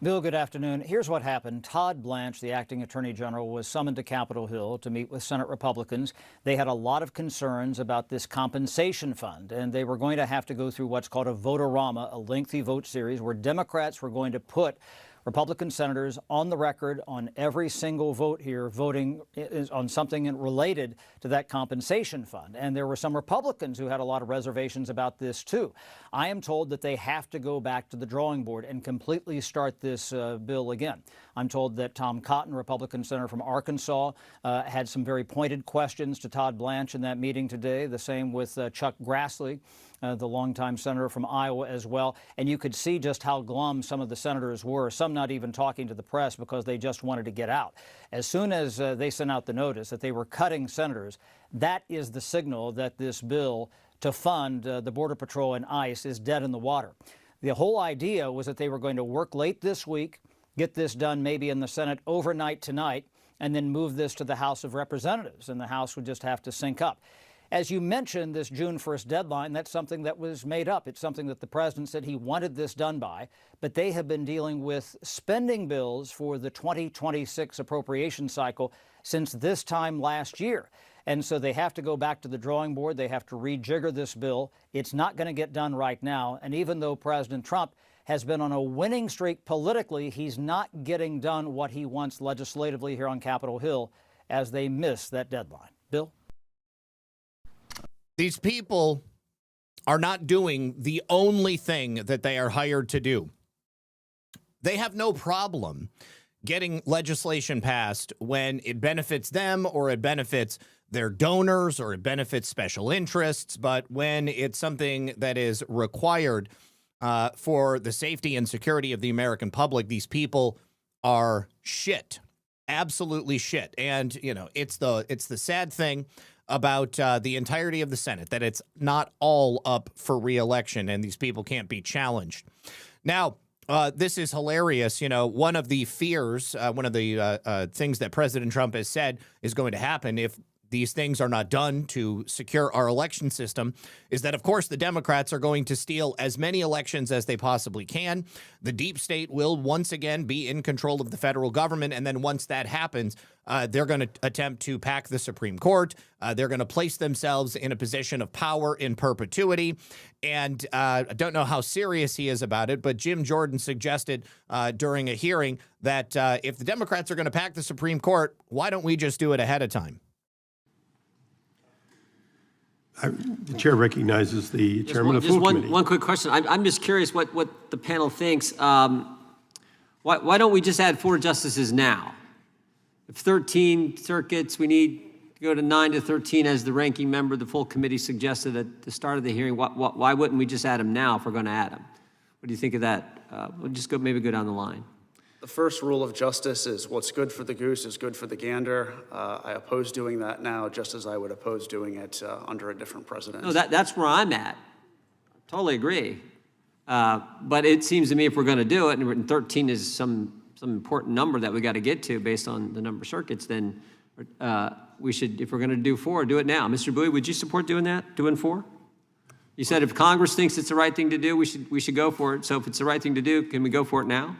Bill, good afternoon. Here's what happened. Todd Blanche, the acting attorney general, was summoned to Capitol Hill to meet with Senate Republicans. They had a lot of concerns about this compensation fund, and they were going to have to go through what's called a vote-a-rama, a lengthy vote series where Democrats were going to put Republican senators on the record on every single vote here voting on something related to that compensation fund. And there were some Republicans who had a lot of reservations about this, too. I am told that they have to go back to the drawing board and completely start this bill again. I'm told that Tom Cotton, Republican senator from Arkansas, had some very pointed questions to Todd Blanche in that meeting today. The same with Chuck Grassley, the longtime senator from Iowa as well. And you could see just how glum some of the senators were, some not even talking to the press because they just wanted to get out. As soon as they sent out the notice that they were cutting senators, that is the signal that this bill to fund the Border Patrol and ICE is dead in the water. The whole idea was that they were going to work late this week, get this done maybe in the Senate overnight tonight, and then move this to the House of Representatives, and the House would just have to sync up. As you mentioned, this June 1st deadline, that's something that was made up. It's something that the president said he wanted this done by, but they have been dealing with spending bills for the 2026 appropriation cycle since this time last year. And so they have to go back to the drawing board. They have to rejigger this bill. It's not going to get done right now. And even though President Trump has been on a winning streak politically, he's not getting done what he wants legislatively here on Capitol Hill as they miss that deadline. Bill? These people are not doing the only thing that they are hired to do. They have no problem getting legislation passed when it benefits them or it benefits their donors or it benefits special interests. But when it's something that is required for the safety and security of the American public, these people are shit, absolutely shit. And, you know, it's the sad thing about the entirety of the Senate, that it's not all up for re-election and these people can't be challenged. Now, this is hilarious. You know, one of the fears, one of the things that President Trump has said is going to happen if these things are not done to secure our election system is that, of course, the Democrats are going to steal as many elections as they possibly can. The deep state will once again be in control of the federal government. And then once that happens, they're going to attempt to pack the Supreme Court. They're going to place themselves in a position of power in perpetuity. And I don't know how serious he is about it, but Jim Jordan suggested during a hearing that if the Democrats are going to pack the Supreme Court, why don't we just do it ahead of time? The chair recognizes the chairman of the full committee. One quick question. I'm just curious what the panel thinks. Why don't we just add 4 justices now? If 13 circuits, we need to go to 9 to 13 as the ranking member of the full committee suggested at the start of the hearing. Why wouldn't we just add them now if we're going to add them? What do you think of that? We'll just maybe go down the line. The first rule of justice is what's good for the goose is good for the gander. I oppose doing that now, just as I would oppose doing it under a different president. No, that's where I'm at. Totally agree. But it seems to me if we're going to do it, and 13 is some important number that we got to get to based on the number of circuits, then we should, if we're going to do 4, do it now. Mr. Bowie, would you support doing that, doing 4? You said if Congress thinks it's the right thing to do, we should go for it. So if it's the right thing to do, can we go for it now?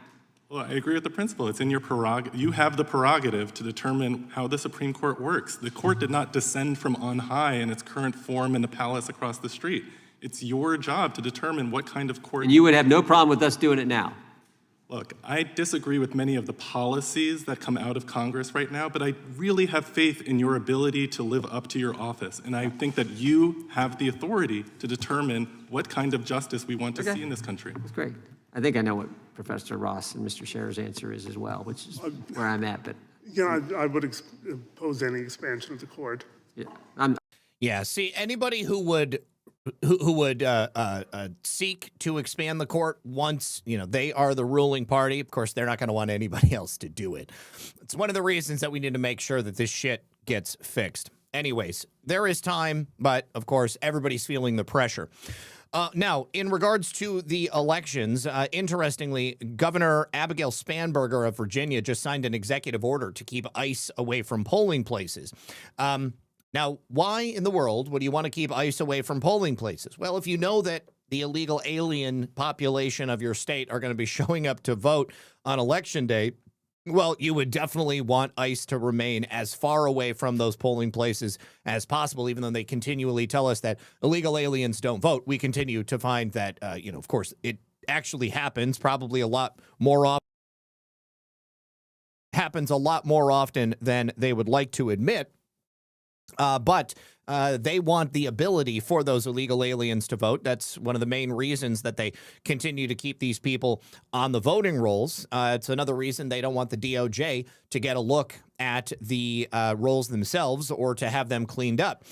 Well, I agree with the principle. It's in your prerogative. You have the prerogative to determine how the Supreme Court works. The court did not descend from on high in its current form in the palace across the street. It's your job to determine what kind of court. And you would have no problem with us doing it now? Look, I disagree with many of the policies that come out of Congress right now, but I really have faith in your ability to live up to your office. And I think that you have the authority to determine what kind of justice we want to see in this country. That's great. I think I know what Professor Ross and Mr. Scherer's answer is as well, which is where I'm at. But yeah, I would oppose any expansion of the court. Yeah, see, anybody who would seek to expand the court once, they are the ruling party. Of course, they're not going to want anybody else to do it. It's one of the reasons that we need to make sure that this shit gets fixed. Anyways, there is time, but of course, everybody's feeling the pressure. Now, in regards to the elections, interestingly, Governor Abigail Spanberger of Virginia just signed an executive order to keep ICE away from polling places. Now, why in the world would you want to keep ICE away from polling places? Well, if you know that the illegal alien population of your state are going to be showing up to vote on Election Day, well, you would definitely want ICE to remain as far away from those polling places as possible, even though they continually tell us that illegal aliens don't vote. We continue to find that, of course, it actually happens probably a lot more often. Happens a lot more often than they would like to admit. But they want the ability for those illegal aliens to vote. That's one of the main reasons that they continue to keep these people on the voting rolls. It's another reason they don't want the DOJ to get a look at the rolls themselves or to have them cleaned up.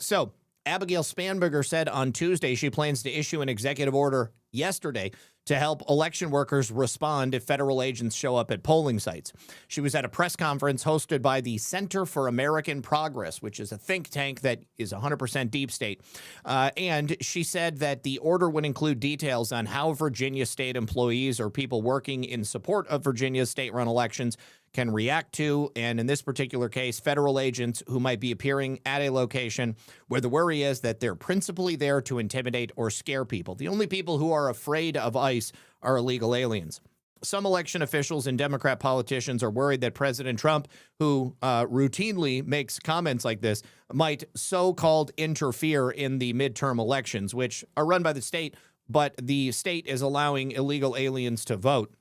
So Abigail Spanberger said on Tuesday she plans to issue an executive order yesterday to help election workers respond if federal agents show up at polling sites. She was at a press conference hosted by the Center for American Progress, which is a think tank that is 100% deep state. And she said that the order would include details on how Virginia state employees or people working in support of Virginia's state-run elections can react to, and in this particular case, federal agents who might be appearing at a location where the worry is that they're principally there to intimidate or scare people. The only people who are afraid of ICE are illegal aliens. Some election officials and Democrat politicians are worried that President Trump, who routinely makes comments like this, might so-called interfere in the midterm elections, which are run by the state, but the state is allowing illegal aliens to vote.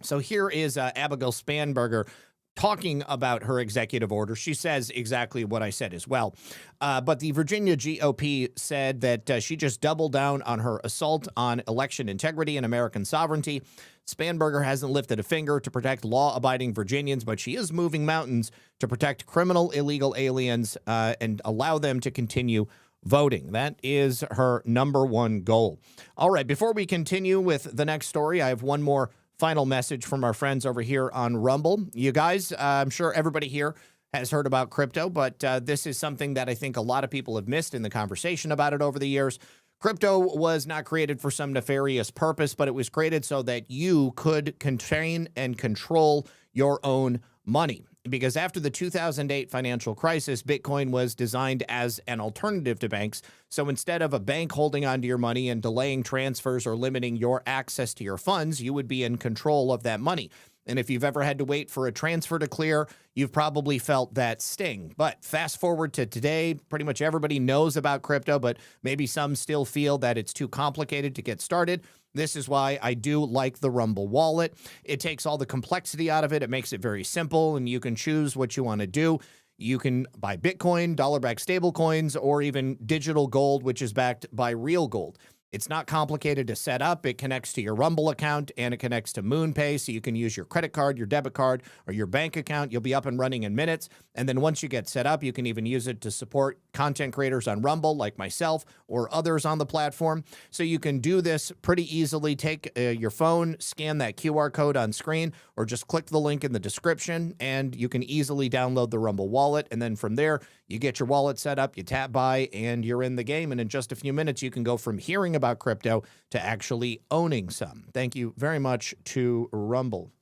So here is Abigail Spanberger talking about her executive order. She says exactly what I said as well. But the Virginia GOP said that she just doubled down on her assault on election integrity and American sovereignty. Spanberger hasn't lifted a finger to protect law-abiding Virginians, but she is moving mountains to protect criminal illegal aliens and allow them to continue voting. That is her number one goal. All right, before we continue with the next story, I have one more final message from our friends over here on Rumble. You guys, I'm sure everybody here has heard about crypto, but this is something that I think a lot of people have missed in the conversation about it over the years. Crypto was not created for some nefarious purpose, but it was created so that you could contain and control your own money. Because after the 2008 financial crisis, Bitcoin was designed as an alternative to banks. So instead of a bank holding onto your money and delaying transfers or limiting your access to your funds, you would be in control of that money. And if you've ever had to wait for a transfer to clear, you've probably felt that sting. But fast forward to today, pretty much everybody knows about crypto, but maybe some still feel that it's too complicated to get started. This is why I do like the Rumble wallet. It takes all the complexity out of it. It makes it very simple, and you can choose what you want to do. You can buy Bitcoin, dollar-backed stable coins, or even digital gold, which is backed by real gold. It's not complicated to set up. It connects to your Rumble account, and it connects to MoonPay, so you can use your credit card, your debit card, or your bank account. You'll be up and running in minutes. And then once you get set up, you can even use it to support content creators on Rumble, like myself or others on the platform. So you can do this pretty easily. Take your phone, scan that QR code on screen, or just click the link in the description, and you can easily download the Rumble wallet. And then from there, you get your wallet set up, you tap buy, and you're in the game. And in just a few minutes, you can go from hearing about crypto to actually owning some. Thank you very much to Rumble.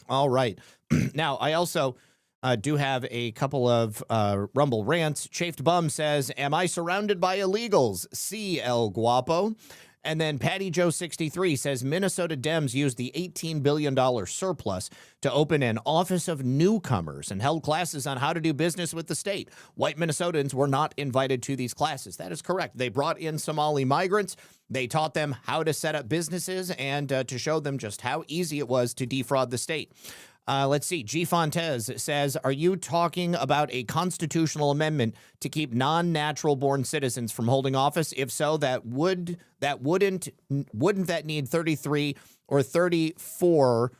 All right. Now, I also do have a couple of Rumble rants. Chafed Bum says, am I surrounded by illegals? C. El Guapo. And then Patty Joe 63 says Minnesota Dems used the $18 billion surplus to open an Office of Newcomers and held classes on how to do business with the state. White Minnesotans were not invited to these classes. That is correct. They brought in Somali migrants. They taught them how to set up businesses and to show them just how easy it was to defraud the state. Let's see. G. Fontes says, are you talking about a constitutional amendment to keep non-natural born citizens from holding office? If so, wouldn't that need 33 or 34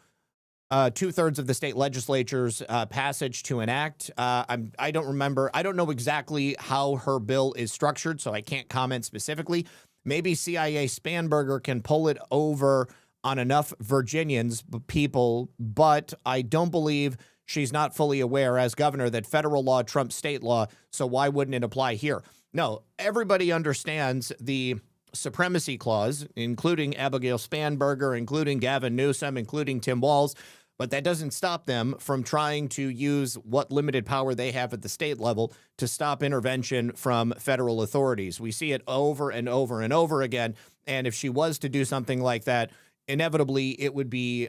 2/3 of the state legislature's passage to enact? I don't remember. I don't know exactly how her bill is structured, so I can't comment specifically. Maybe CIA Spanberger can pull it over on enough Virginians people, but I don't believe she's not fully aware as governor that federal law trumps state law, so why wouldn't it apply here? No, everybody understands the supremacy clause, including Abigail Spanberger, including Gavin Newsom, including Tim Walz, but that doesn't stop them from trying to use what limited power they have at the state level to stop intervention from federal authorities. We see it over and over and over again, and if she was to do something like that, inevitably it would be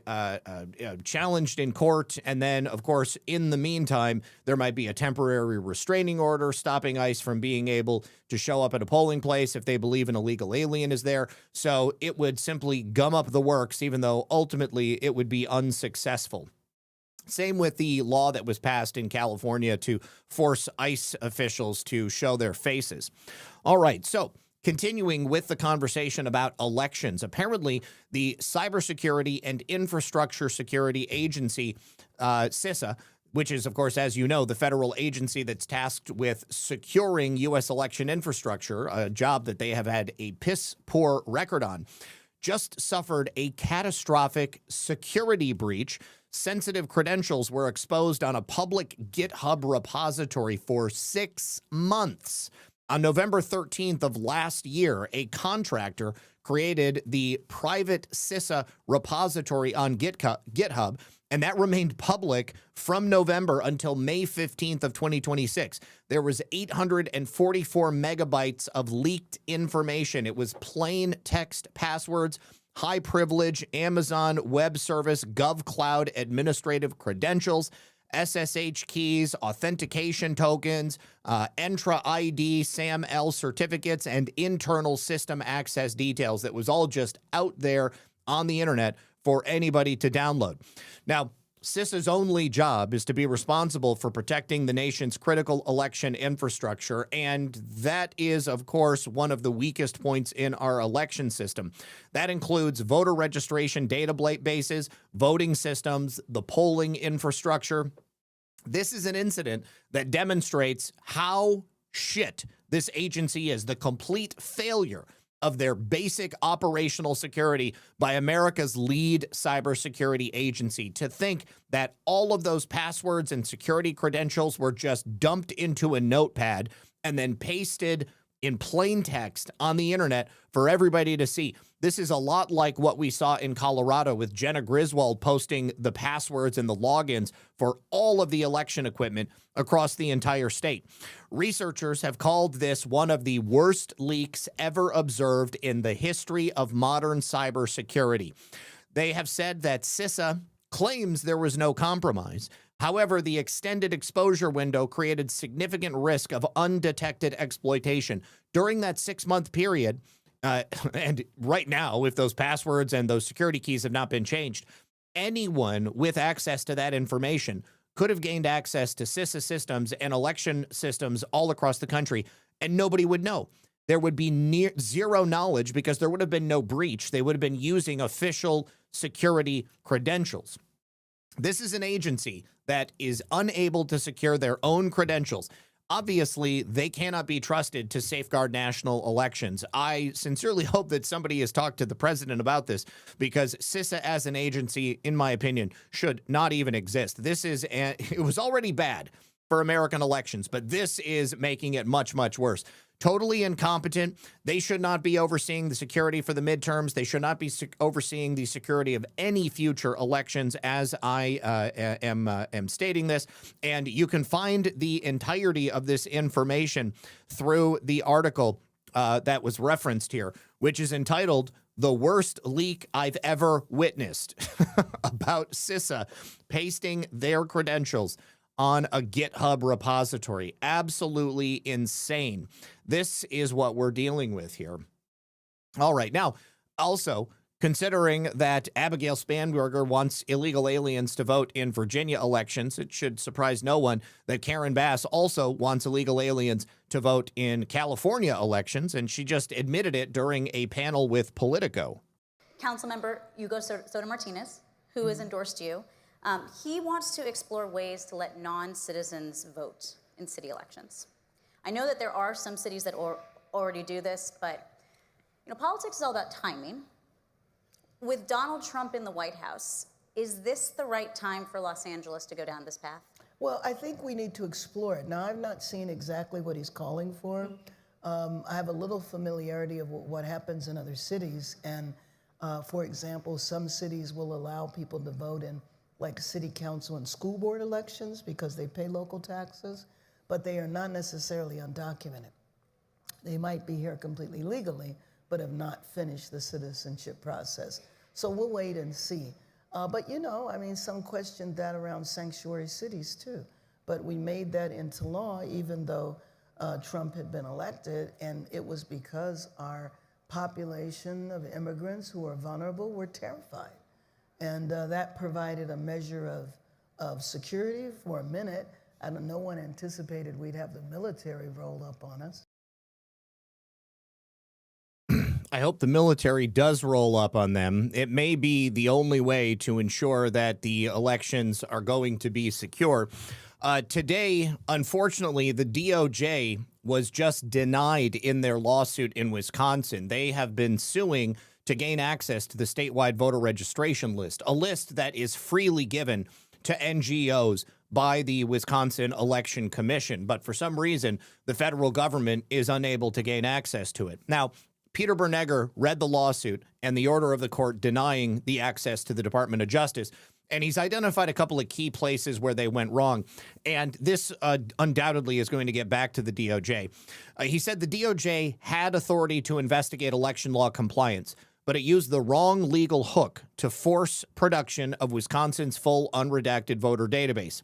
challenged in court. And then, of course, in the meantime, there might be a temporary restraining order stopping ICE from being able to show up at a polling place if they believe an illegal alien is there. So it would simply gum up the works, even though ultimately it would be unsuccessful. Same with the law that was passed in California to force ICE officials to show their faces. All right, so continuing with the conversation about elections, apparently the Cybersecurity and Infrastructure Security Agency, CISA, which is, of course, as you know, the federal agency that's tasked with securing U.S. election infrastructure, a job that they have had a piss-poor record on, just suffered a catastrophic security breach. Sensitive credentials were exposed on a public GitHub repository for 6 months. On November 13th of last year, a contractor created the private CISA repository on GitHub, and that remained public from November until May 15th of 2026. There was 844 megabytes of leaked information. It was plain text passwords, high privilege, Amazon Web Service, GovCloud administrative credentials, SSH keys, authentication tokens, Entra ID, SAML certificates, and internal system access details that was all just out there on the internet for anybody to download. Now, CISA's only job is to be responsible for protecting the nation's critical election infrastructure, and that is, of course, one of the weakest points in our election system. That includes voter registration databases, voting systems, the polling infrastructure. This is an incident that demonstrates how shit this agency is, the complete failure of their basic operational security by America's lead cybersecurity agency. To think that all of those passwords and security credentials were just dumped into a notepad and then pasted in plain text on the internet for everybody to see. This is a lot like what we saw in Colorado with Jenna Griswold posting the passwords and the logins for all of the election equipment across the entire state. Researchers have called this one of the worst leaks ever observed in the history of modern cybersecurity. They have said that CISA claims there was no compromise. However, the extended exposure window created significant risk of undetected exploitation. During that 6-month period, and right now, if those passwords and those security keys have not been changed, anyone with access to that information could have gained access to CISA systems and election systems all across the country, and nobody would know. There would be near zero knowledge because there would have been no breach. They would have been using official security credentials. This is an agency that is unable to secure their own credentials. Obviously, they cannot be trusted to safeguard national elections. I sincerely hope that somebody has talked to the president about this, because CISA as an agency, in my opinion, should not even exist. It was already bad for American elections, but this is making it much, much worse. Totally incompetent. They should not be overseeing the security for the midterms. They should not be overseeing the security of any future elections, as I am stating this. And you can find the entirety of this information through the article that was referenced here, which is entitled "The Worst Leak I've Ever Witnessed," about CISA pasting their credentials on a GitHub repository. Absolutely insane. This is what we're dealing with here. All right. Now, also, considering that Abigail Spanberger wants illegal aliens to vote in Virginia elections, it should surprise no one that Karen Bass also wants illegal aliens to vote in California elections, and she just admitted it during a panel with Politico. Councilmember Hugo Soto Martinez, who has endorsed you, he wants to explore ways to let non-citizens vote in city elections. I know that there are some cities that already do this, but politics is all about timing. With Donald Trump in the White House, is this the right time for Los Angeles to go down this path? Well, I think we need to explore it. Now, I've not seen exactly what he's calling for. I have a little familiarity of what happens in other cities. And for example, some cities will allow people to vote in like city council and school board elections because they pay local taxes, but they are not necessarily undocumented. They might be here completely legally, but have not finished the citizenship process. So we'll wait and see. But I mean, some questioned that around sanctuary cities too. But we made that into law even though Trump had been elected, and it was because our population of immigrants who are vulnerable were terrified. And that provided a measure of security for a minute. No one anticipated we'd have the military roll up on us. I hope the military does roll up on them. It may be the only way to ensure that the elections are going to be secure. Today, unfortunately, the DOJ was just denied in their lawsuit in Wisconsin. They have been suing to gain access to the statewide voter registration list, a list that is freely given to NGOs by the Wisconsin Election Commission. But for some reason, the federal government is unable to gain access to it. Now, Peter Bernegger read the lawsuit and the order of the court denying the access to the Department of Justice, and he's identified a couple of key places where they went wrong. And this undoubtedly is going to get back to the DOJ. He said the DOJ had authority to investigate election law compliance, but it used the wrong legal hook to force production of Wisconsin's full unredacted voter database.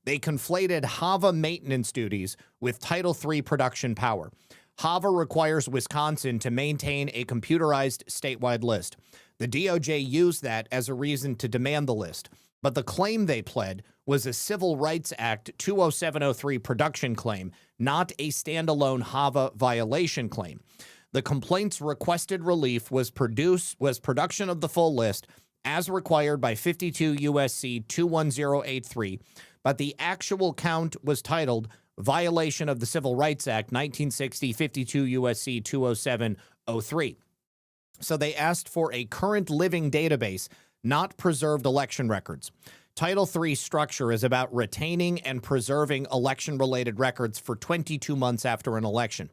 They conflated HAVA maintenance duties with Title III production power. HAVA requires Wisconsin to maintain a computerized statewide list. The DOJ used that as a reason to demand the list, but the claim they pled was a Civil Rights Act 20703 production claim, not a standalone HAVA violation claim. The complaint's requested relief was production of the full list as required by 52 U.S.C. 21083, but the actual count was titled Violation of the Civil Rights Act, 1960, 52 U.S.C. 20703. So they asked for a current living database, not preserved election records. Title III structure is about retaining and preserving election-related records for 22 months after an election.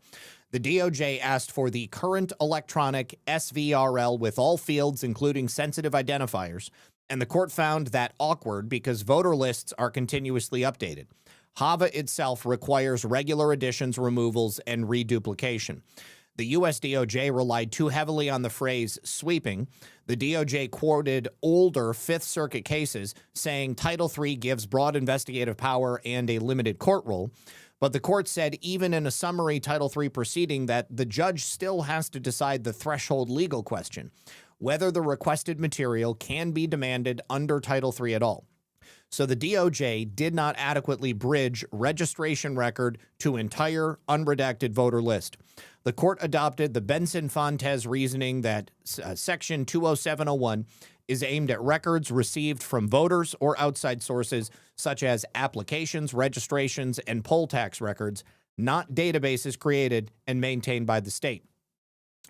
The DOJ asked for the current electronic SVRL with all fields, including sensitive identifiers, and the court found that awkward because voter lists are continuously updated. HAVA itself requires regular additions, removals, and reduplication. The U.S. DOJ relied too heavily on the phrase sweeping. The DOJ quoted older Fifth Circuit cases saying Title III gives broad investigative power and a limited court role. But the court said even in a summary Title III proceeding that the judge still has to decide the threshold legal question, whether the requested material can be demanded under Title III at all. So the DOJ did not adequately bridge registration record to entire unredacted voter list. The court adopted the Benson-Fontes reasoning that Section 20701 is aimed at records received from voters or outside sources such as applications, registrations, and poll tax records, not databases created and maintained by the state.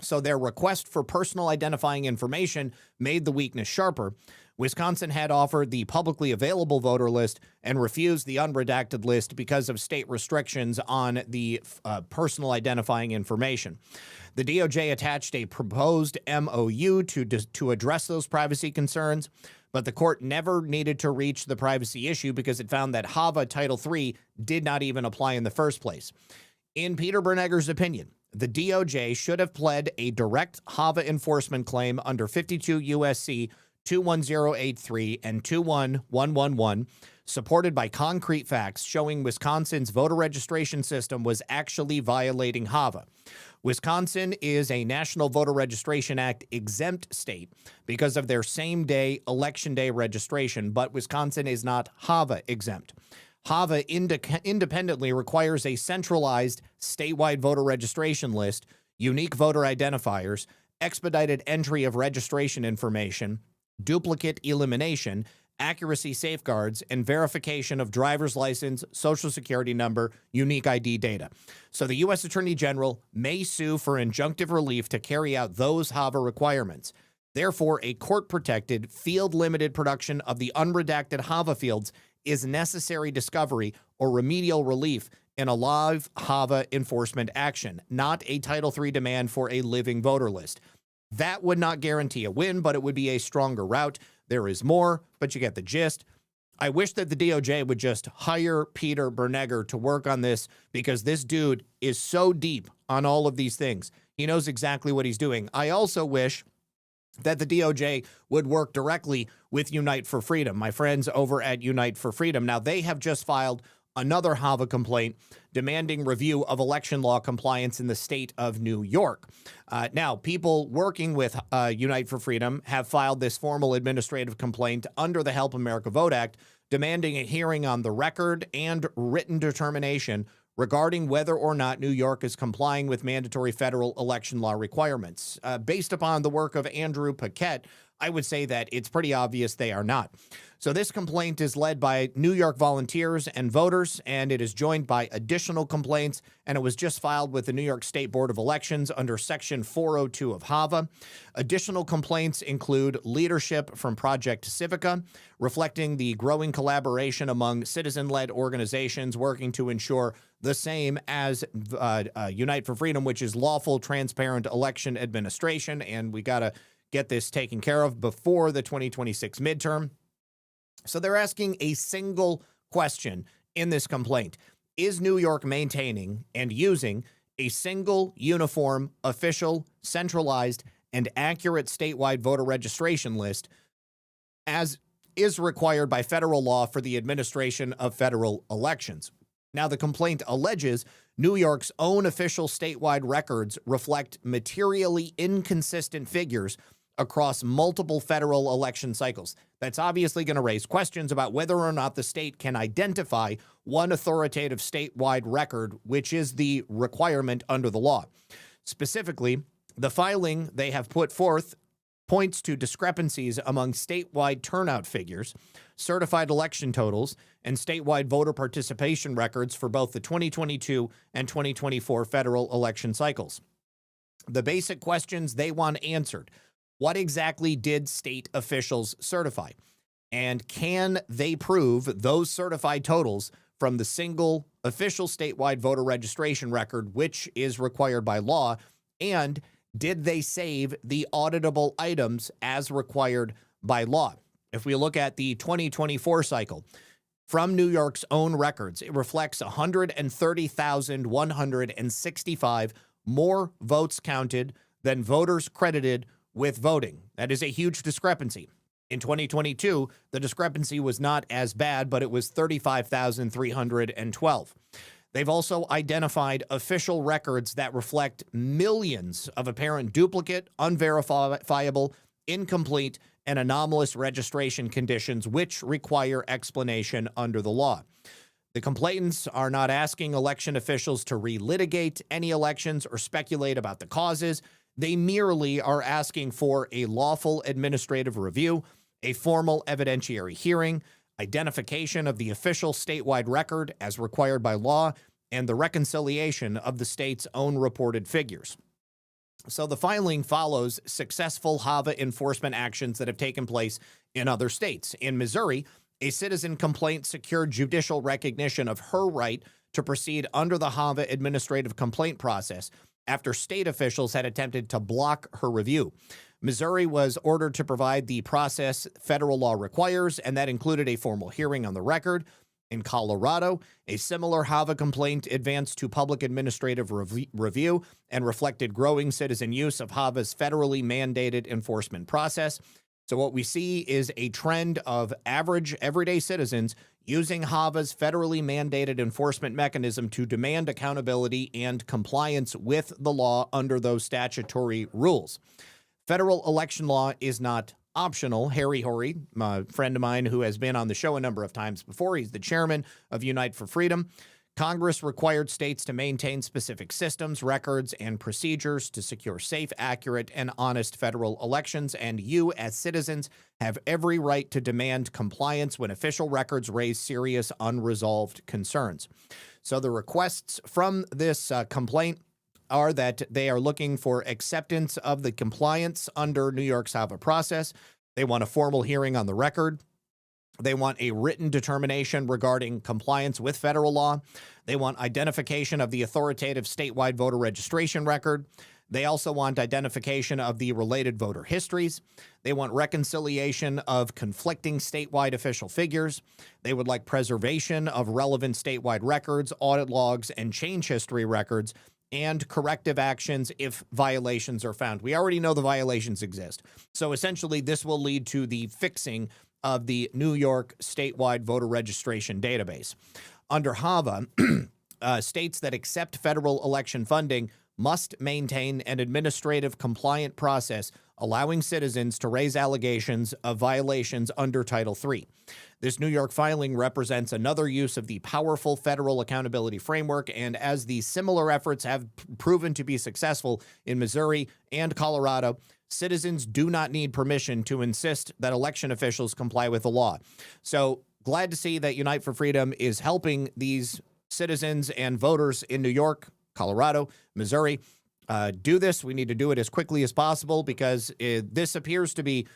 So their request for personal identifying information made the weakness sharper. Wisconsin had offered the publicly available voter list and refused the unredacted list because of state restrictions on the personal identifying information. The DOJ attached a proposed MOU to address those privacy concerns, but the court never needed to reach the privacy issue because it found that HAVA Title III did not even apply in the first place. In Peter Bernegger's opinion, the DOJ should have pled a direct HAVA enforcement claim under 52 U.S.C. 21083 and 21111, supported by concrete facts showing Wisconsin's voter registration system was actually violating HAVA. Wisconsin is a National Voter Registration Act exempt state because of their same-day, Election Day registration, but Wisconsin is not HAVA exempt. HAVA independently requires a centralized statewide voter registration list, unique voter identifiers, expedited entry of registration information, duplicate elimination, accuracy safeguards, and verification of driver's license, social security number, unique ID data. So the U.S. Attorney General may sue for injunctive relief to carry out those HAVA requirements. Therefore, a court-protected, field-limited production of the unredacted HAVA fields is necessary discovery or remedial relief in a live HAVA enforcement action, not a Title III demand for a living voter list. That would not guarantee a win, but it would be a stronger route. There is more, but you get the gist. I wish that the DOJ would just hire Peter Bernegger to work on this, because this dude is so deep on all of these things. He knows exactly what he's doing. I also wish that the DOJ would work directly with Unite for Freedom, my friends over at Unite for Freedom. Now, they have just filed another HAVA complaint demanding review of election law compliance in the state of New York. Now, people working with Unite for Freedom have filed this formal administrative complaint under the Help America Vote Act, demanding a hearing on the record and written determination regarding whether or not New York is complying with mandatory federal election law requirements. Based upon the work of Andrew Paquette, I would say that it's pretty obvious they are not. So this complaint is led by New York volunteers and voters, and it is joined by additional complaints, and it was just filed with the New York State Board of Elections under Section 402 of HAVA. Additional complaints include leadership from Project Civica, reflecting the growing collaboration among citizen-led organizations working to ensure the same as Unite for Freedom, which is lawful, transparent election administration, and we got to get this taken care of before the 2026 midterm. So they're asking a single question in this complaint. Is New York maintaining and using a single, uniform, official, centralized, and accurate statewide voter registration list as is required by federal law for the administration of federal elections? Now, the complaint alleges New York's own official statewide records reflect materially inconsistent figures across multiple federal election cycles. That's obviously going to raise questions about whether or not the state can identify one authoritative statewide record, which is the requirement under the law. Specifically, the filing they have put forth points to discrepancies among statewide turnout figures, certified election totals, and statewide voter participation records for both the 2022 and 2024 federal election cycles. The basic questions they want answered: what exactly did state officials certify? And can they prove those certified totals from the single official statewide voter registration record, which is required by law? And did they save the auditable items as required by law? If we look at the 2024 cycle, from New York's own records, it reflects 130,165 more votes counted than voters credited with voting. That is a huge discrepancy. In 2022, the discrepancy was not as bad, but it was 35,312. They've also identified official records that reflect millions of apparent duplicate, unverifiable, incomplete, and anomalous registration conditions, which require explanation under the law. The complainants are not asking election officials to relitigate any elections or speculate about the causes. They merely are asking for a lawful administrative review, a formal evidentiary hearing, identification of the official statewide record as required by law, and the reconciliation of the state's own reported figures. So the filing follows successful HAVA enforcement actions that have taken place in other states. In Missouri, a citizen complaint secured judicial recognition of her right to proceed under the HAVA administrative complaint process after state officials had attempted to block her review. Missouri was ordered to provide the process federal law requires, and that included a formal hearing on the record. In Colorado, a similar HAVA complaint advanced to public administrative review and reflected growing citizen use of HAVA's federally mandated enforcement process. So what we see is a trend of average everyday citizens using HAVA's federally mandated enforcement mechanism to demand accountability and compliance with the law under those statutory rules. Federal election law is not optional. Harry Horry, a friend of mine who has been on the show a number of times before, he's the chairman of Unite for Freedom. Congress required states to maintain specific systems, records, and procedures to secure safe, accurate, and honest federal elections, and you, as citizens, have every right to demand compliance when official records raise serious unresolved concerns. So the requests from this complaint are that they are looking for acceptance of the compliance under New York's HAVA process. They want a formal hearing on the record. They want a written determination regarding compliance with federal law. They want identification of the authoritative statewide voter registration record. They also want identification of the related voter histories. They want reconciliation of conflicting statewide official figures. They would like preservation of relevant statewide records, audit logs, and change history records, and corrective actions if violations are found. We already know the violations exist. So essentially, this will lead to the fixing of the New York statewide voter registration database. Under HAVA, states that accept federal election funding must maintain an administrative compliant process allowing citizens to raise allegations of violations under Title III. This New York filing represents another use of the powerful federal accountability framework, and as these similar efforts have proven to be successful in Missouri and Colorado, citizens do not need permission to insist that election officials comply with the law. So glad to see that Unite for Freedom is helping these citizens and voters in New York, Colorado, Missouri do this. We need to do it as quickly as possible because this appears to be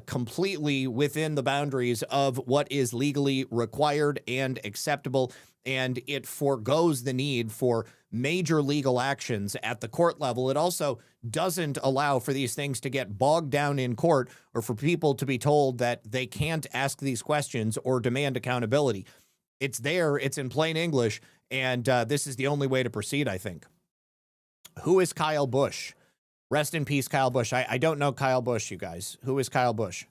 completely within the boundaries of what is legally required and acceptable, and it forgoes the need for major legal actions at the court level. It also doesn't allow for these things to get bogged down in court or for people to be told that they can't ask these questions or demand accountability. It's there, it's in plain English, and this is the only way to proceed, I think. Who is Kyle Busch? Rest in peace, Kyle Busch. I don't know Kyle Busch, you guys. Who is Kyle Busch?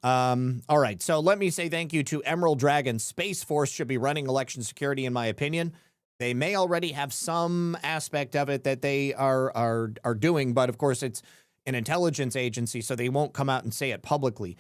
All right, so let me say thank you to Emerald Dragon. Space Force should be running election security, in my opinion. They may already have some aspect of it that they are doing, but of course it's an intelligence agency, so they won't come out and say it publicly.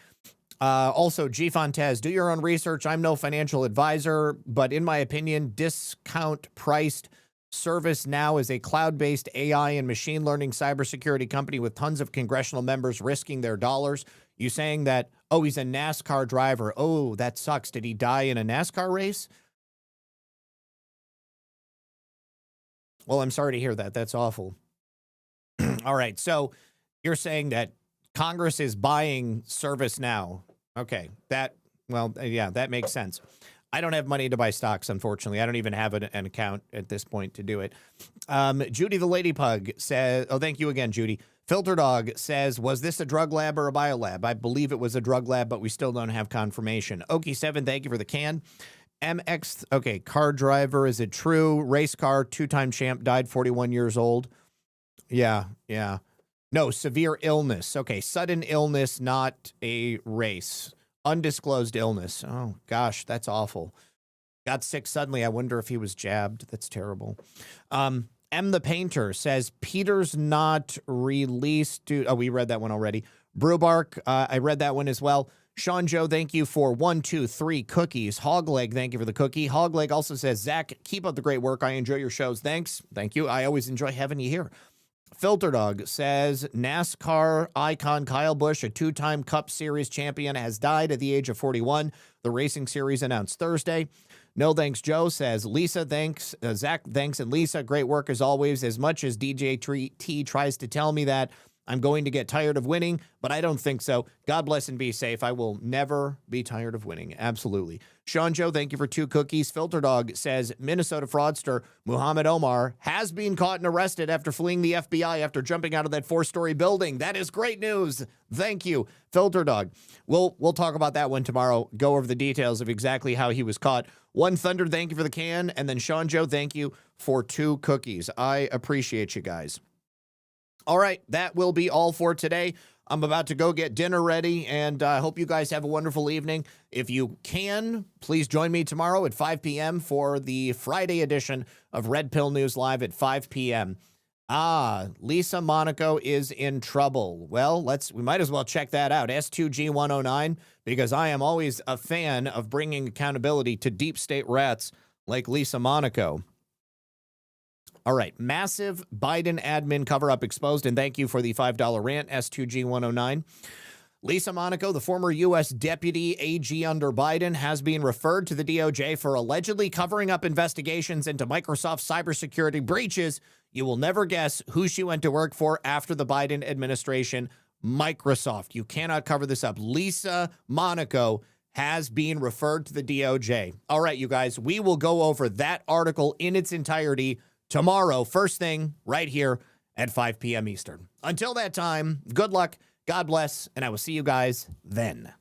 Also, G. Fontez, do your own research. I'm no financial advisor, but in my opinion, discount-priced ServiceNow is a cloud-based AI and machine learning cybersecurity company with tons of congressional members risking their dollars. You saying that, oh, he's a NASCAR driver. Oh, that sucks. Did he die in a NASCAR race? Well, I'm sorry to hear that. That's awful. All right, so you're saying that Congress is buying ServiceNow. Okay, yeah, that makes sense. I don't have money to buy stocks, unfortunately. I don't even have an account at this point to do it. Judy the Lady Pug says, oh, thank you again, Judy. Filter Dog says, was this a drug lab or a biolab? I believe it was a drug lab, but we still don't have confirmation. Okie7, thank you for the can. MX, okay, car driver, is it true? Race car, two-time champ, died 41 years old. Yeah. No, severe illness. Okay, sudden illness, not a race. Undisclosed illness. Oh, gosh, that's awful. Got sick suddenly. I wonder if he was jabbed. That's terrible. M. the Painter says, Peter's not released. Oh, we read that one already. Brewbark, I read that one as well. Sean Joe, thank you for 1, 2, 3 cookies. Hogleg, thank you for the cookie. Hogleg also says, Zach, keep up the great work. I enjoy your shows. Thanks. Thank you. I always enjoy having you here. Filter Dog says, NASCAR icon Kyle Busch, a two-time Cup Series champion, has died at the age of 41. The racing series announced Thursday. No Thanks Joe says, Lisa, thanks. Zach, thanks, and Lisa, great work as always. As much as DJ T tries to tell me that, I'm going to get tired of winning, but I don't think so. God bless and be safe. I will never be tired of winning. Absolutely. Sean Joe, thank you for 2 cookies. Filter Dog says Minnesota fraudster Ilhan Omar has been caught and arrested after fleeing the FBI after jumping out of that 4-story building. That is great news. Thank you, Filter Dog. We'll talk about that one tomorrow. Go over the details of exactly how he was caught. One Thunder, thank you for the can. And then Sean Joe, thank you for 2 cookies. I appreciate you guys. All right, that will be all for today. I'm about to go get dinner ready, and I hope you guys have a wonderful evening. If you can, please join me tomorrow at 5 p.m. for the Friday edition of Red Pill News Live at 5 p.m. Lisa Monaco is in trouble. Well, we might as well check that out. S2G109, because I am always a fan of bringing accountability to deep state rats like Lisa Monaco. All right, massive Biden admin cover-up exposed, and thank you for the $5 rant, S2G109. Lisa Monaco, the former U.S. Deputy AG under Biden, has been referred to the DOJ for allegedly covering up investigations into Microsoft cybersecurity breaches. You will never guess who she went to work for after the Biden administration, Microsoft. You cannot cover this up. Lisa Monaco has been referred to the DOJ. All right, you guys, we will go over that article in its entirety tomorrow, first thing, right here at 5 p.m. Eastern. Until that time, good luck, God bless, and I will see you guys then.